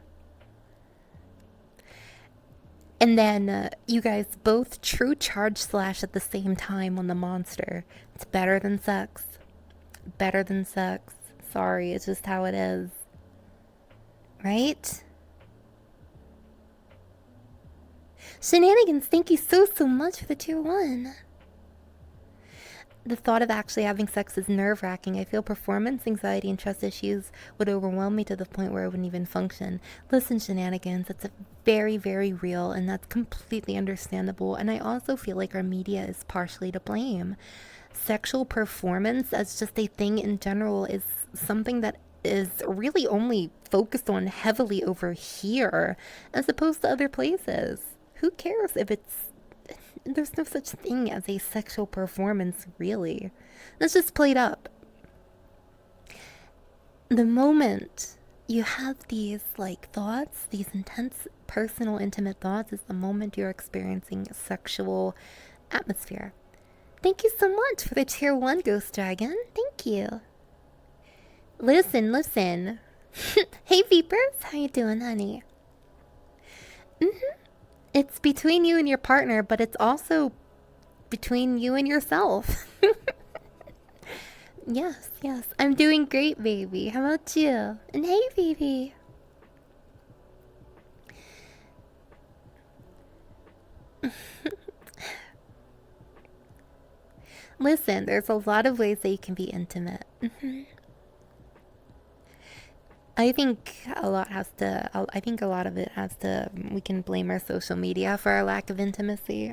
Speaker 1: And then you guys both true charge slash at the same time on the monster. It's better than sex. Better than sex. Sorry, it's just how it is. Right? Shenanigans, thank you so much for the tier 1. The thought of actually having sex is nerve-wracking. I feel performance anxiety and trust issues would overwhelm me to the point where I wouldn't even function. Listen, Shenanigans, that's very, very real, and that's completely understandable. And I also feel like our media is partially to blame. Sexual performance as just a thing in general is something that is really only focused on heavily over here as opposed to other places. Who cares if it's... There's no such thing as a sexual performance, really. That's just played up. The moment you have these, like, thoughts, these intense, personal, intimate thoughts, is the moment you're experiencing a sexual atmosphere. Thank you so much for the tier 1, Ghost Dragon. Thank you. Listen. Hey, Vapors. How you doing, honey? It's between you and your partner, but it's also between you and yourself. Yes. I'm doing great, baby. How about you? And hey, baby. Listen, there's a lot of ways that you can be intimate. I think a lot of it has to, we can blame our social media for our lack of intimacy.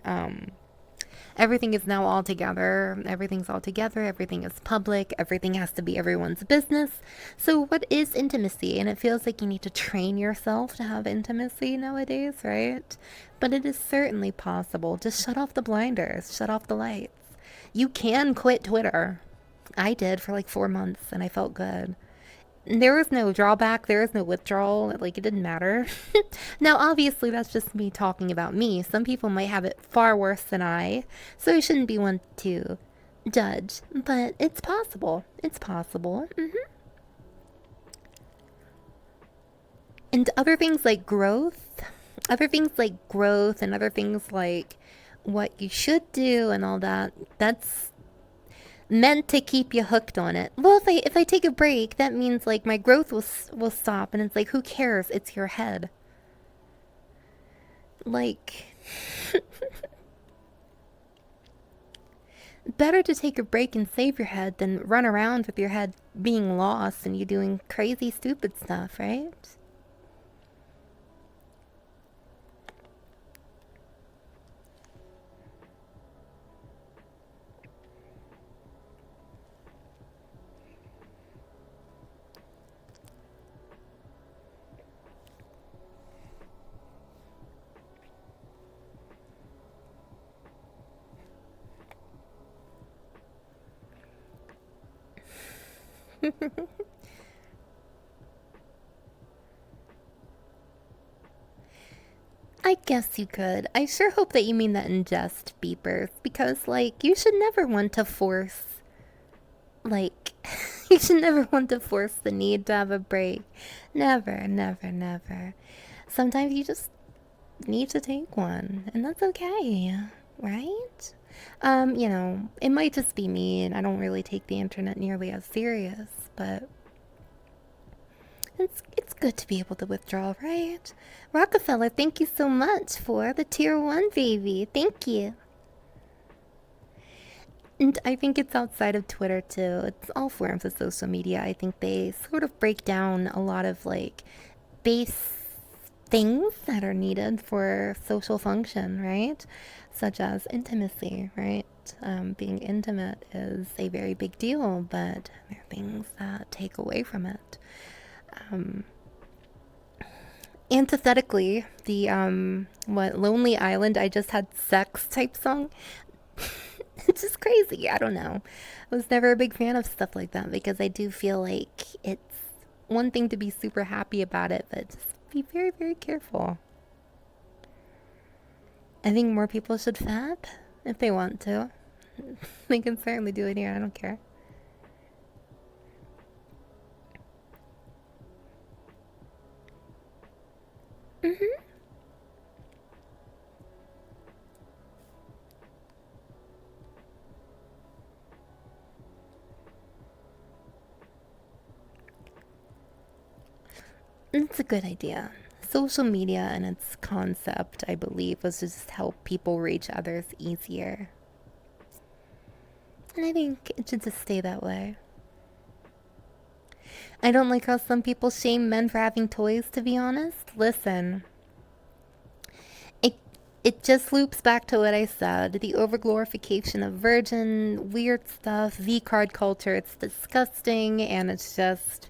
Speaker 1: Everything is now all together. Everything's all together. Everything is public. Everything has to be everyone's business. So what is intimacy? And it feels like you need to train yourself to have intimacy nowadays, right? But it is certainly possible. Just shut off the blinders. Shut off the lights. You can quit Twitter. I did for like 4 months and I felt good. There was no drawback, there was no withdrawal, like it didn't matter. Now obviously that's just me talking about me. Some people might have it far worse than I, so I shouldn't be one to judge, but it's possible. It's possible. And other things like growth and other things like what you should do and all that, that's meant to keep you hooked on it. Well, if I take a break, that means like my growth will stop, and it's like, who cares? It's your head. Like, better to take a break and save your head than run around with your head being lost and you doing crazy, stupid stuff, right? I guess you could. I sure hope that you mean that in jest, Beepers, because, like, you should never want to force, like, you should never want to force the need to have a break. Never. Sometimes you just need to take one, and that's okay, right? It might just be me, and I don't really take the internet nearly as serious, but it's good to be able to withdraw, right? Rockefeller, thank you so much for the tier 1, baby. Thank you. And I think it's outside of Twitter, too. It's all forms of social media. I think they sort of break down a lot of, like, base things that are needed for social function, right? Such as intimacy, right? Being intimate is a very big deal, but there are things that take away from it. Um, Antithetically, the what Lonely Island I just had sex type song. It's just crazy. I don't know. I was never a big fan of stuff like that because I do feel like it's one thing to be super happy about it, but just be very, very careful. I think more people should fab if they want to. They can certainly do it here. I don't care. Hmm. It's a good idea. Social media and its concept, I believe, was to just help people reach others easier. And I think it should just stay that way. I don't like how some people shame men for having toys, to be honest. Listen, it it just loops back to what I said. The overglorification of virgin, weird stuff, V card culture, it's disgusting and it's just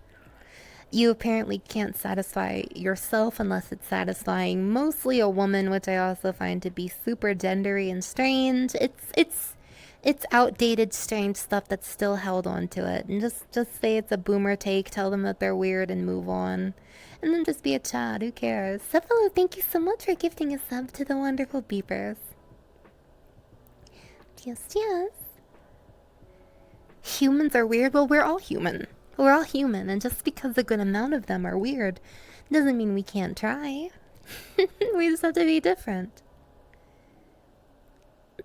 Speaker 1: you apparently can't satisfy yourself unless it's satisfying mostly a woman, which I also find to be super gendery and strange. It's outdated, strange stuff that's still held on to it. And just say it's a boomer take, tell them that they're weird and move on. And then just be a Chad, who cares? Cephalo, thank you so much for gifting a sub to the wonderful beepers. Yes, yes. Humans are weird. Well, we're all human. We're all human, and just because a good amount of them are weird doesn't mean we can't try. We just have to be different.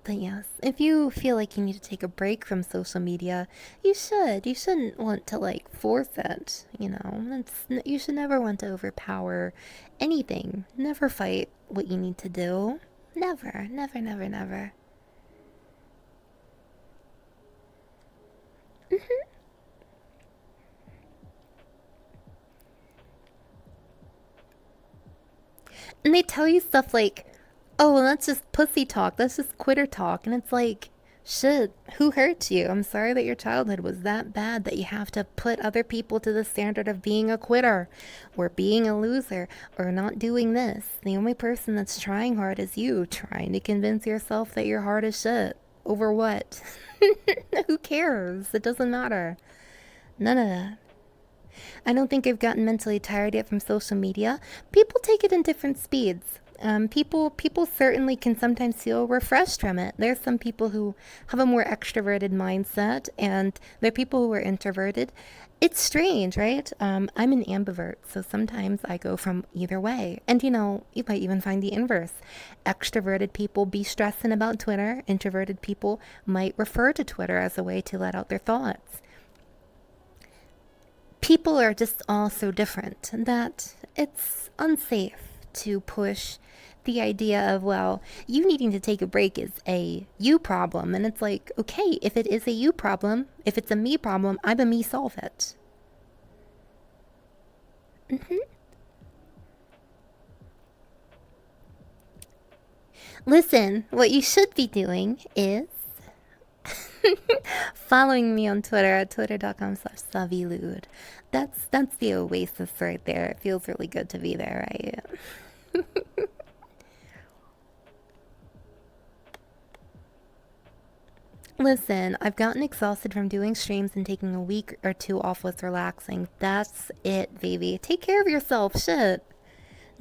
Speaker 1: But yes, if you feel like you need to take a break from social media, you should. You shouldn't want to like force it, you know. You should never want to overpower anything. Never fight what you need to do. Never, never, never, never. And they tell you stuff like, oh, well, that's just pussy talk. That's just quitter talk. And it's like, shit, who hurt you? I'm sorry that your childhood was that bad that you have to put other people to the standard of being a quitter or being a loser or not doing this. The only person that's trying hard is you, trying to convince yourself that you're hard as shit. Over what? Who cares? It doesn't matter. None of that. I don't think I've gotten mentally tired yet from social media. People take it in different speeds. People certainly can sometimes feel refreshed from it. There's some people who have a more extroverted mindset, and there are people who are introverted. It's strange, right? I'm an ambivert, so sometimes I go from either way. And you know, you might even find the inverse. Extroverted people be stressing about Twitter. Introverted people might refer to Twitter as a way to let out their thoughts. People are just all so different that it's unsafe to push the idea of, well, you needing to take a break is a you problem. And it's like, okay, if it is a you problem, if it's a me problem, I'm a me solve it. Listen, what you should be doing is following me on Twitter at twitter.com/Vlewd. That's the oasis right there. It feels really good to be there, right? Listen, I've gotten exhausted from doing streams and taking a week or two off with relaxing. That's it, baby. Take care of yourself. Shit.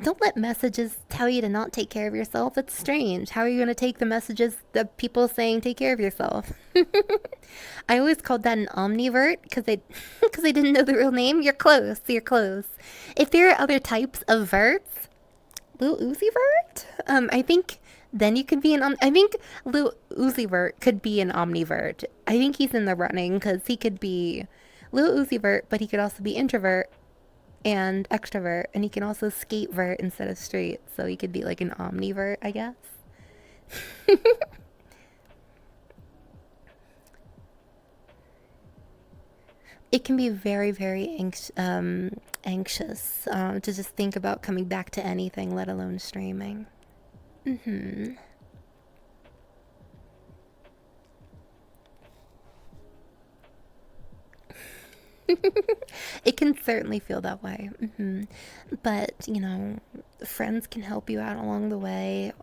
Speaker 1: Don't let messages tell you to not take care of yourself. It's strange. How are you going to take the messages of people saying take care of yourself? I always called that an omnivert because I, because I didn't know the real name. You're close. You're close. If there are other types of verts, Lil Uzi Vert? I think then you could be an I think Lil Uzi Vert could be an omnivert. I think he's in the running because he could be Lil Uzi Vert, but he could also be introvert and extrovert, and he can also skate vert instead of straight, so he could be like an omnivert, I guess. It can be very, very anxious to just think about coming back to anything, let alone streaming. Mm-hmm. It can certainly feel that way. But, you know, friends can help you out along the way.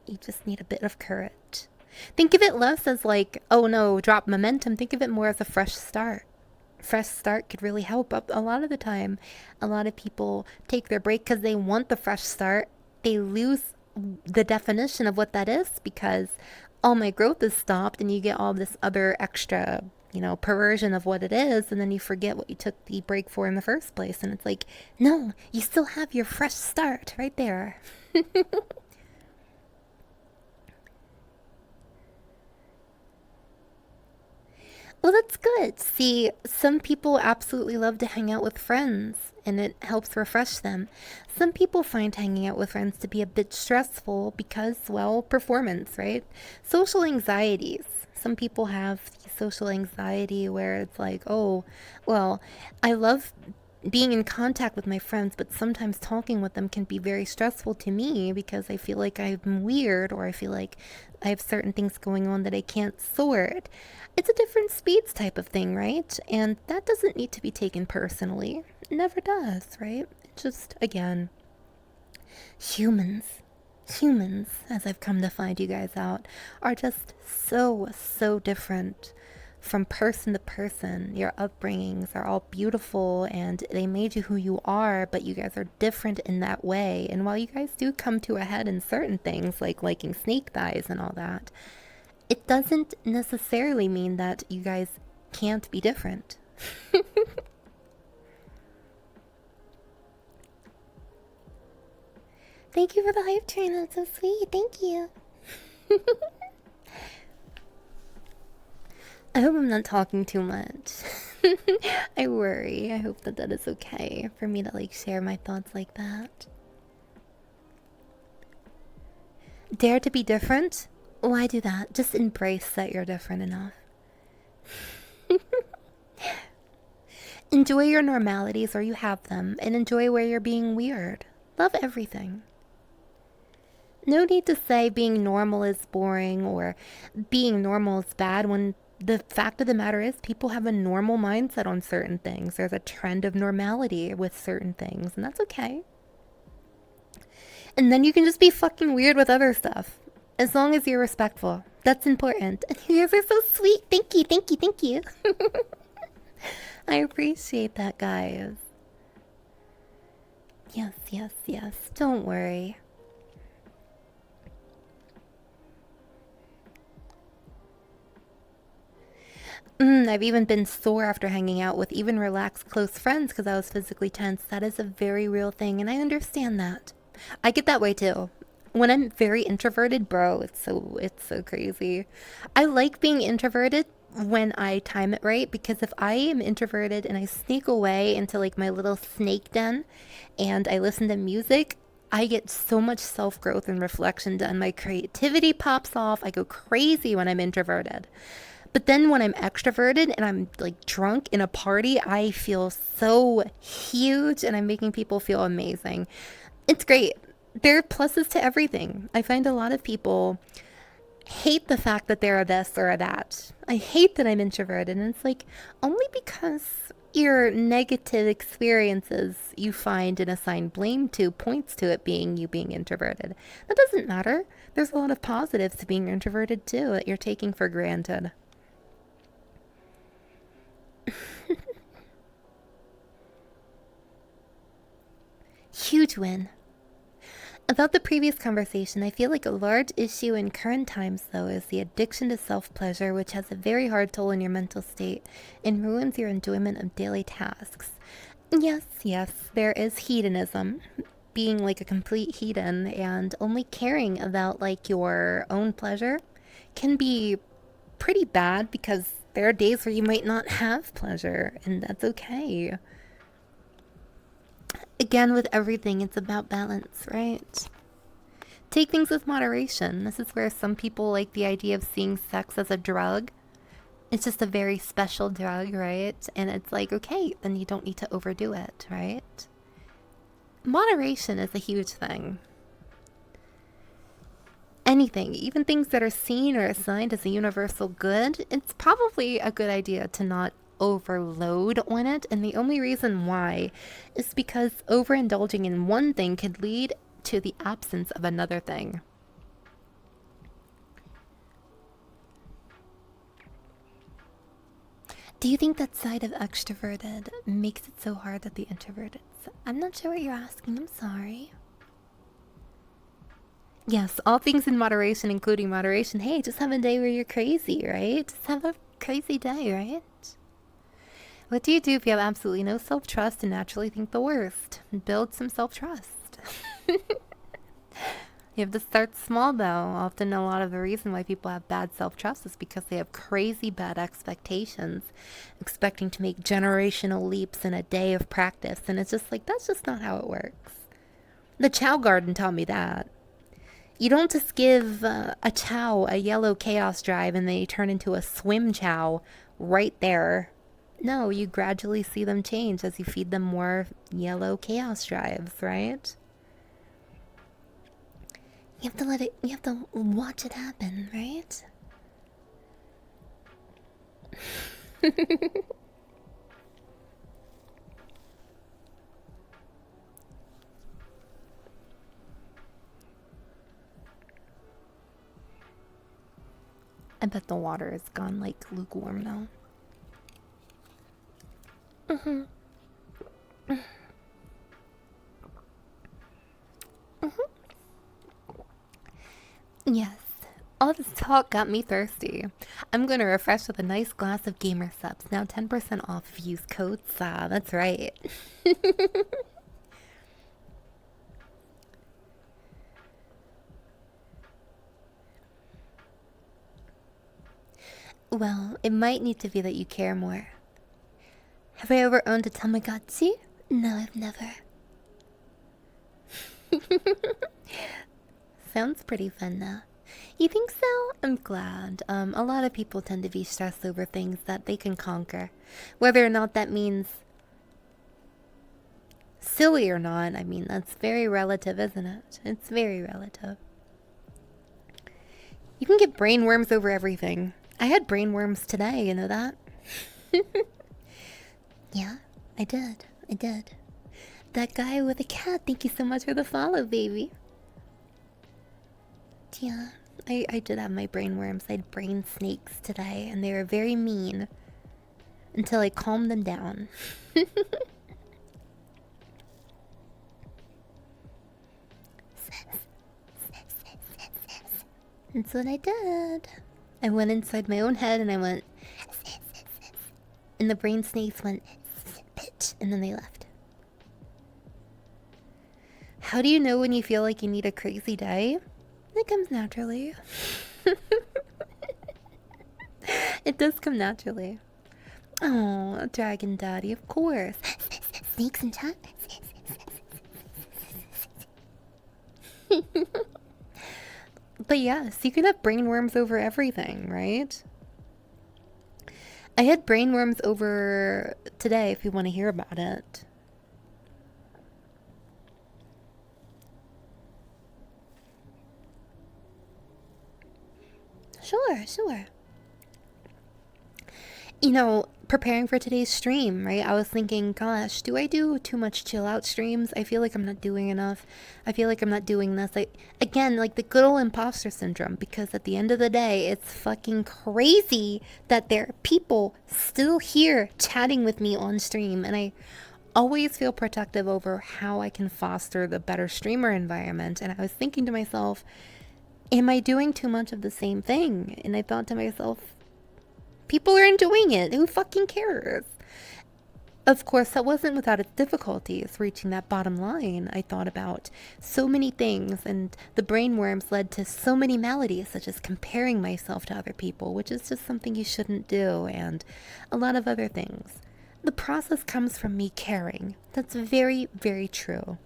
Speaker 1: You just need a bit of courage. Think of it less as like, oh no, drop momentum. Think of it more as a fresh start. Fresh start could really help. A lot of the time, a lot of people take their break because they want the fresh start. They lose the definition of what that is because all my growth is stopped, and you get all this other extra, you know, perversion of what it is, and then you forget what you took the break for in the first place. And it's like, no, you still have your fresh start right there. Well, that's good. See, some people absolutely love to hang out with friends and it helps refresh them. Some people find hanging out with friends to be a bit stressful because, well, performance, right? Social anxieties. Some people have social anxiety where it's like, oh, well, I love being in contact with my friends, but sometimes talking with them can be very stressful to me because I feel like I'm weird or I feel like I have certain things going on that I can't sort. It's a different speeds type of thing, right? And that doesn't need to be taken personally. It never does, right? It's just, again, humans. Humans, as I've come to find you guys out, are just so different from person to person. Your upbringings are all beautiful and they made you who you are, but you guys are different in that way. And while you guys do come to a head in certain things, like liking snake thighs and all that, it doesn't necessarily mean that you guys can't be different. Thank you for the hype train. That's so sweet. Thank you. I hope I'm not talking too much. I worry. I hope that that is okay for me to like share my thoughts like that. Dare to be different? Why do that? Just embrace that you're different enough. Enjoy your normalities or you have them, and enjoy where you're being weird. Love everything. No need to say being normal is boring or being normal is bad when the fact of the matter is people have a normal mindset on certain things. There's a trend of normality with certain things, and that's okay. And then you can just be fucking weird with other stuff. As long as you're respectful. That's important. And you guys are so sweet. Thank you, thank you, thank you. I appreciate that, guys. Yes, yes, yes. Don't worry. I've even been sore after hanging out with even relaxed close friends because I was physically tense. That is a very real thing, and I understand that. I get that way too. When I'm very introverted, bro, it's so crazy. I like being introverted when I time it right because if I am introverted and I sneak away into like my little snake den and I listen to music, I get so much self growth and reflection done. My creativity pops off. I go crazy when I'm introverted. But then when I'm extroverted and I'm like drunk in a party, I feel so huge and I'm making people feel amazing. It's great. There are pluses to everything. I find a lot of people hate the fact that they're a this or a that. I hate that I'm introverted. And it's like, only because your negative experiences you find and assign blame to points to it being you being introverted. That doesn't matter. There's a lot of positives to being introverted too that you're taking for granted. Huge win. About the previous conversation, I feel like a large issue in current times, though, is the addiction to self pleasure, which has a very hard toll on your mental state and ruins your enjoyment of daily tasks. Yes, yes, there is hedonism, being like a complete hedon, and only caring about like your own pleasure can be pretty bad because there are days where you might not have pleasure, and that's okay. Again, with everything, it's about balance, right? Take things with moderation. This is where some people like the idea of seeing sex as a drug. It's just a very special drug, right? And it's like, okay, then you don't need to overdo it, right? Moderation is a huge thing. Anything, even things that are seen or assigned as a universal good, it's probably a good idea to not overload on it. And the only reason why is because overindulging in one thing could lead to the absence of another thing. Do you think that side of extroverted makes it so hard that the introverted? I'm not sure what you're asking. I'm sorry. Yes, all things in moderation, including moderation. Hey, just have a day where you're crazy, right? Just have a crazy day, right? What do you do if you have absolutely no self-trust and naturally think the worst? Build some self-trust. You have to start small, though. Often a lot of the reason why people have bad self-trust is because they have crazy bad expectations, expecting to make generational leaps in a day of practice. And it's just like, that's just not how it works. The Chow Garden taught me that. You don't just give a Chow a yellow chaos drive and they turn into a swim Chow right there. No, you gradually see them change as you feed them more yellow chaos drives, right? You have to let it, you have to watch it happen, right? I bet the water is gone like lukewarm now. Mm-hmm. Mm-hmm. Yes. All this talk got me thirsty. I'm gonna refresh with a nice glass of gamer subs. Now 10% off if you use code SA. That's right. Well, it might need to be that you care more. Have I ever owned a Tamagotchi? No, I've never. Sounds pretty fun though. You think so? I'm glad. A lot of people tend to be stressed over things that they can conquer. Whether or not that means silly or not, I mean, that's very relative, isn't it? It's very relative. You can get brainworms over everything. I had brainworms today, you know that? Yeah, I did. I did. That guy with a cat, thank you so much for the follow, baby. Yeah, I did have my brainworms. I had brain snakes today, and they were very mean until I calmed them down. That's what I did. I went inside my own head and I went, and the brain snakes went, bitch, and then they left. How do you know when you feel like you need a crazy day? It comes naturally. It does come naturally. Oh, Dragon Daddy, of course. Snakes in chat. But yes, you can have brainworms over everything, right? I had brainworms over today if you want to hear about it. Sure, sure. You know, preparing for today's stream, right? I was thinking, gosh, do I do too much chill out streams? I feel like I'm not doing enough. I feel like I'm not doing this. Again, like the good old imposter syndrome, because at the end of the day, it's fucking crazy that there are people still here chatting with me on stream. And I always feel protective over how I can foster the better streamer environment. And I was thinking to myself, am I doing too much of the same thing? And I thought to myself, people are enjoying it. Who fucking cares? Of course, that wasn't without its difficulties reaching that bottom line. I thought about so many things, and the brainworms led to so many maladies, such as comparing myself to other people, which is just something you shouldn't do, and a lot of other things. The process comes from me caring. That's very, very true.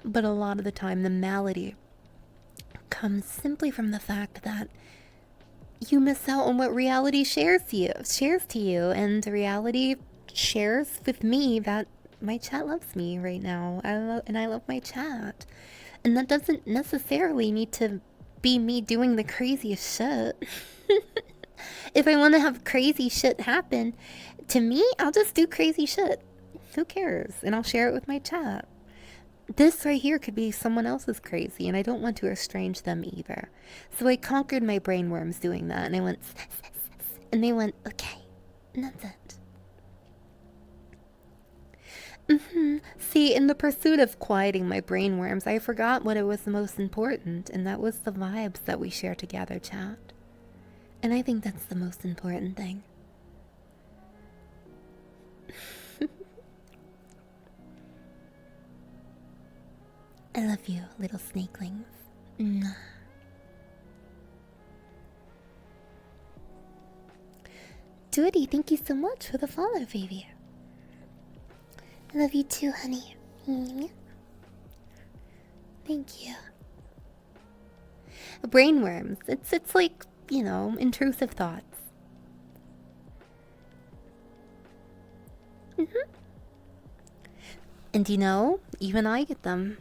Speaker 1: But a lot of the time, the malady comes simply from the fact that you miss out on what reality shares to you, and reality shares with me that my chat loves me right now. I love my chat. And that doesn't necessarily need to be me doing the craziest shit. If I want to have crazy shit happen to me, I'll just do crazy shit. Who cares? And I'll share it with my chat. This right here could be someone else's crazy, and I don't want to estrange them either. So I conquered my brainworms doing that, and I went, and they went, okay, and that's it. See, in the pursuit of quieting my brainworms, I forgot what it was the most important, and that was the vibes that we share together, chat. And I think that's the most important thing. I love you, little snakelings. Mwah. Judy, thank you so much for the follow, baby. I love you too, honey. Thank you. Brainworms. It's like, you know, intrusive thoughts. And you know, even I get them.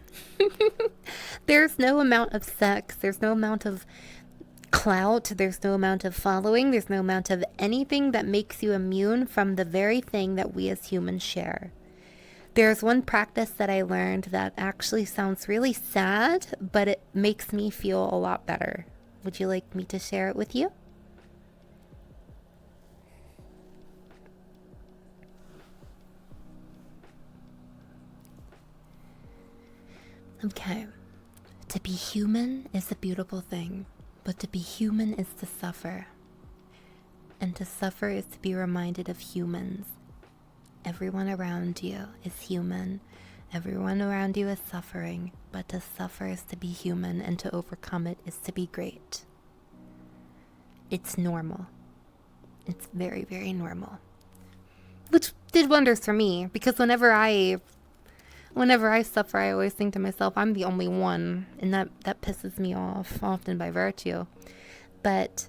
Speaker 1: There's no amount of sex, there's no amount of clout, there's no amount of following, there's no amount of anything that makes you immune from the very thing that we as humans share. There's one practice that I learned that actually sounds really sad, but it makes me feel a lot better. Would you like me to share it with you? Okay. To be human is a beautiful thing, but to be human is to suffer. And to suffer is to be reminded of humans. Everyone around you is human. Everyone around you is suffering, but to suffer is to be human, and to overcome it is to be great. It's normal. It's very, very normal. Which did wonders for me, because whenever I suffer, I always think to myself, I'm the only one, and that pisses me off, often by virtue. But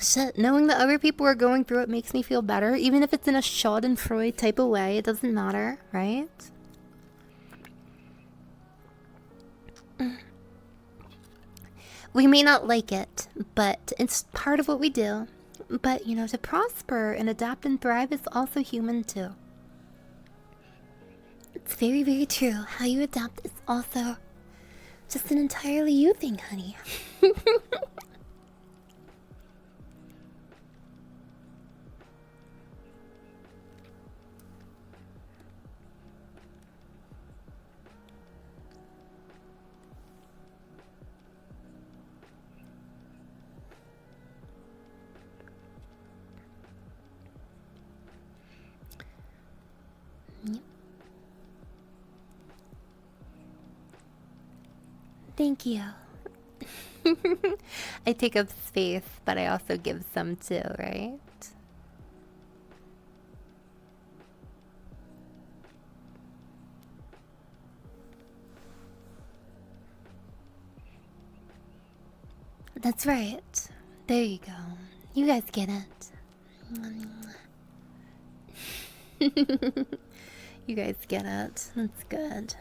Speaker 1: shit, knowing that other people are going through it makes me feel better, even if it's in a Schadenfreude type of way. It doesn't matter, right? We may not like it, but it's part of what we do. But, you know, to prosper and adapt and thrive is also human too. It's very, very true. How you adapt is also just an entirely you thing, honey. Yep. Thank you. I take up space, but I also give some too, right? That's right. There you go. You guys get it. You guys get it. That's good.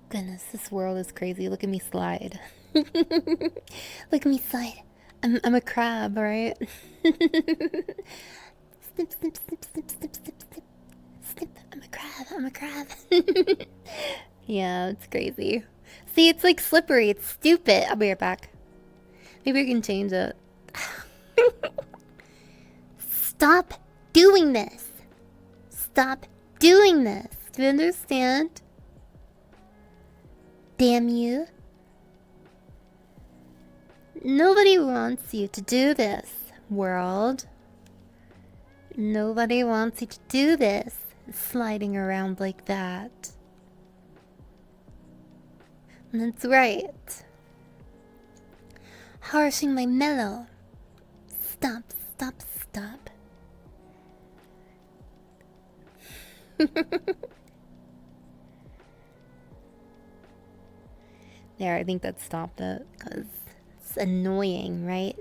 Speaker 1: Goodness, this world is crazy. Look at me slide. Look at me slide. I'm a crab, right? Snip, snip, snip, snip, snip, snip, snip. Snip. I'm a crab. Yeah, it's crazy. See, it's like slippery. It's stupid. I'll be right back. Maybe I can change it. Stop doing this. Stop doing this. Do you understand? Damn you. Nobody wants you to do this, world. Nobody wants you to do this, sliding around like that. That's right. Harshing my mellow. Stop, stop, stop. There, I think that stopped it because it's annoying, right?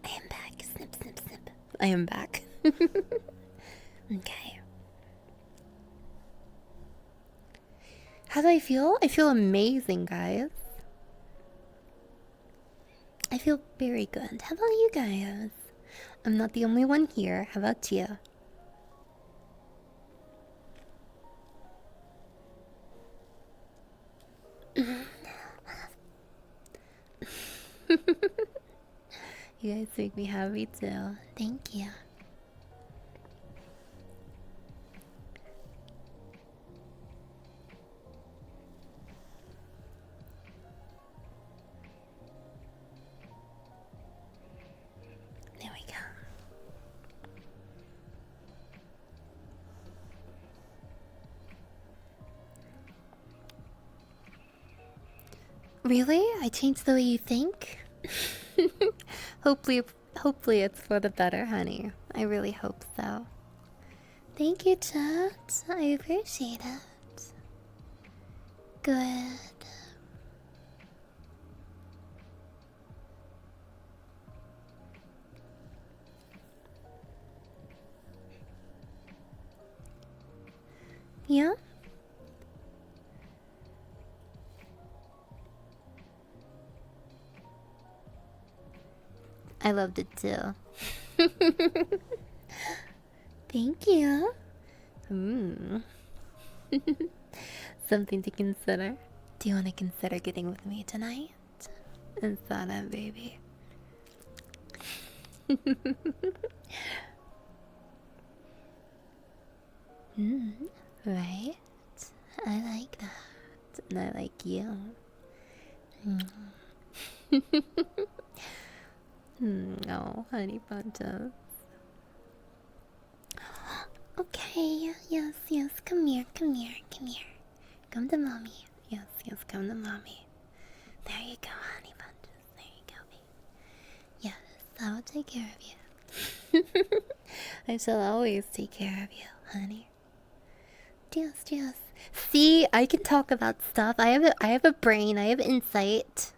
Speaker 1: I am back. Snip, snip, snip. I am back. Okay. How do I feel? I feel amazing, guys. I feel very good. How about you guys? I'm not the only one here. How about you? You guys make me happy too. Thank you. There we go. Really? I changed the way you think? Hopefully it's for the better, honey. I really hope so. Thank you, chat. I appreciate it. Good. Yeah? I loved it too. Thank you. Something to consider. Do you want to consider getting with me tonight? Is that it, baby? Right? I like that. And I like you. No, honey bunches. Okay, yes, yes, come here, come here, come here. Come to mommy. Yes, yes, come to mommy. There you go, honey bunches. There you go, baby. Yes, I will take care of you. I shall always take care of you, honey. Yes, yes. See, I can talk about stuff. I have a brain. I have insight.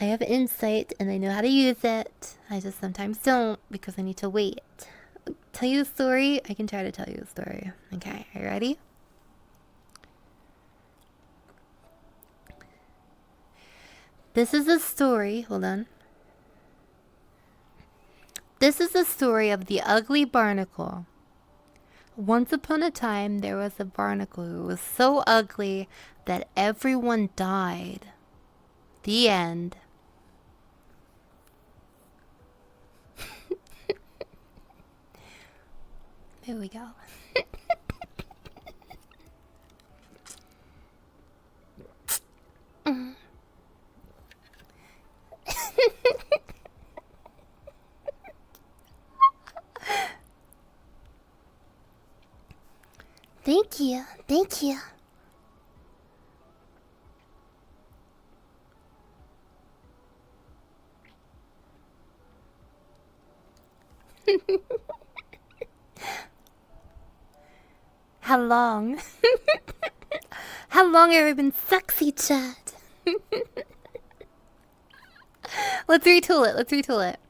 Speaker 1: I have insight and I know how to use it. I just sometimes don't because I need to wait. Tell you a story? I can try to tell you a story. Okay, are you ready? This is a story. Hold on. This is the story of the ugly barnacle. Once upon a time, there was a barnacle who was so ugly that everyone died. The end. There we go. Thank you. Thank you. How long? How long have I been sexy, Chad? Let's retool it. Let's retool it.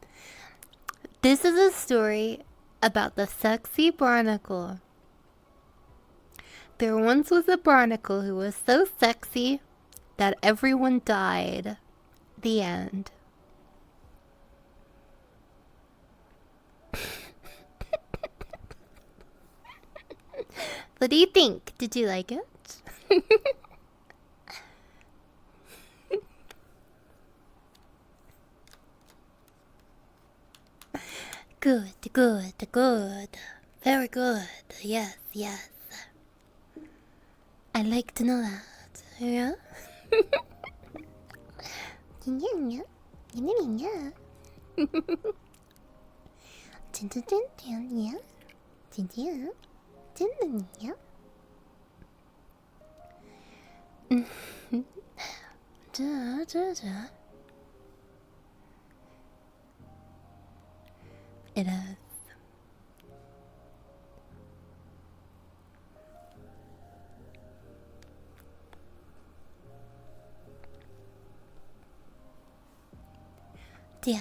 Speaker 1: This is a story about the sexy barnacle. There once was a barnacle who was so sexy that everyone died. The end. What do you think? Did you like it? Good, good, good. Very good. Yes, yes. I like to know that. Yeah? It is. Yeah.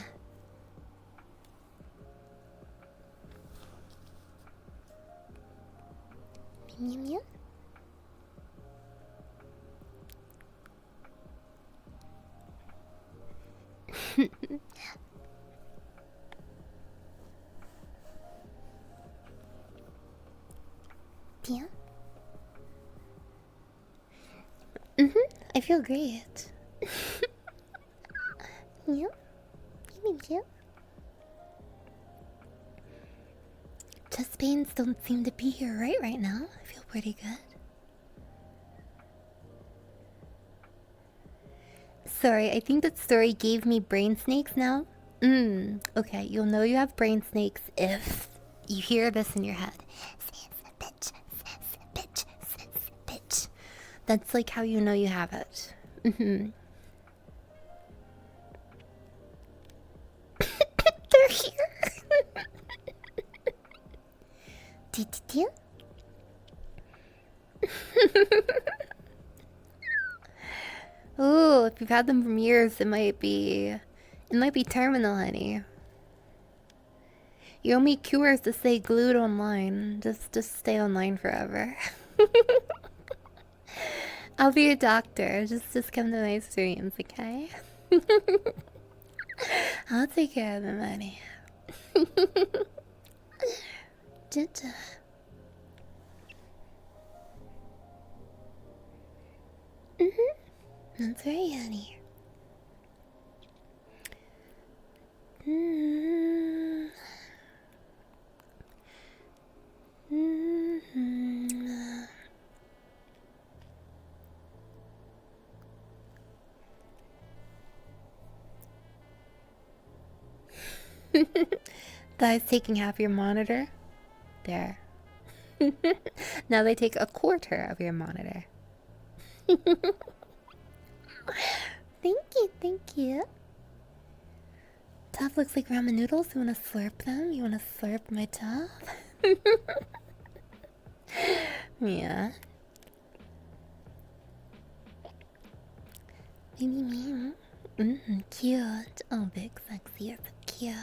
Speaker 1: Mew mew. Yeah. I feel great. Yeah. Yeah. Chest pains don't seem to be here right now. I feel pretty good. Sorry, I think that story gave me brain snakes now. Okay, you'll know you have brain snakes if you hear this in your head. Bitch, bitch, bitch. That's like how you know you have it. They're here. Did Ooh, if you've had them for years, it might be terminal, honey. Your only cure is to stay glued online. Just stay online forever. I'll be your doctor. Just come to my streams, okay? I'll take care of the money. That's right, honey. That is taking half your monitor. There. Now they take a quarter of your monitor. Thank you. Top looks like ramen noodles. You wanna slurp them? You wanna slurp my top? Yeah. Cute. Oh, big sexy. You're so cute.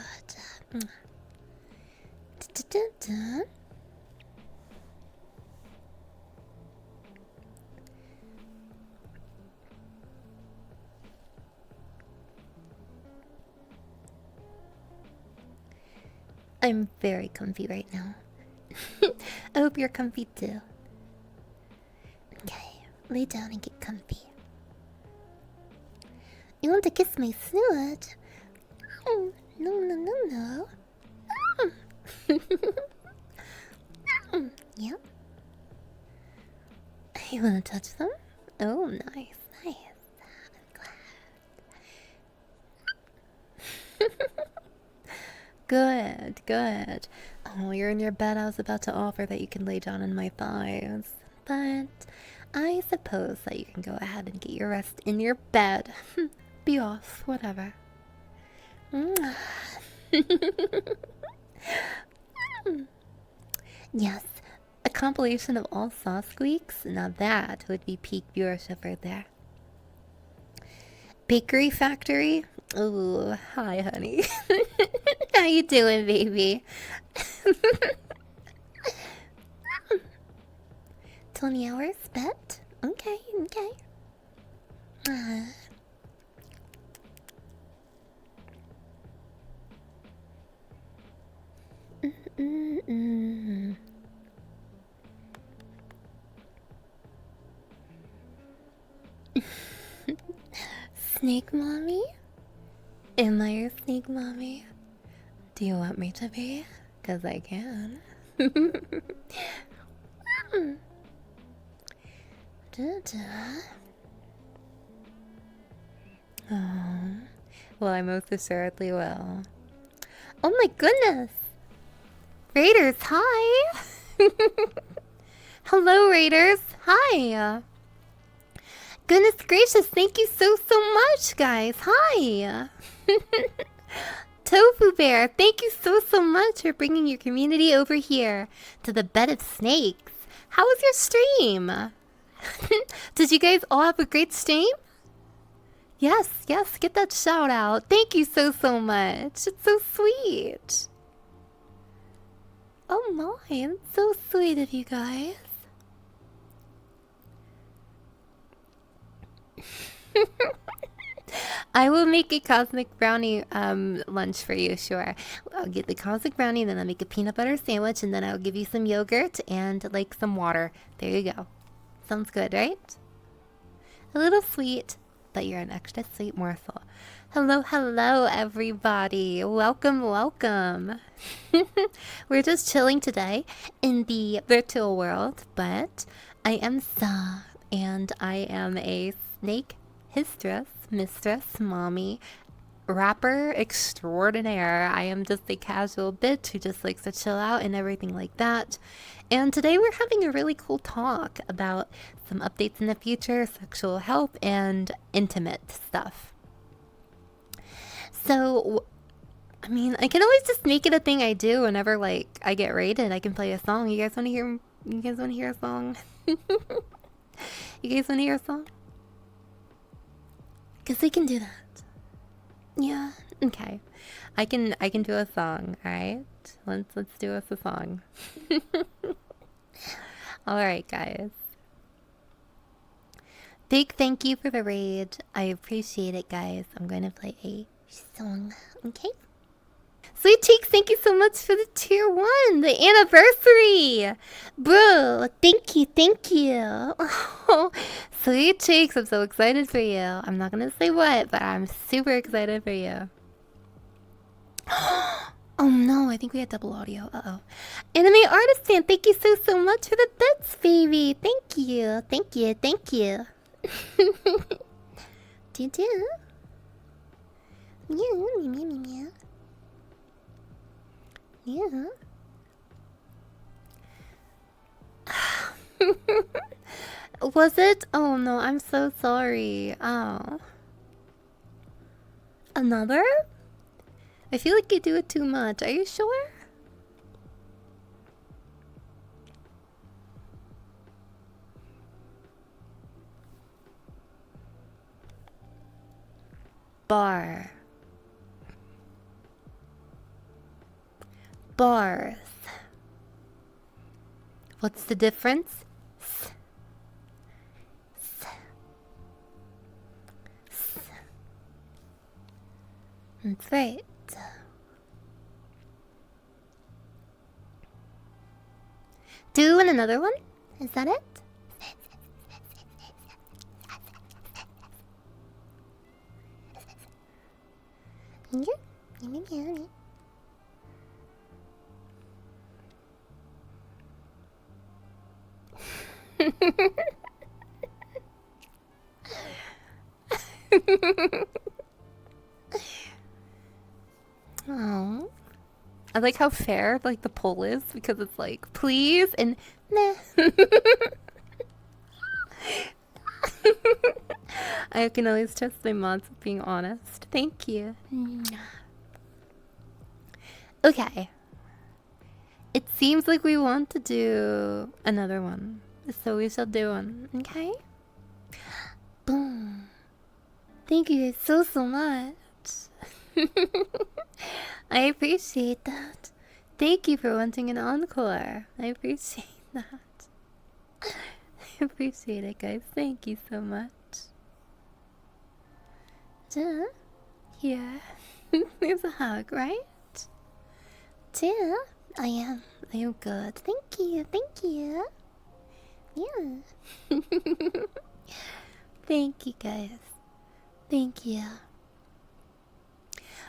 Speaker 1: I'm very comfy right now. I hope you're comfy too. Okay, lay down and get comfy. You want to kiss my snoot? No. Yeah. You want to touch them? Oh, nice. I'm glad. Good. Oh, you're in your bed. I was about to offer that you can lay down in my thighs. But I suppose that you can go ahead and get your rest in your bed. Be off, whatever. Yes, a compilation of all saw squeaks. Now that would be peak viewership right there. Bakery Factory. Ooh, hi, honey. How you doing, baby? 20 hours bet? Okay. Snake mommy? Am I your snake mommy? Do you want me to be? 'Cause I can. Oh, well, I most assuredly will. Oh my goodness! Raiders, hi! Hello, Raiders, hi! Goodness gracious, thank you so much, guys. Hi. Tofu Bear, thank you so much for bringing your community over here to the bed of snakes. How was your stream? Did you guys all have a great stream? Yes, get that shout out. Thank you so much. It's so sweet. Oh my, it's so sweet of you guys. I will make a cosmic brownie lunch for you, sure. I'll get the cosmic brownie, then I'll make a peanut butter sandwich, and then I'll give you some yogurt and like some water. There you go. Sounds good, right? A little sweet, but you're an extra sweet morsel. Hello, everybody. Welcome. We're just chilling today in the virtual world, but I am Sa, and I am a snake mistress, mommy, rapper extraordinaire. I am just a casual bitch who just likes to chill out and everything like that. And today we're having a really cool talk about some updates in the future, sexual health, and intimate stuff. So, I mean, I can always just make it a thing I do whenever, like, I get raided. I can play a song. You guys want to hear? You guys want to hear a song? You guys want to hear a song? Cause we can do that. Yeah. Okay. I can do a song. All right. Let's do us a song. All right, guys. Big thank you for the raid. I appreciate it, guys. I'm going to play a song. Okay. Sweet Cheeks, thank you so much for the tier 1, the anniversary. Bro, thank you. Oh, Sweet Cheeks, I'm so excited for you. I'm not going to say what, but I'm super excited for you. Oh no, I think we had double audio. Uh-oh. Anime Artist Fan, thank you so much for the bits, baby. Thank you. Do. Meow. Yeah. Was it? Oh no, I'm so sorry. Oh. Another? I feel like you do it too much. Are you sure? Bars. What's the difference? That's right. Doing another one? Is that it? Oh, I like how fair like the poll is because it's like please and nah. I can always trust my mods with being honest. Thank you. Okay. It seems like we want to do another one. So we shall do one. Okay? Boom. Thank you guys so much. I appreciate that. Thank you for wanting an encore. I appreciate that. I appreciate it, guys. Thank you so much. Yeah. There's a hug, right? Yeah. I am good. Thank you. Yeah. Thank you, guys. Thank you.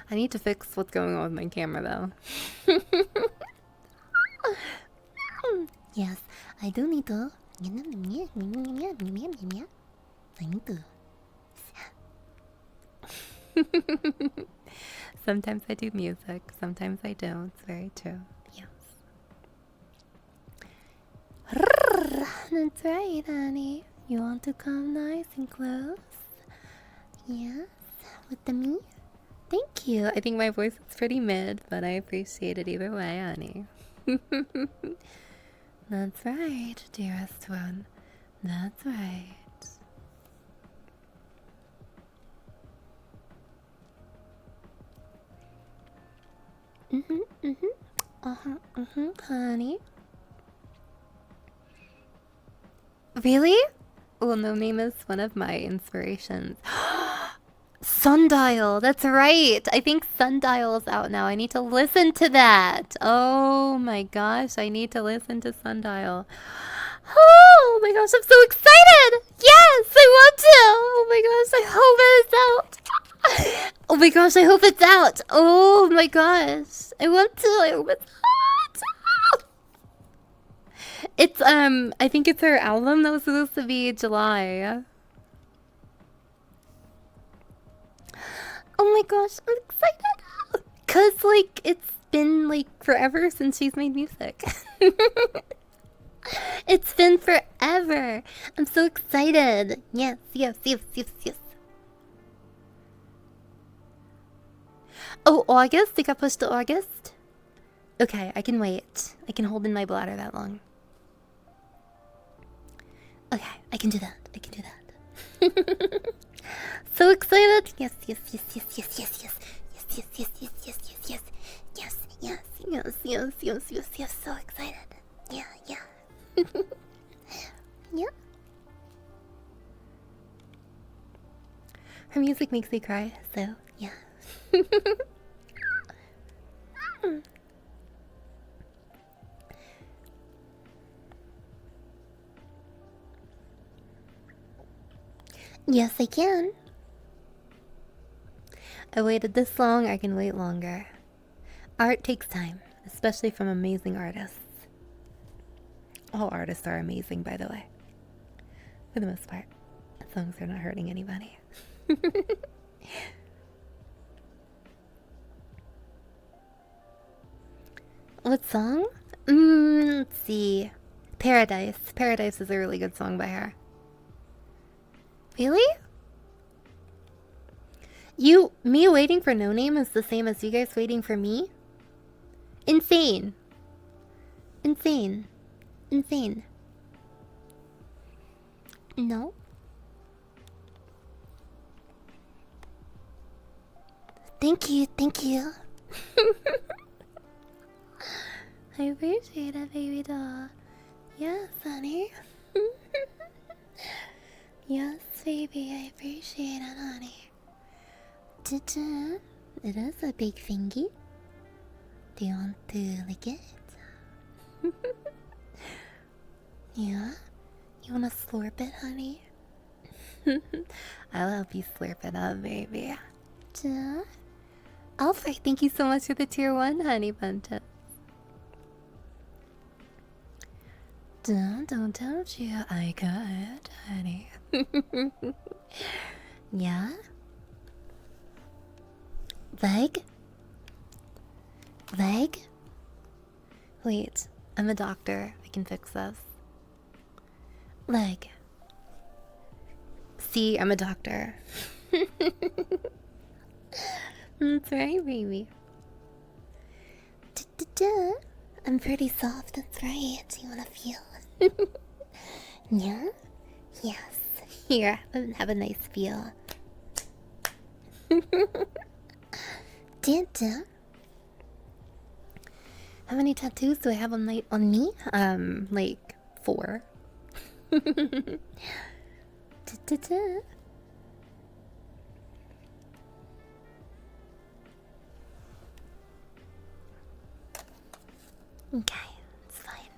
Speaker 1: I need to fix what's going on with my camera, though. Yes, I do need to. I need to. Sometimes I do music, sometimes I don't. It's very true. Yes. That's right, honey. You want to come nice and close? Yes, with the me? Thank you. I think my voice is pretty mid, but I appreciate it either way, honey. That's right, dearest one. That's right. Honey. Really? Well, no name is one of my inspirations. Sundial, that's right. I think Sundial is out now. I need to listen to that. Oh my gosh, I need to listen to Sundial. Oh my gosh, I'm so excited! Yes, I want to! Oh my gosh, I hope it's out! Oh my gosh, I hope it's out! Oh my gosh, I want to! I hope it's out! It's, I think it's her album that was supposed to be July. Oh my gosh, I'm excited! Cause, like, it's been, like, forever since she's made music. It's been forever. I'm so excited. Yes, yes, yes, yes, yes. Oh, August? It got pushed to August? Okay, I can wait. I can hold in my bladder that long. Okay, I can do that. I can do that. So excited. Yes, yes, yes, yes, yes, yes, yes. Yes, yes, yes, yes, yes, yes, yes. Yes, yes, yes, yes, yes, yes, yes. So excited. Yeah, yeah. Yeah. Her music makes me cry, so yeah. Yes, I can. I waited this long, I can wait longer. Art takes time, especially from amazing artists. All artists are amazing, by the way. For the most part. As long as they're not hurting anybody. What song? Let's see. Paradise. Paradise is a really good song by her. Really? Me waiting for No Name is the same as you guys waiting for me? Insane. Insane. Insane. No? Thank you, thank you. I appreciate it, baby doll. Yes, honey. Yes, baby, I appreciate it, honey. Ta-ta. It is a big thingy. Do you want to lick it? Yeah? You wanna slurp it, honey? I'll help you slurp it up, baby. Ta. Alfred, thank you so much for the tier 1, honey bunta. Don't tell you I could, honey. Yeah? Leg? Leg? Wait, I'm a doctor. I can fix this. Leg. See, I'm a doctor. That's right, baby. Da-da-da. I'm pretty soft, that's right. You wanna feel? Yeah? Yes. Here, have a nice feel. Danta. How many tattoos do I have on me? Like 4. Da-da-da. Okay, it's fine.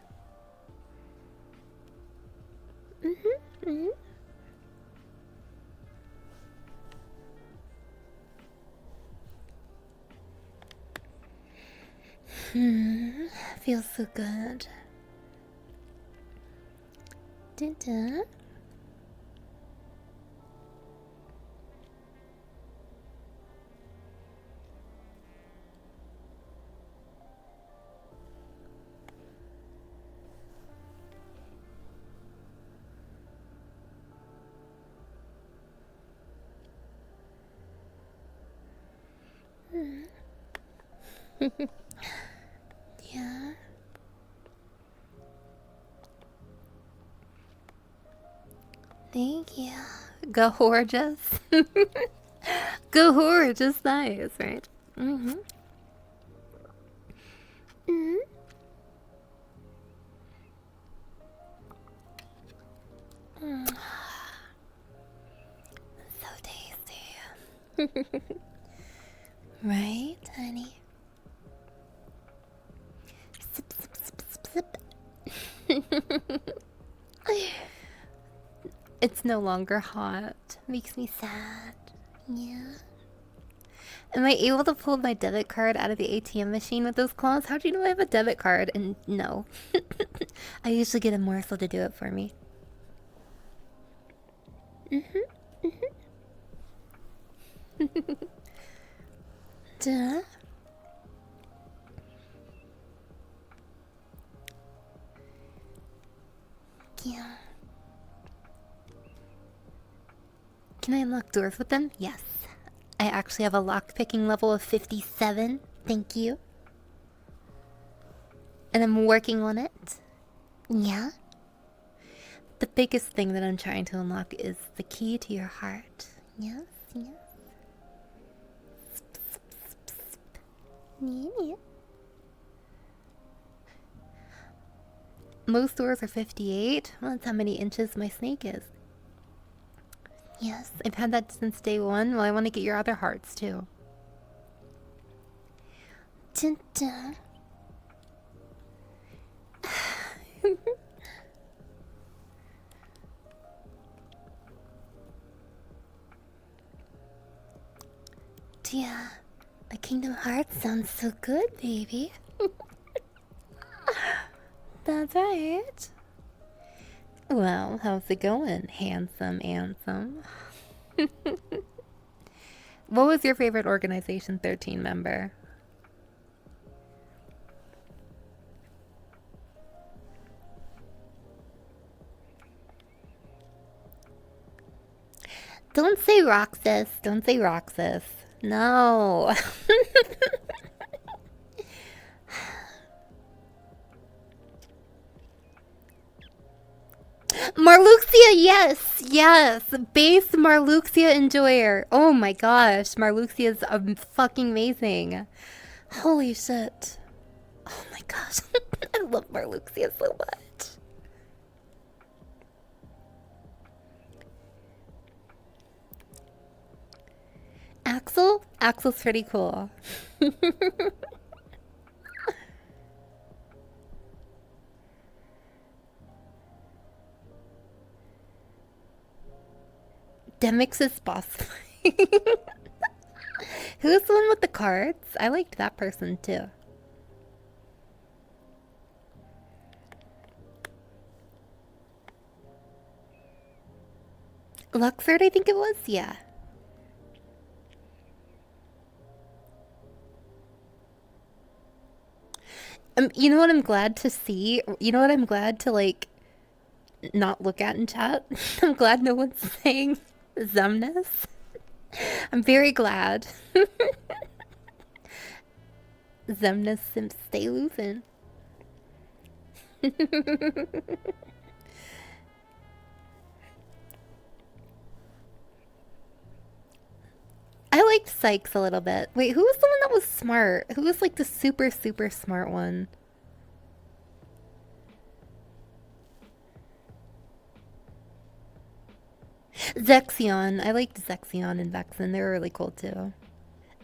Speaker 1: Feels so good. Da-da. Yeah. Thank you. Gorgeous. Gorgeous, nice, right? Mm-hmm. Mm-hmm. Mm. So tasty. Right, honey? Sip, sip, sip, sip, sip. It's no longer hot. Makes me sad. Yeah. Am I able to pull my debit card out of the ATM machine with those claws? How do you know I have a debit card? And no. I usually get a morsel to do it for me. Mm-hmm. Mm-hmm. Duh. Yeah. Can I unlock doors with them? Yes. I actually have a lockpicking level of 57. Thank you. And I'm working on it. Yeah. The biggest thing that I'm trying to unlock is the key to your heart. Yes, yes. Yeah. Most doors are 58. Well, that's how many inches my snake is. Yes, I've had that since day one. Well, I want to get your other hearts too. Dun, dun. Yeah, a Kingdom Hearts sounds so good, baby. That's right. Well, how's it going, handsome Ansem? What was your favorite Organization 13 member? Don't say Roxas. Don't say Roxas. No. Marluxia, yes, yes. Base Marluxia enjoyer. Oh my gosh, Marluxia is fucking amazing. Holy shit. Oh my gosh. I love Marluxia so much. Axel? Axel's pretty cool. Demix's boss fight. Who's the one with the cards? I liked that person too. Luxord, I think it was? Yeah. You know what I'm glad to see? You know what I'm glad to, like, not look at in chat? I'm glad no one's saying Zemnis. I'm very glad. Zemnis Simps stay losing. I liked Sykes a little bit. Wait, who was the one that was smart? Who was like the super, super smart one? Zexion. I liked Zexion and Vexen. They were really cool too.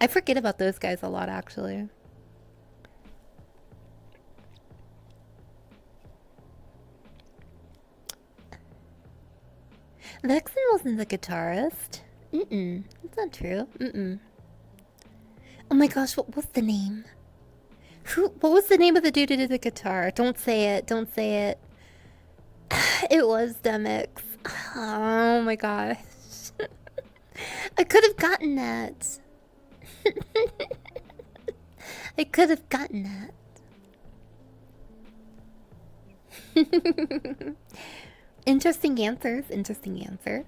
Speaker 1: I forget about those guys a lot actually. Vexen wasn't the guitarist. That's not true. Oh my gosh, what was the name? What was the name of the dude who did the guitar? Don't say it. Don't say it. It was Demix. Oh my gosh. I could have gotten that. I could have gotten that. Interesting answers. Interesting answers.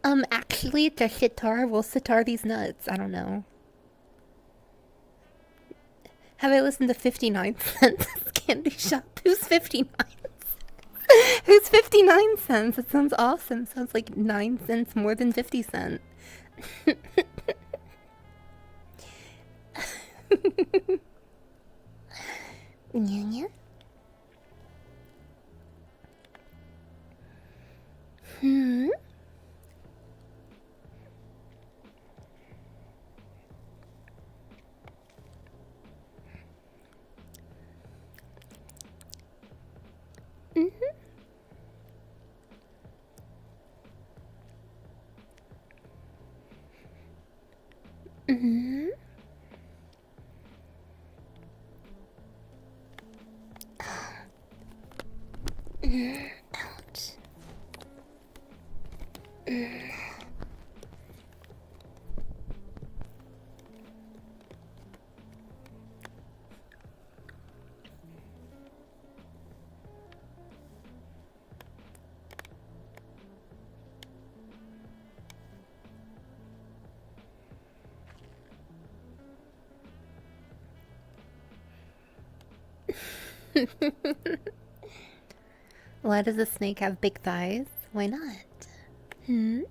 Speaker 1: Actually, to sitar, we'll sitar these nuts. I don't know. Have I listened to 59 cents candy shop? Who's 59 cents? Who's 59 cents? It sounds awesome. Sounds like 9 cents more than 50 cents. Yeah, yeah. Hmm. Mm-hmm. Mm-hmm. Ouch. Why does a snake have big thighs? Why not? Hmm?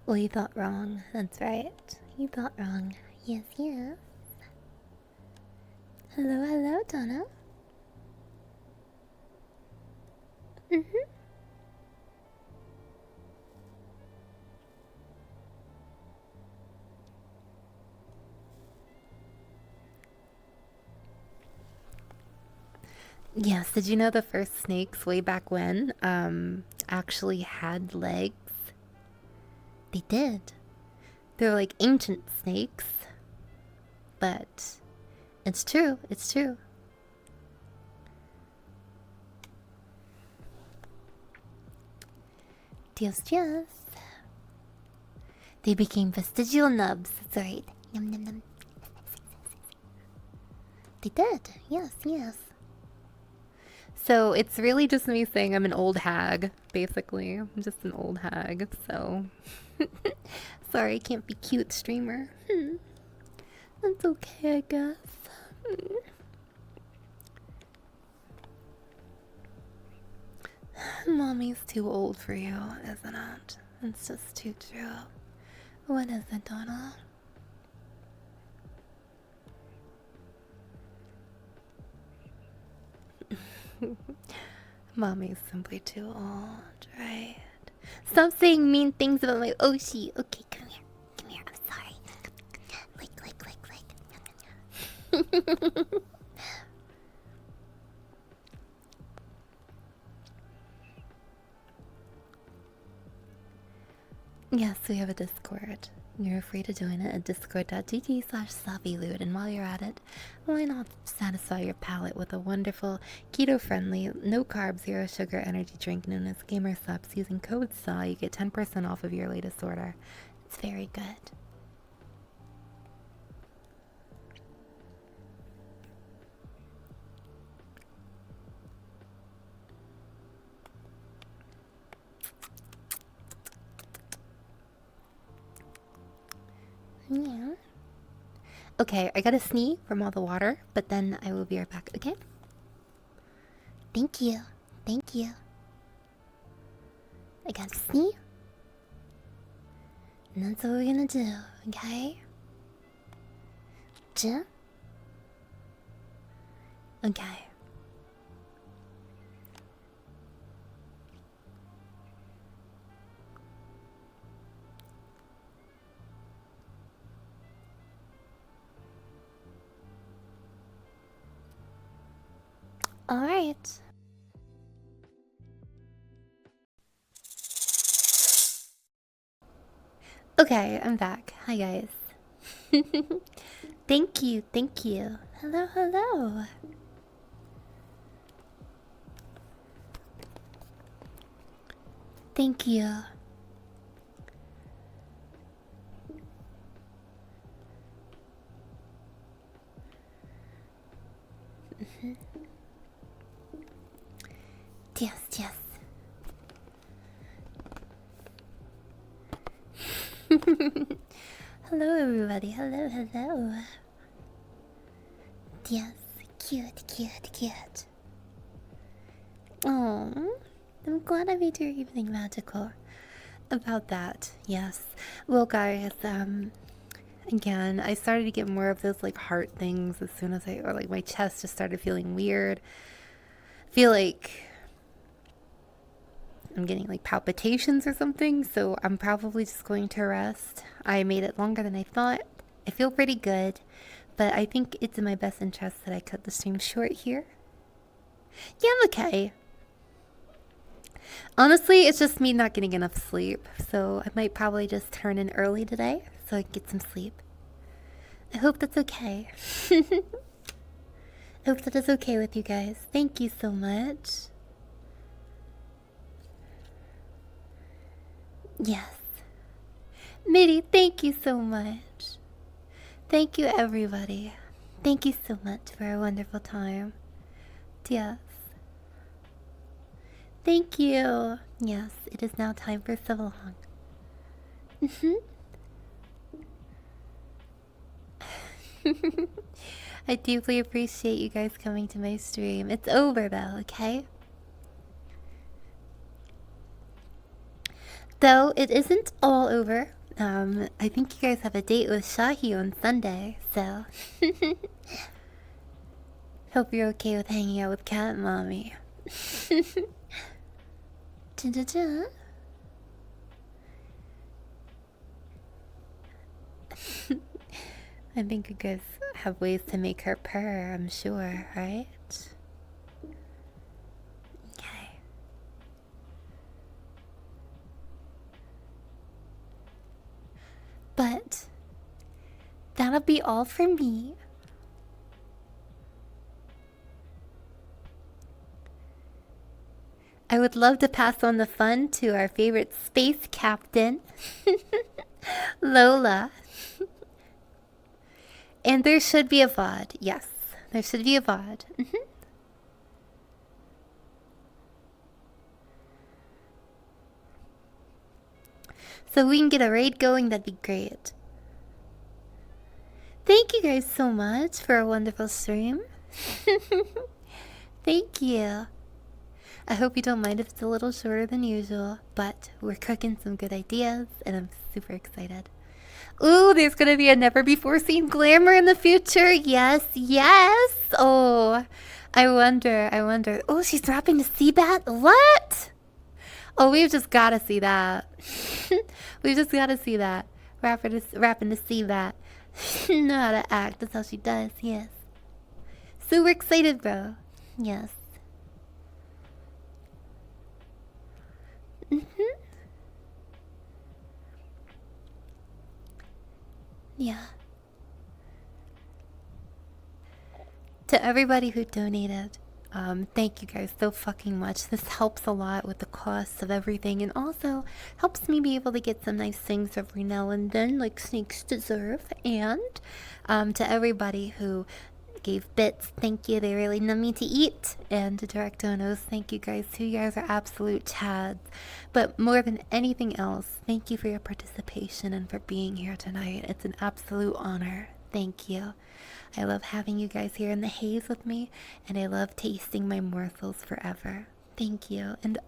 Speaker 1: Well, you thought wrong. That's right. You thought wrong. Yes, yes. Hello, hello, Donna. Mm-hmm. Yes, did you know the first snakes way back when actually had legs? They did. They're like ancient snakes. But it's true, it's true. Yes, yes. They became vestigial nubs. That's right. Yum, yum, yum. They did. Yes, yes. So it's really just me saying I'm an old hag, basically. I'm just an old hag, so. Sorry, I can't be cute streamer. That's okay, I guess. Mommy's too old for you, isn't it? It's just too true. What is it, Donna? Mommy's simply too old, right? Stop saying mean things about my Oshi. Okay, come here. Come here, I'm sorry. Like. Yes, we have a Discord. You're free to join it at discord.gg/Vlewd, and while you're at it, why not satisfy your palate with a wonderful, keto-friendly, no-carb, zero-sugar energy drink known as Gamer Subs. Using code SAW, you get 10% off of your latest order. It's very good. Yeah. Okay, I gotta sneeze from all the water, but then I will be right back, okay? Thank you. Thank you. I gotta sneeze. And that's what we're gonna do, okay? Jim? Okay. Alright. Okay, I'm back. Hi, guys. Thank you, thank you. Hello, hello. Thank you. Yes, yes. Hello, everybody. Hello, hello. Yes, cute, cute, cute. Oh, I'm glad I made your evening magical. About that, yes. Well, guys, again, I started to get more of those like heart things as soon as or like my chest just started feeling weird. I feel like I'm getting like palpitations or something, so I'm probably just going to rest. I made it longer than I thought. I feel pretty good, but I think it's in my best interest that I cut the stream short here. Yeah, I'm okay. Honestly, it's just me not getting enough sleep, so I might probably just turn in early today so I can get some sleep. I hope that's okay. I hope that is okay with you guys. Thank you so much. Yes. Mitty, thank you so much. Thank you, everybody. Thank you so much for a wonderful time. Yes. Thank you. Yes, it is now time for so long. I deeply appreciate you guys coming to my stream. It's over though, okay? Though it isn't all over. I think you guys have a date with Shahi on Sunday, so hope you're okay with hanging out with Cat Mommy. I think you guys have ways to make her purr, I'm sure, right? Okay. But that'll be all for me. I would love to pass on the fun to our favorite space captain, Lola. And there should be a VoD. Yes, there should be a VoD. So we can get a raid going, that'd be great. Thank you guys so much for a wonderful stream. Thank you. I hope you don't mind if it's a little shorter than usual, but we're cooking some good ideas and I'm super excited. Ooh, there's gonna be a never before seen glamour in the future. Yes, yes. Oh, I wonder. Oh, she's rapping to Seabat? What? Oh, we've just gotta see that. We've just gotta see that. Rapping to Seabat. Know how to act. That's how she does, yes. Super excited, bro. Yes. Yeah. To everybody who donated, thank you guys so fucking much. This helps a lot with the costs of everything and also helps me be able to get some nice things every now and then like snakes deserve. And to everybody who gave bits, thank you. They really numb me to eat. And to Direct Donos, thank you guys too. You guys are absolute chads. But more than anything else, thank you for your participation and for being here tonight. It's an absolute honor. Thank you. I love having you guys here in the haze with me, and I love tasting my morsels forever. Thank you. And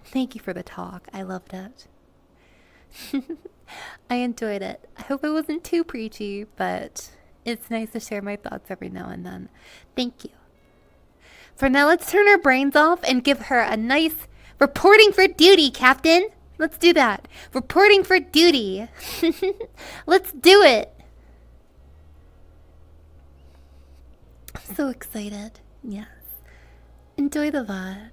Speaker 1: thank you for the talk. I loved it. I enjoyed it. I hope it wasn't too preachy, but it's nice to share my thoughts every now and then. Thank you. For now, let's turn our brains off and give her a nice reporting for duty, Captain. Let's do that. Reporting for duty. Let's do it. I'm so excited. Yes. Enjoy the VOD.